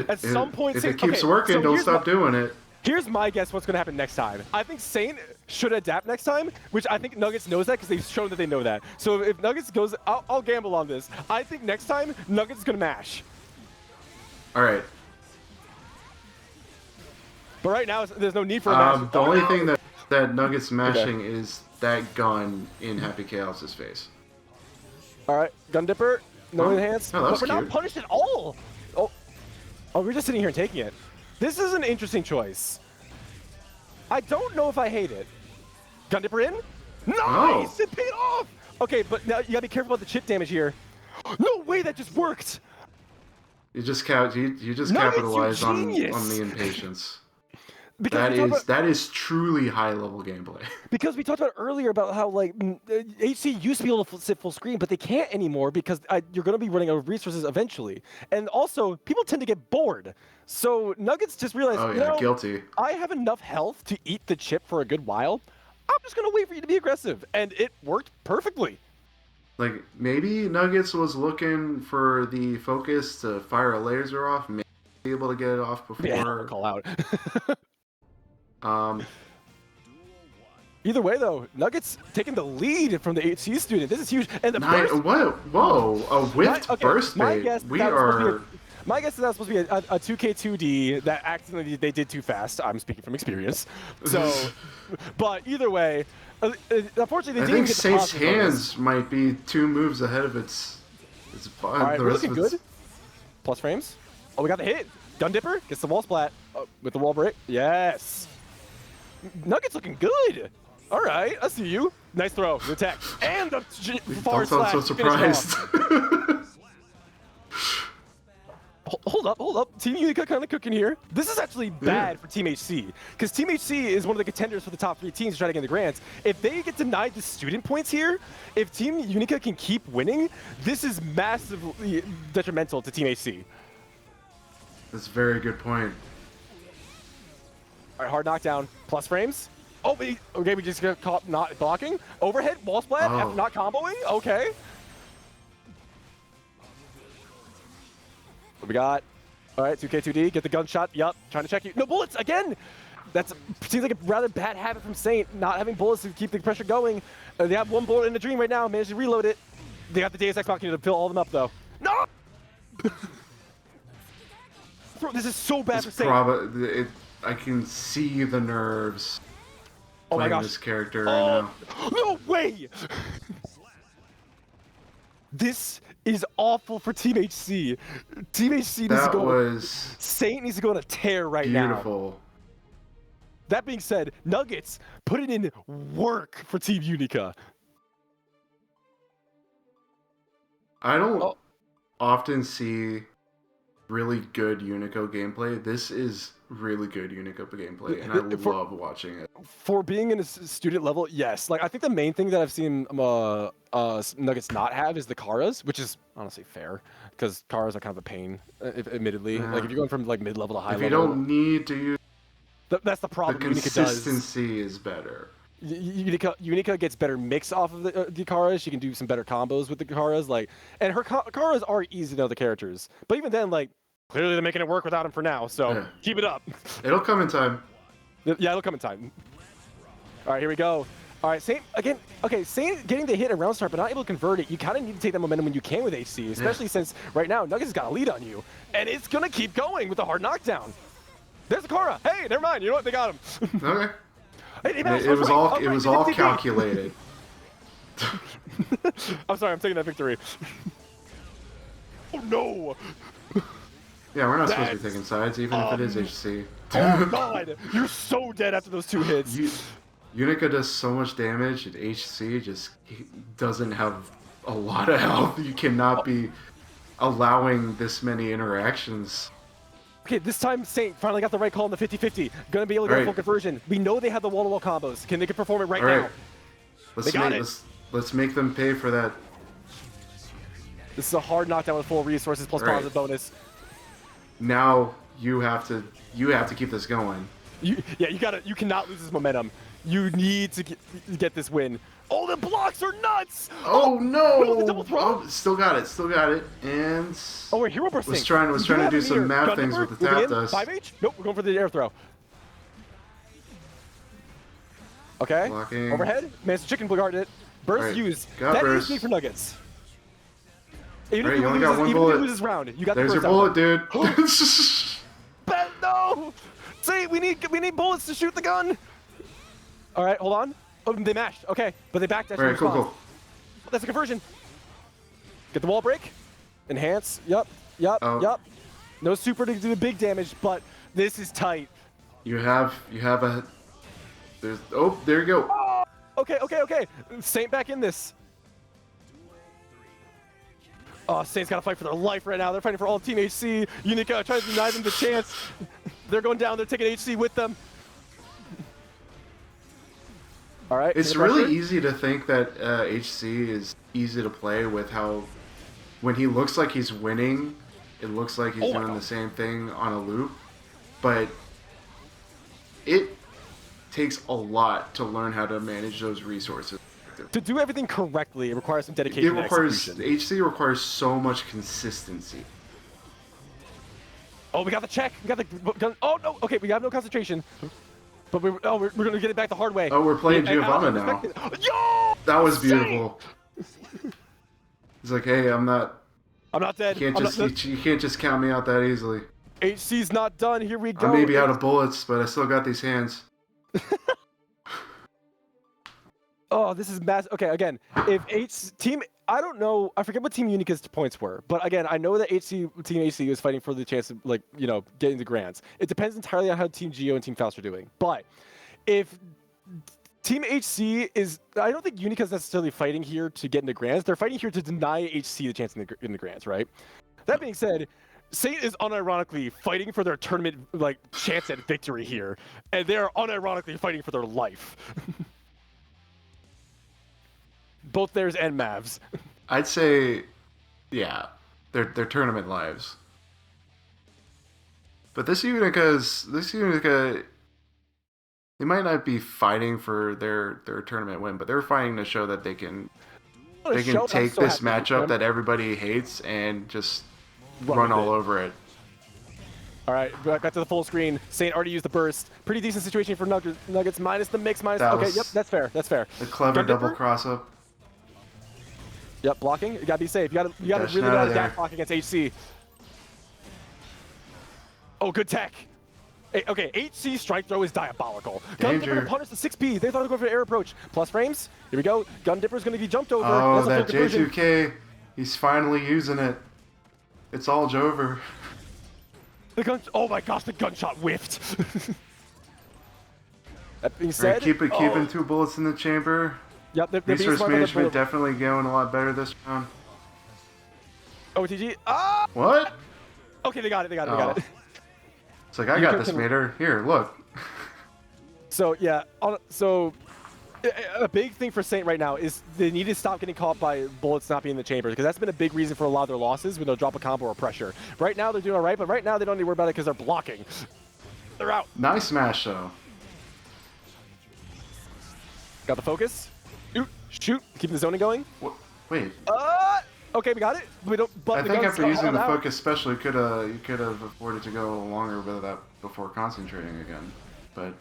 At some point, if it keeps working, so don't stop doing it. Here's my guess what's going to happen next time. I think Saint should adapt next time, which I think Nuggets knows that because they've shown that they know that. So if Nuggets goes, I'll gamble on this. I think next time, Nuggets is going to mash. All right. But right now, there's no need for a mash. The only thing that Nuggets mashing is that gun in Happy Chaos's face. All right, Gun Dipper, no enhance. Oh, that was but we're not cute. punished at all. Oh, we're just sitting here and taking it. This is an interesting choice. I don't know if I hate it. Gun Dipper in? Nice! Oh. It paid off! Okay, but now you gotta be careful about the chip damage here. No way, that just worked! You just Nuggets, capitalize you on genius! the impatience. Because That is truly high level gameplay. Because we talked about earlier about how like HC used to be able to sit full screen, but they can't anymore because you're going to be running out of resources eventually. And also, people tend to get bored. So Nuggets just realized, Oh you yeah, know, guilty. I have enough health to eat the chip for a good while. I'm just going to wait for you to be aggressive. And it worked perfectly. Like, maybe Nuggets was looking for the focus to fire a laser off, maybe be able to get it off before. Yeah, call out. Um, Either way, though, Nuggets taking the lead from the HC student. This is huge. And the burst. what? Whoa! A whiffed burst bait. My guess is that was supposed to be a 2K2D that accidentally they did too fast. I'm speaking from experience. So, but either way, unfortunately, they I didn't think get the Saint's positive bonus. hands might be 2 moves ahead of its All right, the we're rest looking of its. good. Plus frames. Oh, we got the hit. Gun Dipper gets the wall splat with the wall break. Yes. Nuggets looking good. All right, I see you. Nice throw, the attack, and the forward Don't slash. sound so to finish it surprised. off. Hold up. Team Unica kind of cooking here. This is actually bad for Team HC, because Team HC is one of the contenders for the top 3 teams to try to get the grants. If they get denied the student points here, if Team Unica can keep winning, this is massively detrimental to Team HC. That's a very good point. All right, hard knockdown. Plus frames. Oh, okay, we just got caught not blocking. Overhead, wall splat, after not comboing. Okay. What we got? All right, 2K2D, get the gunshot. Yup, trying to check you. No bullets again. That seems like a rather bad habit from Saint, not having bullets to keep the pressure going. They have 1 bullet in the dream right now, managed to reload it. They got the Deus Ex Machina to fill all of them up, though. No! Bro, this is so bad for Saint. I can see the nerves Oh my playing gosh. this character right now. No way! This is awful for Team HC. Team HC needs to That go. was Saint needs to go on a tear right now. beautiful. That being said, Nuggets putting in work for Team Unica. I don't often see really good Unico gameplay. This is really good Unico gameplay, and I love watching it. For being in a student level, yes. Like I think the main thing that I've seen Nuggets not have is the Karas, which is honestly fair because Karas are kind of a pain, admittedly. Yeah. Like if you're going from like mid-level to high If level, you don't need to use that's the the problem. Unica does. consistency is better. Unica gets better mix off of the Karas. She can do some better combos with the Karas. Like, and her Karas are easy to know the characters. But even then, like, clearly they're making it work without him for now. So keep it up. It'll come in time. Yeah, it'll come in time. All right, here we go. All right, Saint again. Okay, Saint getting the hit at round start, but not able to convert it. You kind of need to take that momentum when you can with HC, especially since right now Nuggets has got a lead on you, and it's gonna keep going with a hard knockdown. There's the Kara. Hey, never mind. You know what? They got him. Okay. It was all calculated. I'm sorry, I'm taking that victory. Oh no! Yeah, we're not supposed to be taking sides, even if it is HC. Oh god! You're so dead after those 2 hits. Unica does so much damage, and HC just doesn't have a lot of health. You cannot be allowing this many interactions. Okay, this time Saint finally got the right call in the 50-50. Gonna be able to get a full conversion. We know they have the wall-to-wall combos. They can perform it right now. Let's make them pay for that. This is a hard knockdown with full resources plus positive bonus. Now you have to keep this going. You cannot lose this momentum. You need to get this win. Oh, the blocks are nuts! Oh no! Double throw? Oh, still got it, and we're hero bursting. Was trying to do some mad things with the tap dust. 5H? Nope, we're going for the air throw. Okay. Blocking. Overhead. Man's chicken guarded it. Burst used. Got burst. That is for Nuggets. Even you only got one bullet. If you lose this round, you got There's the your bullet, dude. No! See, we need bullets to shoot the gun. All right, hold on. Oh, they mashed. Okay, but they backdashed. All right, cool. That's a conversion. Get the wall break. Enhance. Yup. No super to do the big damage, but this is tight. You have a. There's. Oh, there you go. Oh, okay. Saint back in this. Oh, Saint's got to fight for their life right now. They're fighting for all Team HC. Unica tries to deny them the chance. They're going down. They're taking HC with them. All right. It's really easy to think that HC is easy to play with how, when he looks like he's winning, it looks like he's doing the same thing on a loop. But it takes a lot to learn how to manage those resources. To do everything correctly, it requires some dedication. HC requires so much consistency. Oh, we got the check. We got the gun. Oh no. Okay, we have no concentration. But we're gonna get it back the hard way. Oh, we're playing Giovanna now. Yo! That was beautiful. He's like, hey, I'm not dead. You can't just count me out that easily. HC's not done. Here we go. I may be out of bullets, but I still got these hands. Oh, this is massive. Okay, again, if I don't know, I forget what Team Unica's points were, but again, I know that Team HC is fighting for the chance of, getting the grants. It depends entirely on how Team Geo and Team Faust are doing. But if Team HC is, I don't think Unica's necessarily fighting here to get into grants. They're fighting here to deny HC the chance in the grants, right? That being said, Saint is unironically fighting for their tournament chance at victory here, and they're unironically fighting for their life. Both theirs and Mavs. I'd say, yeah, they're tournament lives. But this Unica, they might not be fighting for their tournament win, but they're fighting to show that they can take this matchup that everybody hates and just run all over it. All right, back to the full screen. Saint already used the burst. Pretty decent situation for Nuggets. Minus the mix. Okay, yep, that's fair. That's fair. A clever double cross up. Yep, blocking. You gotta be safe. You gotta really know how to dash block against HC. Oh, good tech. Hey, okay, HC strike throw is diabolical. Gun Dipper punish the 6P. They thought they were going for an air approach. Plus frames. Here we go. Gun Dipper's gonna be jumped over. Oh, that J2K. He's finally using it. It's all Jover. The gun. Oh my gosh, the gunshot whiffed. That being said, keeping 2 bullets in the chamber. Yep, resource management definitely going a lot better this round. OTG. Ah! What? Okay, they got it. It's like, I got this, Mater. Here, look. So, yeah. A big thing for Saint right now is they need to stop getting caught by bullets not being in the chamber, because that's been a big reason for a lot of their losses when they'll drop a combo or pressure. Right now, they're doing all right, but right now, they don't need to worry about it because they're blocking. They're out. Nice smash, though. Got the focus. Shoot. Keeping the zoning going. Wait. Okay, we got it. I think after using the focus special, you could have afforded to go longer with that before concentrating again, but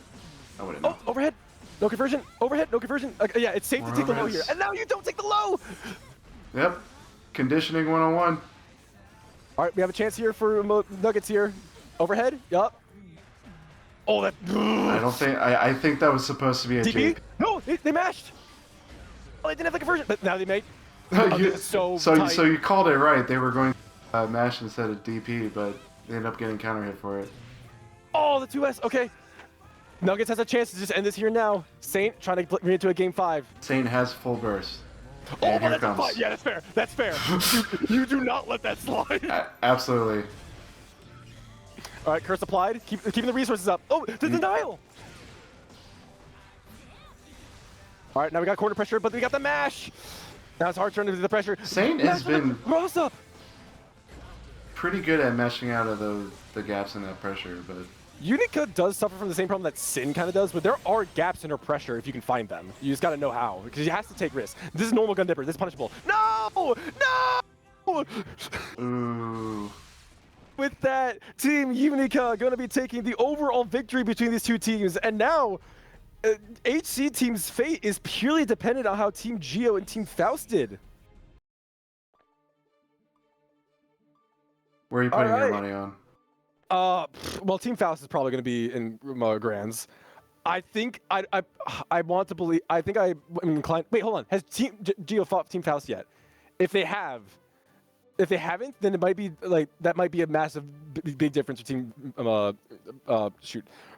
I wouldn't know. Oh, overhead. No conversion. Overhead. No conversion. Yeah, it's safe to take the low here. And now you don't take the low. Yep. Conditioning 101. All right, we have a chance here for Nuggets here. Overhead. Yup. Oh, that. I think that was supposed to be a DP? No, they mashed. Oh, they didn't have the conversion, but now they made. So you called it right. They were going to mash instead of DP, but they ended up getting counter hit for it. Oh, the 2S. Okay. Nuggets has a chance to just end this here now. Saint trying to bring it to a game 5. Saint has full burst. Oh, but that's a fight. Yeah, that's fair. That's fair. you do not let that slide. Absolutely. All right, curse applied. Keeping the resources up. Oh, the denial. All right, now we got corner pressure, but we got the mash. Now it's hard to turn into the pressure. Saint has been Ross up. pretty good at mashing out of the gaps in that pressure, but Unica does suffer from the same problem that Sin kind of does, but there are gaps in her pressure if you can find them. You just got to know how, because she has to take risks. This is normal gun dipper. This is punishable. No! No! ooh. With that, Team Unica going to be taking the overall victory between these two teams, and now HC Team's fate is purely dependent on how Team Geo and Team Faust did. Where are you putting your money on? Well, Team Faust is probably going to be in Grands. I think I want to believe. I think I'm inclined. Wait, hold on. Has Team Geo fought Team Faust yet? If they have, if they haven't, then it might be like that. Might be a massive, big difference for Team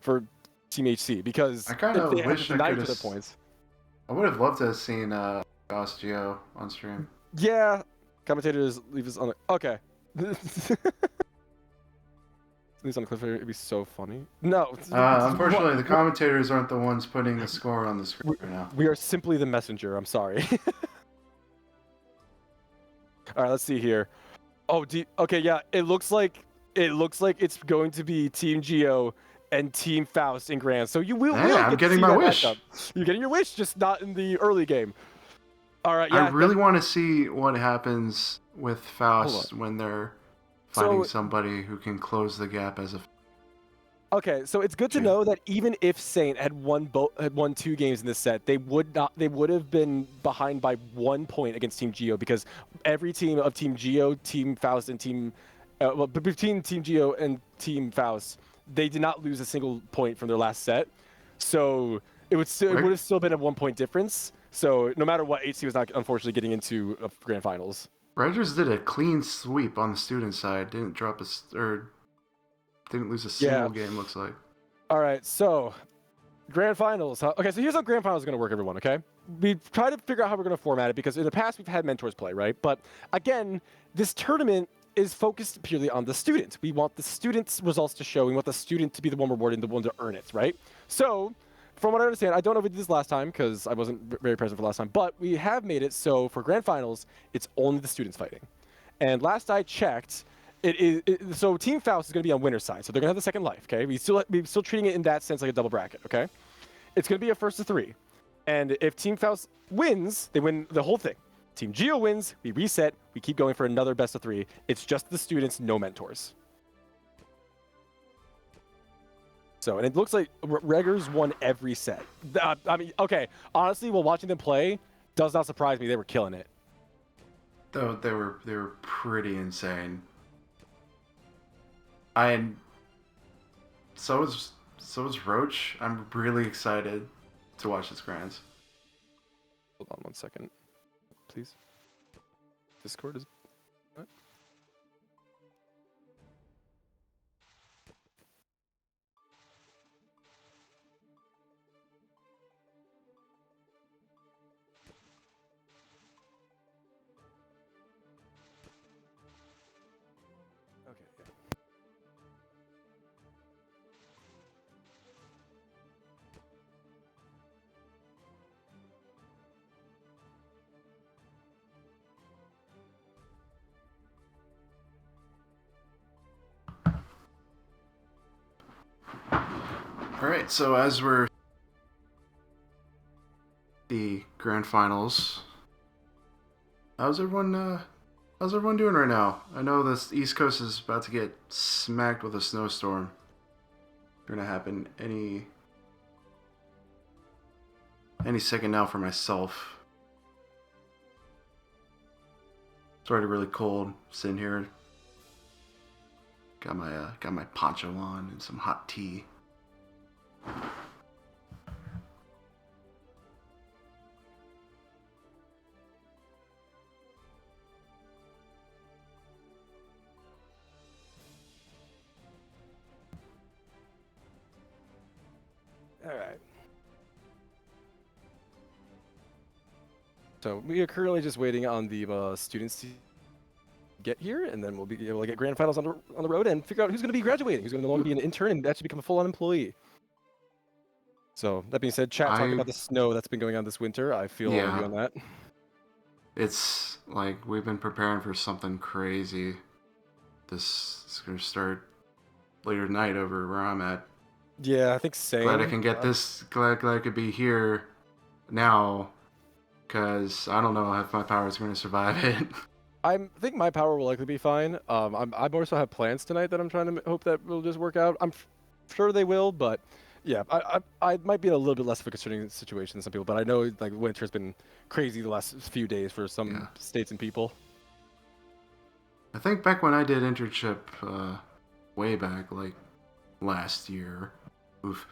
for Team HC, because I kind of wish I could have points. I would have loved to have seen Faust Geo on stream. Yeah, commentators leave us on. Okay. These on Clifford, it'd be so funny. No. Unfortunately, the commentators aren't the ones putting the score on the screen right now. We are simply the messenger. I'm sorry. All right, let's see here. Oh, okay, yeah. It looks like it's going to be Team Geo and Team Faust in Grand. So you will. Yeah, I'm getting my wish. You're getting your wish, just not in the early game. All right. Yeah. I really want to see what happens with Faust when they're finding somebody who can close the gap as a. Okay, so it's good to know that even if Saint had won 2 games in this set, they would have been behind by 1 point against Team Geo, because every team of Team Geo, Team Faust, and between Team Geo and Team Faust, they did not lose a single point from their last set. So it would have still been a 1 point difference. So no matter what, HC was not unfortunately getting into grand finals. Rangers did a clean sweep on the student side. Didn't lose a single game, looks like. All right, so grand finals. Okay, so here's how grand finals is going to work, everyone, okay? We try to figure out how we're going to format it, because in the past we've had mentors play, right? But again, this tournament is focused purely on the student. We want the student's results to show. We want the student to be the one rewarded, the one to earn it, right? So from what I understand, I don't know if we did this last time because I wasn't very present for last time, but we have made it so for grand finals, it's only the students fighting. And last I checked, so Team Faust is going to be on winner's side, so they're going to have the second life, okay? We're still treating it in that sense like a double bracket, okay? It's going to be a first to 3. And if Team Faust wins, they win the whole thing. Team Geo wins, we reset, we keep going for another best of 3. It's just the students, no mentors. So, and it looks like Reggers won every set. I mean, okay, honestly, while watching them play, does not surprise me. They were killing it. Though they were pretty insane. And so is Roach. I'm really excited to watch this Grands. Hold on 1 second, please. Discord is. What? Okay. Yeah. All right, so as we're the grand finals, how's everyone doing right now? I know this East Coast is about to get smacked with a snowstorm. Gonna happen any second now for myself. It's already really cold sitting here. Got my poncho on and some hot tea. All right. So we are currently just waiting on the students to get here, and then we'll be able to get grand finals on the road and figure out who's going to be graduating, who's going to no longer be an intern and actually become a full-on employee. So that being said, chat talking about the snow that's been going on this winter. I feel all of you on that. It's like we've been preparing for something crazy. This is going to start later tonight over where I'm at. Yeah, I think same. Glad I can get this. Glad I could be here now, because I don't know if my power is going to survive it. I think my power will likely be fine. I also have plans tonight that I'm trying to hope that will just work out. I'm sure they will, but yeah, I might be in a little bit less of a concerning situation than some people, but I know like winter's been crazy the last few days for some states and people. I think back when I did internship, way back, like last year. Oof.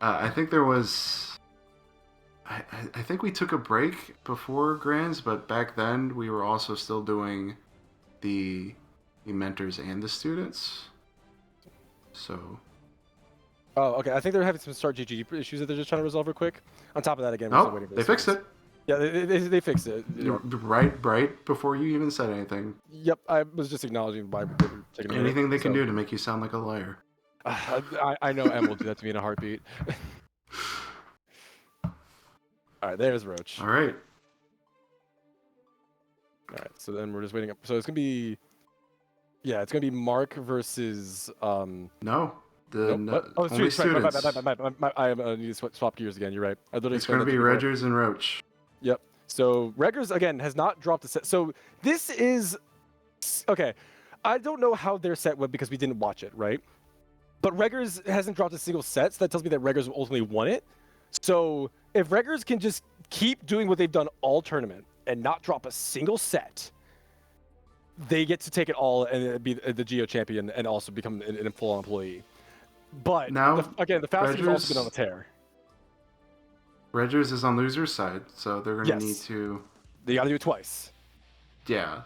I think there was. I think we took a break before Grands, but back then we were also still doing the mentors and the students. So. Oh, okay. I think they're having some start GG issues that they're just trying to resolve real quick. On top of that, again, we're still waiting for they fixed it. Yeah, they fixed it. Right before you even said anything. Yep, I was just acknowledging why they were taking anything they can do to make you sound like a liar. I know Em will do that to me in a heartbeat. All right, there's Roach. All right. All right, so then we're just waiting up. So it's gonna be, yeah, it's gonna be Mark versus No, only students. I need to swap gears again. You're right. It's gonna be Reggers and Roach. Yep. So Reggers again has not dropped a set. So this is okay. I don't know how their set went because we didn't watch it, right? But Reggers hasn't dropped a single set, so that tells me that Reggers ultimately won it. So if Reggers can just keep doing what they've done all tournament and not drop a single set, they get to take it all and be the Geo champion and also become a full employee. But now, the fast team's also been on a tear. Reggers is on loser's side, so they're going to need to. They got to do it twice. Yeah.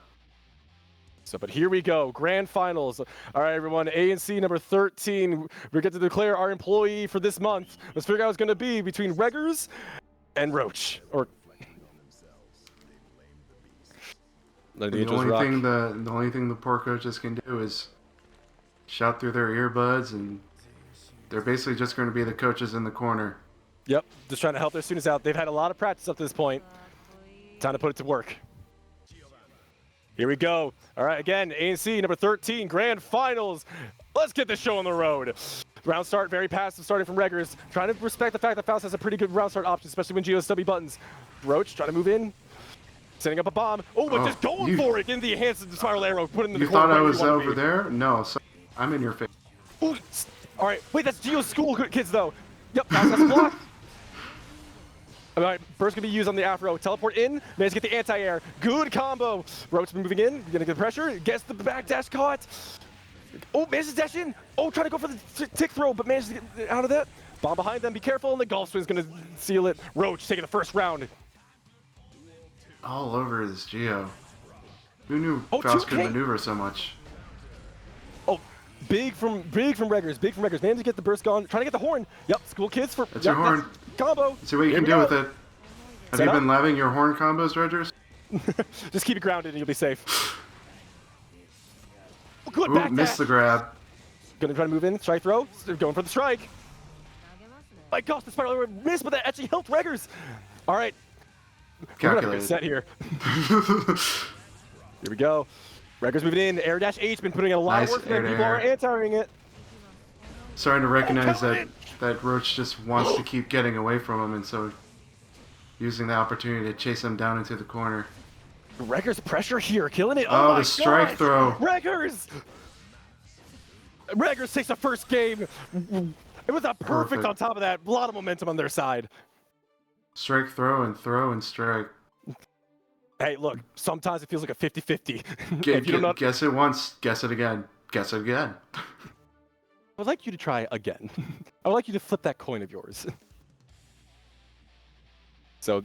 So, but here we go, grand finals. All right, everyone, ANC number 13. We get to declare our employee for this month. Let's figure out what's going to be between Reggers and Roach. Or the only thing the poor coaches can do is shout through their earbuds, and they're basically just going to be the coaches in the corner. Yep, just trying to help their students out. They've had a lot of practice up to this point. Time to put it to work. Here we go. All right, again, ANC number 13, grand finals. Let's get this show on the road. Round start, very passive, starting from Reggers. Trying to respect the fact that Faust has a pretty good round start option, especially when Geo's stubby buttons. Roach trying to move in, setting up a bomb. Oh, but just going for it in the hands of the spiral arrow. Put it in the corner. You thought I was over there? No, so I'm in your face. Ooh, all right, wait, that's Geo's school kids, though. Yep, Faust has a block. All right, burst gonna be used on the afro. Teleport in, managed to get the anti-air. Good combo. Roach moving in, gonna get pressure. Gets the back dash caught. Oh, manages to dash in. Oh, trying to go for the tick throw, but manages to get out of that. Bomb behind them, be careful, and the golf swing's gonna seal it. Roach taking the first round. All over this Geo. Who knew Faust could maneuver so much? Oh, big from Reggers, Managed to get the burst gone, trying to get the horn. Yep, school kids for. That's your horn. Combo. See what you can do with it. Have you been labbing your horn combos, Reggers? Just keep it grounded and you'll be safe. Good back missed the grab. Gonna try to move in, strike throw. They're going for the strike. My gosh, the spiral arrow missed, but that actually helped Reggers. All right. Calculated. Set here. Here we go. Reggers moving in. Air dash H been putting in a lot of work there. People are anti-airing it. Starting to recognize that Roach just wants to keep getting away from him, and so using the opportunity to chase him down into the corner. Reggers pressure here, killing it. Oh, the strike throw. Reggers takes the first game. It was a perfect on top of that. A lot of momentum on their side. Strike, throw, and strike. Hey, look, sometimes it feels like a 50-50. Guess it once, guess it again, guess it again. I would like you to try again. I would like you to flip that coin of yours. So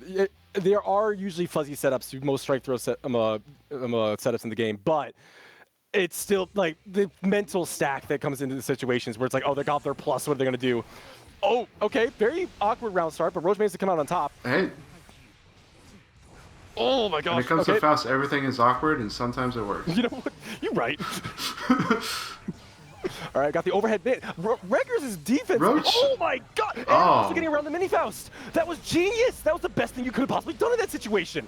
there are usually fuzzy setups to most strike throw setups in the game, but it's still like the mental stack that comes into the situations where it's like, oh, they got their plus, what are they going to do? Oh, okay, very awkward round start, but Roach managed to come out on top. Hey. Oh my gosh. When it comes to Faust, everything is awkward, and sometimes it works. You know what? You're right. All right, got the overhead bit. Reggers' defense. Roach. Oh my god! And also getting around the mini Faust. That was genius. That was the best thing you could have possibly done in that situation.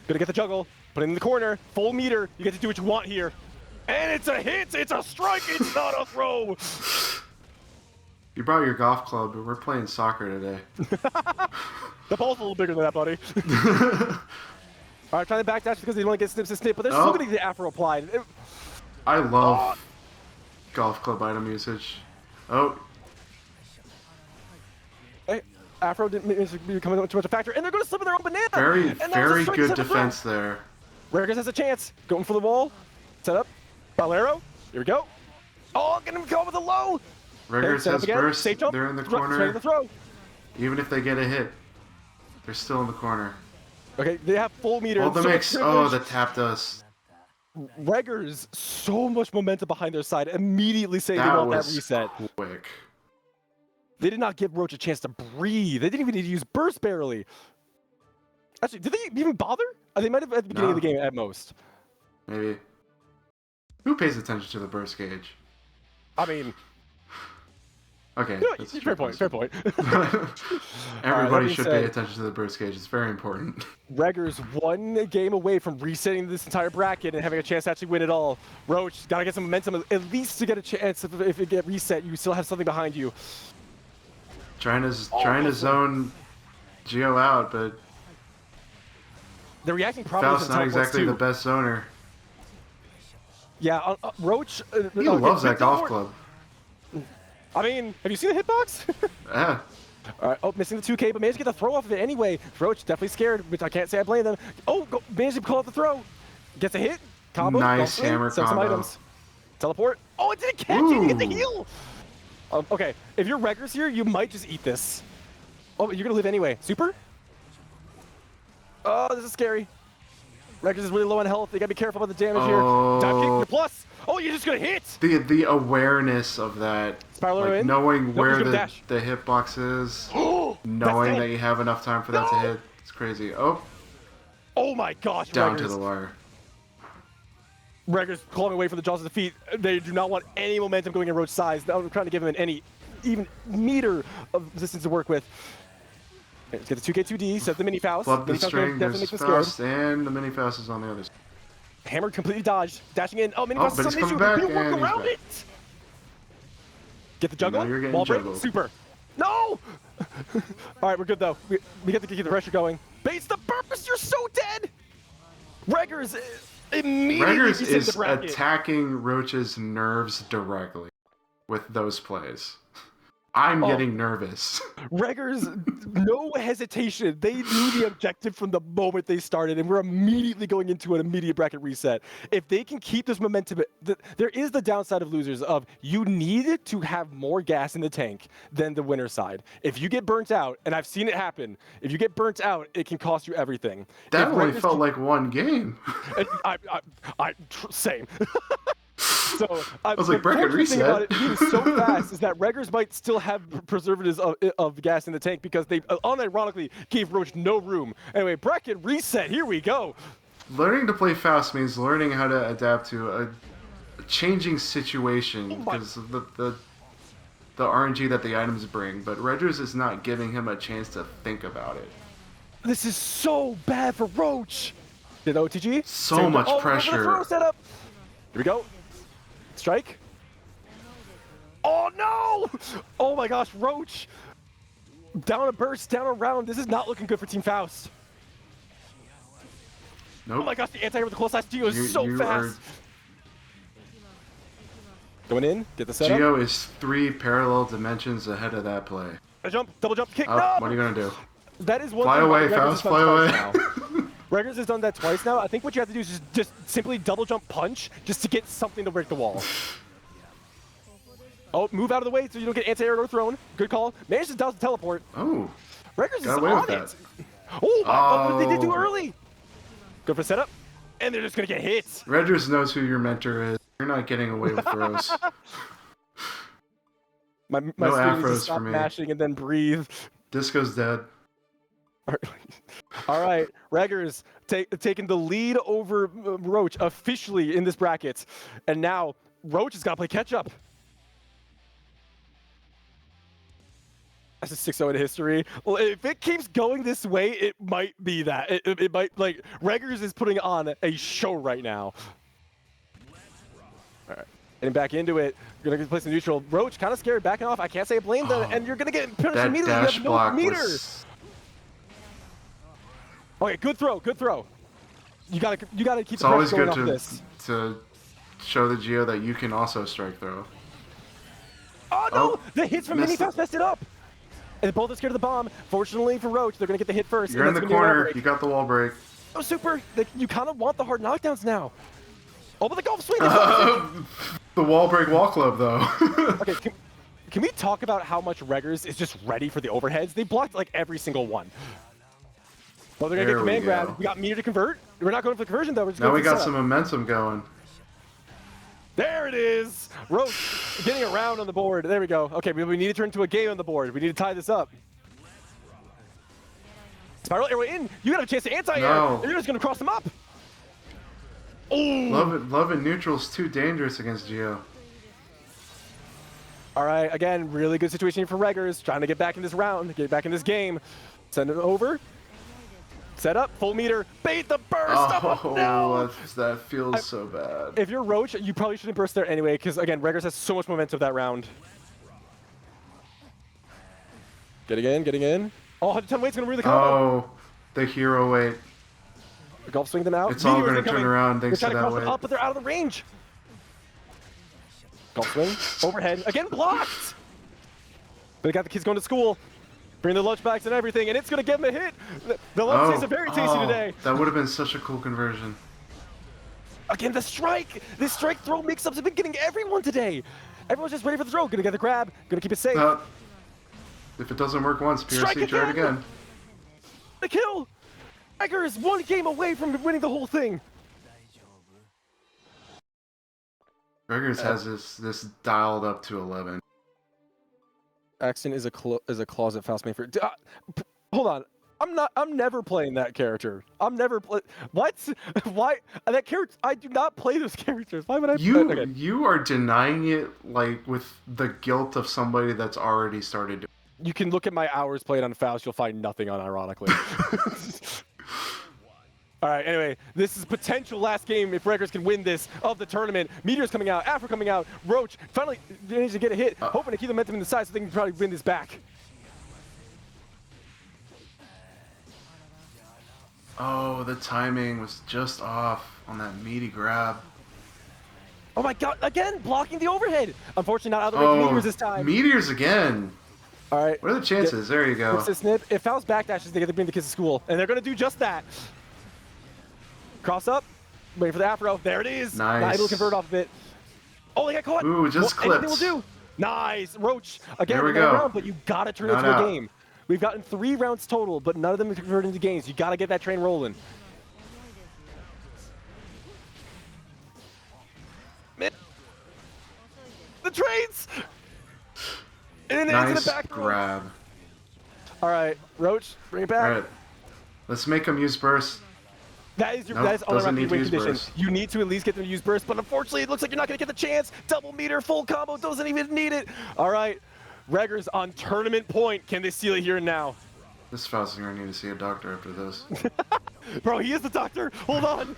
Gonna get the juggle. Put it in the corner. Full meter. You get to do what you want here. And it's a hit. It's a strike. It's not a throw. You brought your golf club, but we're playing soccer today. The ball's a little bigger than that, buddy. All right, trying to backdash because they want to get snips and snip, but they're still going to get the afro applied. I love golf club item usage. Oh. Hey, afro didn't become too much a factor, and they're going to slip in their own banana. Very good defense there. Reggers has a chance. Going for the wall. Set up. Bolero. Here we go. Oh, get him going with a low. Reggers has burst. Safe jump. They're in the corner. The throw. Even if they get a hit, they're still in the corner. Okay, they have full meter. Oh, the mix. Oh, the tap does. Reggers, so much momentum behind their side, immediately saying they want that reset. Quick. They did not give Roach a chance to breathe. They didn't even need to use burst barely. Actually, did they even bother? They might have at the beginning of the game at most. Maybe. Who pays attention to the burst gauge? I mean... Okay. Fair point, fair point. Everybody should pay attention to the burst gauge. It's very important. Reggers one game away from resetting this entire bracket and having a chance to actually win it all. Roach, gotta get some momentum, at least to get a chance. If it get reset, you still have something behind you. Trying to zone Geo out, but the reacting probably Faust's not exactly the best zoner. Yeah, Roach. He loves that golf club. I mean, have you seen the hitbox? Yeah. All right. Oh, missing the 2K, but managed to get the throw off of it anyway. Roach definitely scared, which I can't say I blame them. Oh, managed to call out the throw. Gets a hit. Combo. Nice hammer combo. Some items. Teleport. Oh, it didn't catch it. He hit the heal. Okay, if you're Reggers here, you might just eat this. Oh, you're gonna live anyway. Super? Oh, this is scary. Reggers is really low on health. You gotta be careful about the damage here. Dive kick, you're plus. Oh, you're just gonna hit. The awareness of that, like knowing where the hitbox is, knowing that you have enough time for that to hit, it's crazy. Oh. Oh my gosh, down Reggers. To the wire. Reggers clawing away from the jaws of defeat. They do not want any momentum going in Roach's size. They're trying to give him any even meter of resistance to work with. Let's get the 2K2D, set the mini Faust. Flub the string, there's Faust, and the mini Faust is on the other side. Hammer completely dodged, dashing in. Oh, mini Faust but is he's some coming issue. back, We and work around he's it. Get the juggle. You're getting Wall break. juggled. Super. No! All right, we're good though. We get to keep the pressure going. Bates the burst. You're so dead. Reggers immediately is attacking Roach's nerves directly with those plays. I'm getting nervous. Reggers, no hesitation. They knew the objective from the moment they started, and we're immediately going into an immediate bracket reset. If they can keep this momentum, there is the downside of losers of you need to have more gas in the tank than the winner side. If you get burnt out, and I've seen it happen, if you get burnt out, it can cost you everything. That only felt like one game. Same. So I was like, bracket reset. About it being so fast is that Reggers might still have preservatives of gas in the tank because they unironically gave Roach no room. Anyway, bracket reset. Here we go. Learning to play fast means learning how to adapt to a changing situation because of the RNG that the items bring. But Reggers is not giving him a chance to think about it. This is so bad for Roach. Did OTG? So much pressure. Throw setup. Here we go. Strike. Oh no! Oh my gosh, Roach. Down a burst, down a round. This is not looking good for Team Faust. Nope. Oh my gosh, the anti-air with the close slash Geo is so fast. Going in, get the setup. Geo is 3 parallel dimensions ahead of that play. A jump, double jump, kick. Oh, No! What are you gonna do? That is one fly thing away, Reggers Faust, fly away. Reggers has done that twice now. I think what you have to do is just simply double jump punch just to get something to break the wall. Oh, move out of the way so you don't get anti-air or thrown. Good call. Managed to dodge the teleport. Oh. Reggers is on it. Oh, they did too early. Go for setup. And they're just going to get hit. Reggers knows who your mentor is. You're not getting away with throws. my no screen needs to afros stop for me. mashing and then breathe. Disco's dead. All All right, Reggers taking the lead over Roach officially in this bracket. And now Roach has got to play catch up. That's a 6-0 in history. Well, if it keeps going this way, it might be that. It might, like, Reggers is putting on a show right now. All right, getting back into it. Gonna get placed in neutral. Roach kind of scared, backing off. I can't say I blame them, and you're gonna get punished That immediately. dash You have no block meter. was... Okay, good throw, good throw. You gotta keep It's the always pressure good going off this. to show the Geo that you can also strike throw. Oh no! Oh, The hits from missed Minifast messed it up. And both are scared of the bomb. Fortunately for Roach, they're gonna get the hit first. You're in the corner. You got the wall break. Oh, super! You kind of want the hard knockdowns now. Oh, but the golf swing! The wall break wall club though. Okay, can we talk about how much Reggers is just ready for the overheads? They blocked like every single one. Oh, they're gonna get command grab. We got meter to convert. We're not going for the conversion though. We're just Now going we for the got setup. some momentum going. There it is! Roach getting around on the board. There we go. Okay, we need to turn to a game on the board. We need to tie this up. Spiral airway in. You got a chance to anti-air. No. You're just gonna cross them up. Oh! Love it neutral's too dangerous against Geo. All right, again, really good situation for Reggers. Trying to get back in this round, get back in this game. Send it over. Set up, full meter, bait the burst. Oh, No! that feels so bad. If you're Roach, you probably shouldn't burst there anyway, because again, Reggers has so much momentum that round. Getting in. Oh, 110 weight's gonna ruin the combo. Oh, the hero weight. Golf swing them out. It's all Meteors going to incoming. turn around They're thanks to trying to that cross them weight. up, but they're out of the range. Golf swing, overhead, again blocked. But they got the kids going to school. Bring the lunch bags and everything, and it's going to give them a hit. The lunch days are very tasty today. That would have been such a cool conversion. Again, the strike. This strike throw mix-ups have been getting everyone today. Everyone's just ready for the throw. Gonna get the grab. Gonna keep it safe. If it doesn't work once, PRC try it again. The kill. Tiger is one game away from winning the whole thing. Reggers has this dialed up to 11. Axten is a closet Faustman for. Hold on. I'm never playing that character. I'm never play. What? Why that character? I do not play those characters. Why would I? Okay. You are denying it like with the guilt of somebody that's already started. You can look at my hours played on Faust. You'll find nothing on ironically. All right, anyway, this is potential last game if Reggers can win this of the tournament. Meteor's coming out, Afro coming out, Roach finally managed to get a hit, hoping to keep the momentum in the side so they can probably win this back. Oh, the timing was just off on that meaty grab. Oh my god, again, blocking the overhead. Unfortunately, not out of the range of Meteors this time. Meteors again. All right. What are the chances? There you go. Snip. If Faust backdashes, they get to bring the kids to school, and they're going to do just that. Cross up, waiting for the Afro. There it is. Nice. Not able to convert off of it. Oh, they got caught. Ooh, just clipped. clipped. Anything will do. Nice. Roach, again, There we another go. round, but you got to turn it Not into out. a game. We've gotten 3 rounds total, but none of them have converted into games. You got to get that train rolling. Man. The trains! And then into the back row. Grab. All right, Roach, bring it back. All right. Let's make them use burst. That is your Nope, that is all doesn't around need to win use condition. burst. You need to at least get them to use burst, but unfortunately, it looks like you're not going to get the chance. Double meter, full combo, doesn't even need it. All right, Reggers on tournament point. Can they steal it here and now? This Faust is going to need to see a doctor after this. Bro, he is the doctor. Hold on.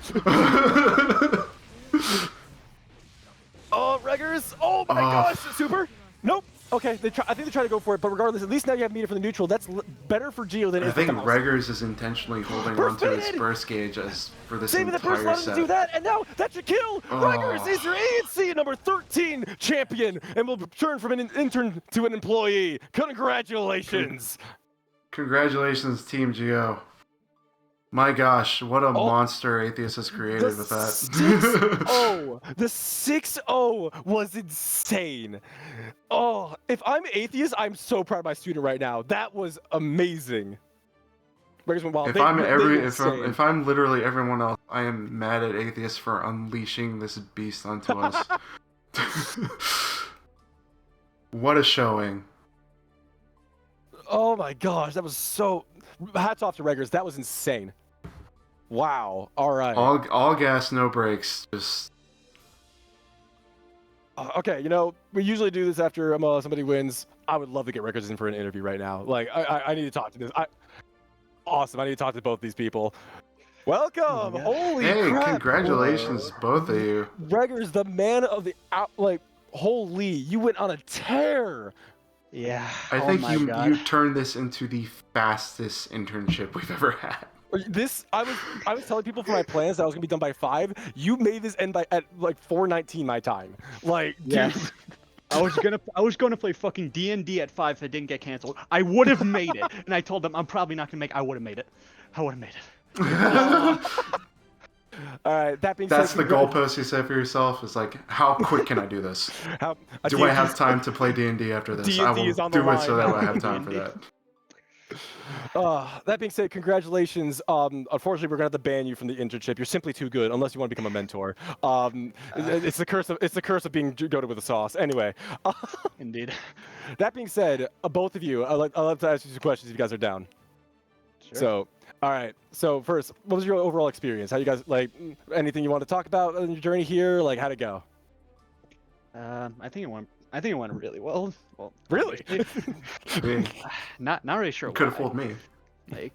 Oh, Reggers. Oh my gosh, super. Nope. Okay, I think they try to go for it, but regardless, at least now you have meter for the neutral. That's better for Geo than it I is for think Faust. Reggers is intentionally holding Burst onto his faded! burst gauge as for this Saving the entire burst, let him set. do that, and now that's your kill! Reggers is your ANC number 13 champion, and will turn from an intern to an employee. Congratulations! Congratulations, Team Geo. My gosh, what a monster Atheist has created with that. 6-0. The 6-0 was insane. Oh, if I'm Atheist, I'm so proud of my student right now. That was amazing. Reggers went wild. If I'm literally everyone else, I am mad at Atheist for unleashing this beast onto us. What a showing. Oh my gosh, that was so. Hats off to Reggers. That was insane. Wow. All right. All gas, no brakes. Just Okay, you know, we usually do this after somebody wins. I would love to get Reggers in for an interview right now. Like, I need to talk to this. Awesome. I need to talk to both these people. Welcome. Oh my God. Holy hey, crap. congratulations, both of you. Reggers, the man of the out. Like, holy, you went on a tear. Yeah. I oh think my you God. you turned this into the fastest internship we've ever had. I was telling people for my plans that I was gonna be done by 5. You made this end at like 4:19 my time. Like, Yeah. dude. I was gonna play fucking D&D at 5 if it didn't get canceled. I would have made it, and I told them I'm probably not gonna make. I would have made it. I would have made it. All right. That being That's said, the goalpost you set for yourself. Is like, how quick can I do this? Do I have time to play D&D after this? I D&D will is on the do it so line. that I have time for that. That being said, congratulations. Unfortunately, we're gonna have to ban you from the internship. You're simply too good, unless you want to become a mentor. It's the curse of being goated with a sauce. Anyway, Indeed. that being said, both of you, I'd love to ask you some questions if you guys are down. Sure. So, all right. So first, what was your overall experience? How you guys like? Anything you want to talk about on your journey here? Like, how'd it go? I think it went really well. Well, Really? I mean, not really sure you could have why. fooled me. Like,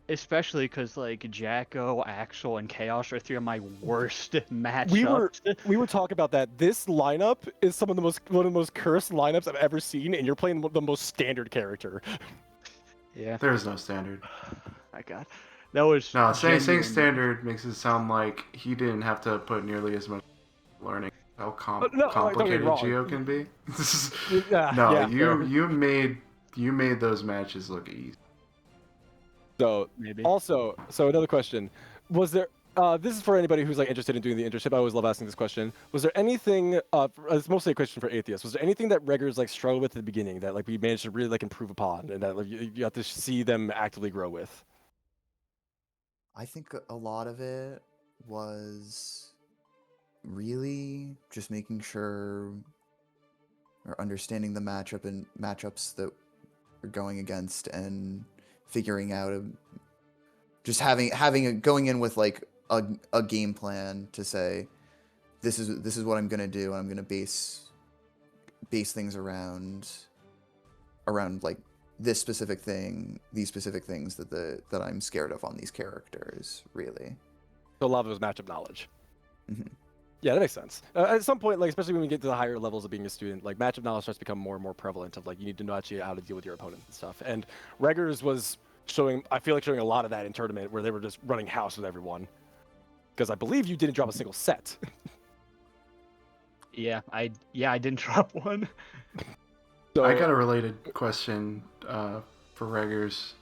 especially because like Jacko, Axel, and Chaos are 3 of my worst matchups. we were talking about that. This lineup is one of the most cursed lineups I've ever seen, and you're playing the most standard character. Yeah. There is no standard. My God. That was No, saying genuine- standard makes it sound like he didn't have to put nearly as much learning. How No, don't get me complicated wrong. Geo can be. Yeah, No, yeah, fair. you made those matches look easy. So Maybe. also, so another question: was there? This is for anybody who's like interested in doing the internship. I always love asking this question. Was there anything? It's mostly a question for atheists. Was there anything that Reggers like struggled with at the beginning that like we managed to really like improve upon, and that like, you have to see them actively grow with? I think a lot of it was really just making sure or understanding the matchups that we're going against and figuring out just going in with like a game plan to say this is what I'm gonna do, and I'm gonna base things around like this specific thing, these specific things that I'm scared of on these characters, really. So a lot of it was matchup knowledge. Mhm. Yeah, that makes sense. At some point, like especially when we get to the higher levels of being a student, like matchup knowledge starts to become more and more prevalent. Of like you need to know actually how to deal with your opponents and stuff. And Reggers was showing a lot of that in tournament where they were just running house with everyone. Because I believe you didn't drop a single set. Yeah, I didn't drop one. So, I got a related question for Reggers.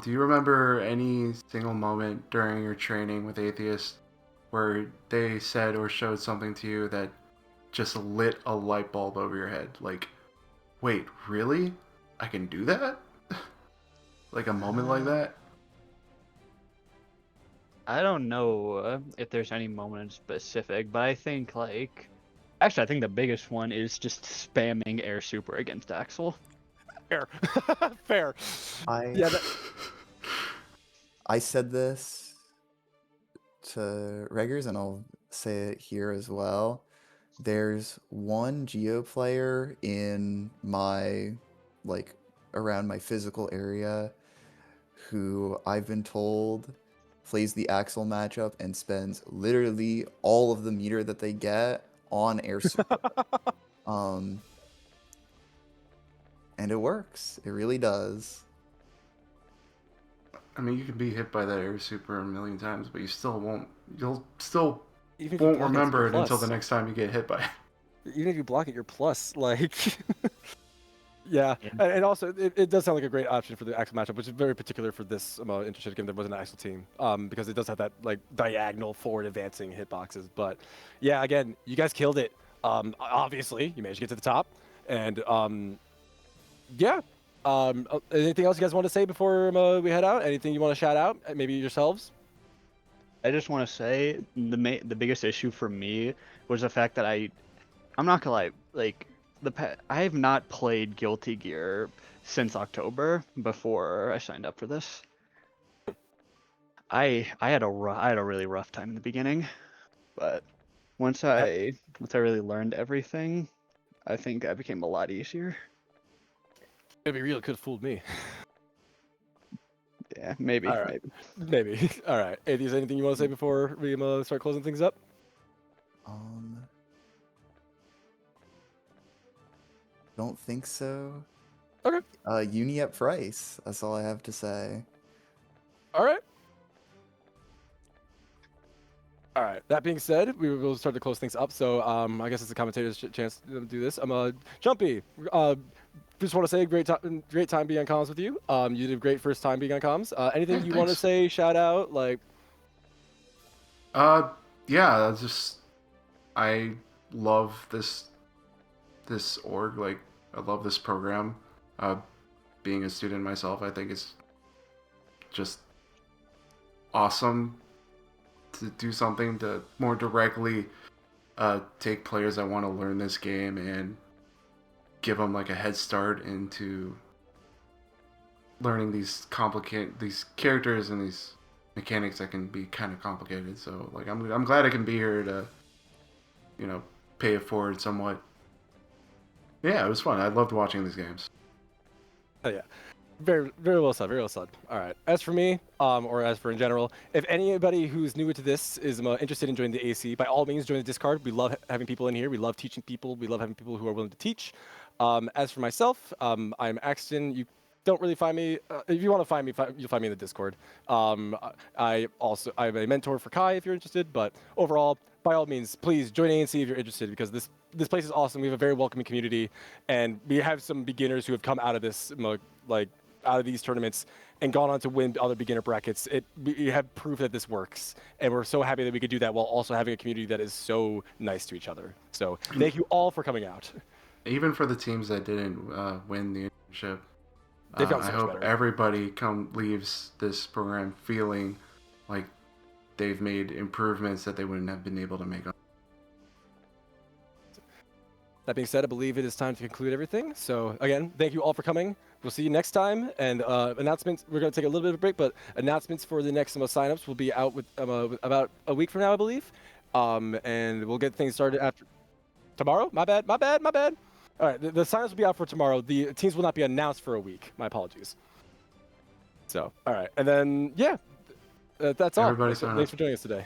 Do you remember any single moment during your training with Atheist where they said or showed something to you that just lit a light bulb over your head? Like, wait, really? I can do that? Like a moment like that? I don't know if there's any moment in specific, but I think like, actually, I think the biggest one is just spamming air super against Axel. fair. Fair. I Yeah, I said this to Reggers, and I'll say it here as well. There's one Geo player in my like around my physical area who I've been told plays the Axel matchup and spends literally all of the meter that they get on air super. And it works. It really does. I mean, you can be hit by that air super a million times, but you still won't. You'll still even if you won't block remember it's it your until the plus. next time you get hit by it. Even if you block it, you're plus. Like, yeah. Yeah. And also, it does sound like a great option for the Axel matchup, which is very particular for this Internship game. There was an Axel team, because it does have that like diagonal forward advancing hitboxes. But yeah, again, you guys killed it. Obviously, you managed to get to the top, and yeah. Anything else you guys want to say before we head out? Anything you want to shout out? Maybe yourselves? I just want to say the biggest issue for me was the fact that I'm not gonna lie, like I have not played Guilty Gear since October before I signed up for this. I had a really rough time in the beginning, but once I really learned everything, I think I became a lot easier. It'd be real. Could have fooled me. Yeah, maybe. All right. Maybe. All right. Hey, is there anything you want to say before we start closing things up? Don't think so. Okay. Uni at price. That's all I have to say. All right. All right. That being said, we will start to close things up. So I guess it's the commentator's chance to do this. Chumpy. Just want to say great time being on comms with you. You did great first time being on comms. Anything Yeah, you want to thanks. say? Shout out, like. Yeah, I love this org. Like, I love this program. Being a student myself, I think it's just awesome to do something to more directly take players that want to learn this game and give them like a head start into learning these characters and these mechanics that can be kind of complicated. So like I'm glad I can be here to, you know, pay it forward somewhat. Yeah, it was fun. I loved watching these games. Oh yeah. Very, very well said. Very well said. All right. As for me, or as for in general, if anybody who's new to this is interested in joining the AC, by all means, join the Discord. We love having people in here. We love teaching people. We love having people who are willing to teach. As for myself, I'm Axten. You don't really find me. If you want to find me, you'll find me in the Discord. I'm a mentor for Kai if you're interested. But overall, by all means, please join ANC if you're interested, because this place is awesome. We have a very welcoming community, and we have some beginners who have come out of this out of these tournaments and gone on to win other beginner brackets. We have proof that this works, and we're so happy that we could do that while also having a community that is so nice to each other. So thank you all for coming out. Even for the teams that didn't win the internship, They've gotten I so much hope better. everybody leaves this program feeling like they've made improvements that they wouldn't have been able to make. That being said, I believe it is time to conclude everything. So again, thank you all for coming. We'll see you next time. And announcements, we're going to take a little bit of a break, but announcements for the next signups will be out with about a week from now, I believe. And we'll get things started after tomorrow. My bad. All right, the signups will be out for tomorrow. The teams will not be announced for a week. My apologies. So, all right. And then, yeah, that's all. Everybody Thanks for joining us today.